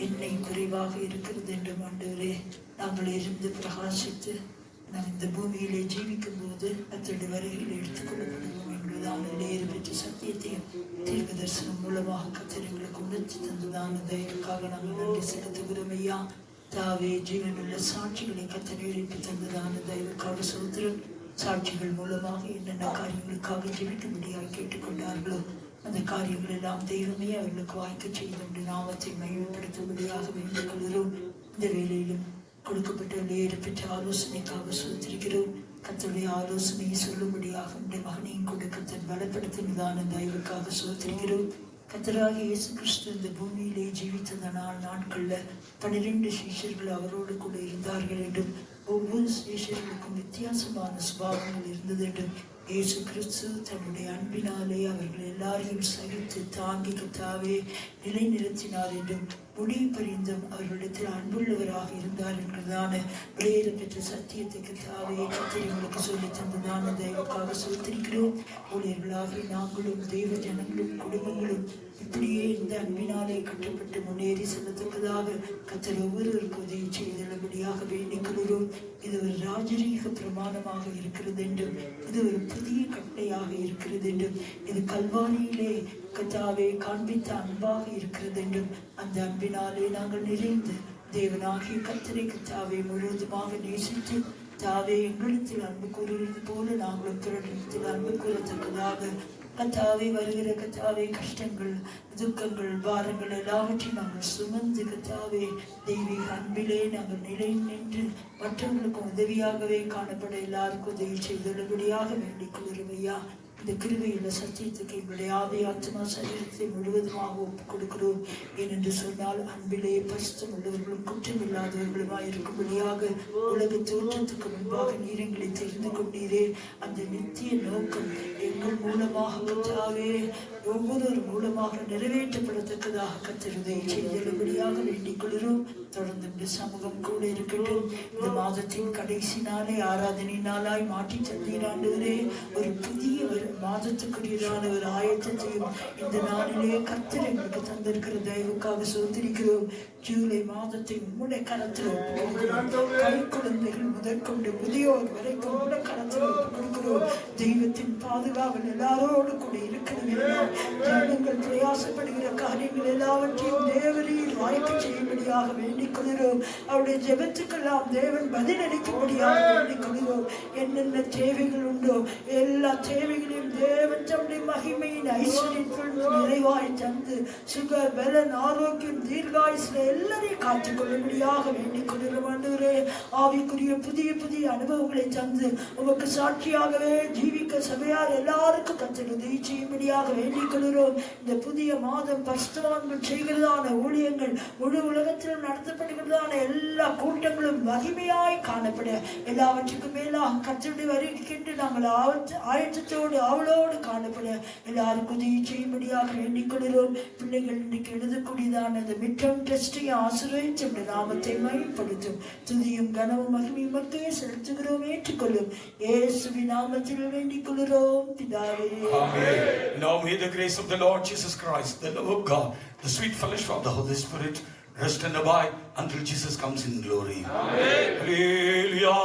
என்னை குறைவாக இருக்கிறது என்று ஆண்டவரே நாங்கள் இருந்து பிரகாசித்து நாம் இந்த பூமியிலே ஜீவிக்கும் போது கர்த்தருடைய வருகையில் எடுத்துக்கொள்ளப்படுவோம் என்பதுதான் நேரு பெற்ற சத்தியத்தையும் தீர்க்க தரிசனம் மூலமாக கர்த்தர் எங்களுக்கு உணர்த்தி தந்ததான தயவுக்காக நாங்கள் நன்றி செலுத்துகிறோம். ஐயா தாவே, ஜீவனுள்ள சாட்சிகளை கர்த்தர் எழுப்பி தந்ததான தயவுக்காக சோத்திரம். சாட்சிகள் மூலமாக என்னென்ன காரியங்களுக்காக ஜெபிக்கும்படியாக கேட்டுக்கொண்டார்களோ அந்த காரியங்கள் எல்லாம் தெய்வமே அவர்களுக்கு வாய்க்க செய்து நாமத்தை மகிமைப்படுத்தும்படியாக வேண்டிக் கொள்கிறோம். இந்த வேளையிலும் கொடுக்கப்பட்ட நேரு பெற்ற ஆலோசனைக்காக சோத்திருக்கிறோம். கர்த்தருடைய ஆலோசனையை சொல்லும்படியாக இந்த மகனையும் கூட கர்த்தர் பலப்படுத்தினதான தயவுக்காக சோத்திருக்கிறோம். கர்த்தராக இயேசு கிறிஸ்து இந்த பூமியிலே ஜீவித்த நாட்கள்ல 12 சீஷர்கள் அவரோடு கூட இருந்தார்கள் என்றும் ஒவ்வொரு சீஷர்களுக்கும் வித்தியாசமான சுபாவங்கள் இருந்தது என்றும் இயேசு கிறிஸ்து தன்னுடைய அன்பினாலே அவர்கள் எல்லாரையும் சகித்து தாங்கி கர்த்தாவே நிலைநிறுத்தினார் என்றும் முடிவு பரிந்தும் அவர்களிடத்தில் அன்புள்ளவராக இருந்தார் என்கிறதான விளையேற பெற்ற சத்தியத்தை கர்த்தாவே கர்த்தர் எங்களுக்கு சொல்லி தந்ததான தயவுக்காக சோத்திரிக்கிறோம். ஊழியர்களாக நாங்களும் தெய்வ ஜனங்களும் குடும்பங்களும் இப்படியே இந்த அன்பினாலே கட்டப்பட்டு முன்னேறி செல்லத்தக்கதாக கர்த்தர் ஒவ்வொருவருக்கும் உதவி செய்துள்ளபடியாக வேண்டிக் கொள்கிறோம். இது ஒரு ராஜரீக பிரமாணமாக இருக்கிறது என்றும் இது ஒரு புதிய கட்டளையாக இருக்கிறது என்றும் இது கல்வாரியிலே கர்த்தாவே காண்பித்த அன்பாக இருக்கிறது என்றும் அந்த அன்பினாலே நாங்கள் நிறைந்து தேவனாகிய கர்த்தரை கர்த்தாவே முழுவதுமாக நேசித்து தாவே எங்களிடத்தில் அன்பு கூறுகிறது போல நாங்களும் பிறரிடத்தில் அன்பு கூறத்தக்கதாக கர்த்தாவே வருகிற கர்த்தாவே கஷ்டங்கள் துக்கங்கள் பாரங்கள் எல்லாவற்றையும் நாங்கள் சுமந்து கர்த்தாவே தெய்வீக அன்பிலே நாங்கள் நிலை நின்று மற்றவர்களுக்கு உதவியாகவே காணப்பட எல்லாருக்கும் உதவி செய்துள்ளபடியாக வேண்டிக் கொள்கிறோம். ஐயா, இந்த கிருபையுள்ள சத்தியத்துக்கு எங்களுடைய ஆவி ஆத்மா சரீரத்தை முழுவதுமாக ஒப்புக் கொடுக்கிறோம். ஏனென்று சொன்னால் அன்பிலே பரிசுத்தம் உள்ளவர்களும் குற்றமில்லாதவர்களுமாய் இருக்கும்படியாக உலக தோற்றத்துக்கு முன்பாக நீர் எங்களை தெரிந்து கொண்டீரே. அந்த நித்திய நோக்கம் எங்கள் மூலமாக கர்த்தாவே ஒவ்வொரு மூலமாக நிறைவேற்றப்படத்தக்கதாக கர்த்தர் உதவி செய்துள்ளபடியாக வேண்டிக் கொள்கிறோம். தொடர்ந்து இந்த சமூகம் கூட இருக்கட்டும். இந்த மாதத்தின் கடைசி நாளை ஆராதனை நாளாய் மாற்றி தந்தீராண்டவரே ஒரு புதிய மாதத்தை செலுத்தக்கூடியதான ஒரு ஆயத்தத்தையும் இந்த நாளிலே கர்த்தர் எங்களுக்கு தந்திருக்கிற தயவுக்காக சோதரிக்கிறோம். ஜூலை மாதத்தை உம்முடைய கரத்தில் ஒப்புக்கொடுக்கிறோம். கை குழந்தைகள் முதற்கொண்டு முதியோர் வரைக்கும் உம்முடைய கரத்தில் ஒப்புக்கொடுக்கிறோம். தெய்வத்தின் பாதுகாவல் எல்லாரோடு கூட இருக்கிறது. ஜனங்கள் பிரயாசப்படுகிற காரியங்கள் எல்லாவற்றையும் தேவரீர் வாய்க்க செய்யும்படியாக வேண்டிக் கொள்கிறோம். அவருடைய ஜெபத்துக்கெல்லாம் தேவன் பதிலளிக்கும்படியாக வேண்டிக் கொள்கிறோம். என்னென்ன தேவைகள் உண்டோ எல்லா தேவைகளையும் தேவன் தம்முடைய மகிமையின் ஐஸ்வர்யத்தில் நிறைவாய் தந்து சுக பலன் ஆரோக்கியம் தீர்காயுஸ்ல எல்லாரையும் காத்துக் கொள்ளும்படியாக வேண்டிக் கொள்கிறோம். ஆண்டவரே, ஆவிக்குரிய புதிய புதிய அனுபவங்களை தந்து உமக்கு சாட்சியாகவே ஜீவிக்க சபையார் எல்லாருக்கும் கர்த்தர் உதவி செய்யும்படியாக வேண்டிக் கொள்கிறோம். இந்த புதிய மாதம் பரிசுத்தவான்கள் செய்கிறதான ஊழியங்கள் முழு உலகத்திலும் நடத்தப்படுகிறதான எல்லா கூட்டங்களும் மகிமையாய் காணப்பட எல்லாவற்றுக்கும் மேலாக கர்த்தருடைய வருகைக்கென்று நாங்கள் ஆயத்தத்தோடு அவளோடு காணப்பட எல்லாருக்கும் உதவி செய்யும்படியாக வேண்டிக் கொள்கிறோம். பிள்ளைகள் இன்றைக்கு எழுதக்கூடியதான இந்த மிட்டம் டெஸ்டையும் ஆசீர்வதித்து உம்முடைய நாமத்தை மகிமைப்படுத்தும். துதியும் கனமும் மகிமையும் மட்டுமே செலுத்துகிறோம். ஏற்றுக்கொள்ளும் இயேசுவின் நாமத்தில் வேண்டிக் கொள்கிறோம் பிதாவே. Amen. Now may the grace of the Lord Jesus Christ, the love of God, the sweet fellowship of the Holy Spirit rest and abide until Jesus comes in glory. Amen. Hallelujah.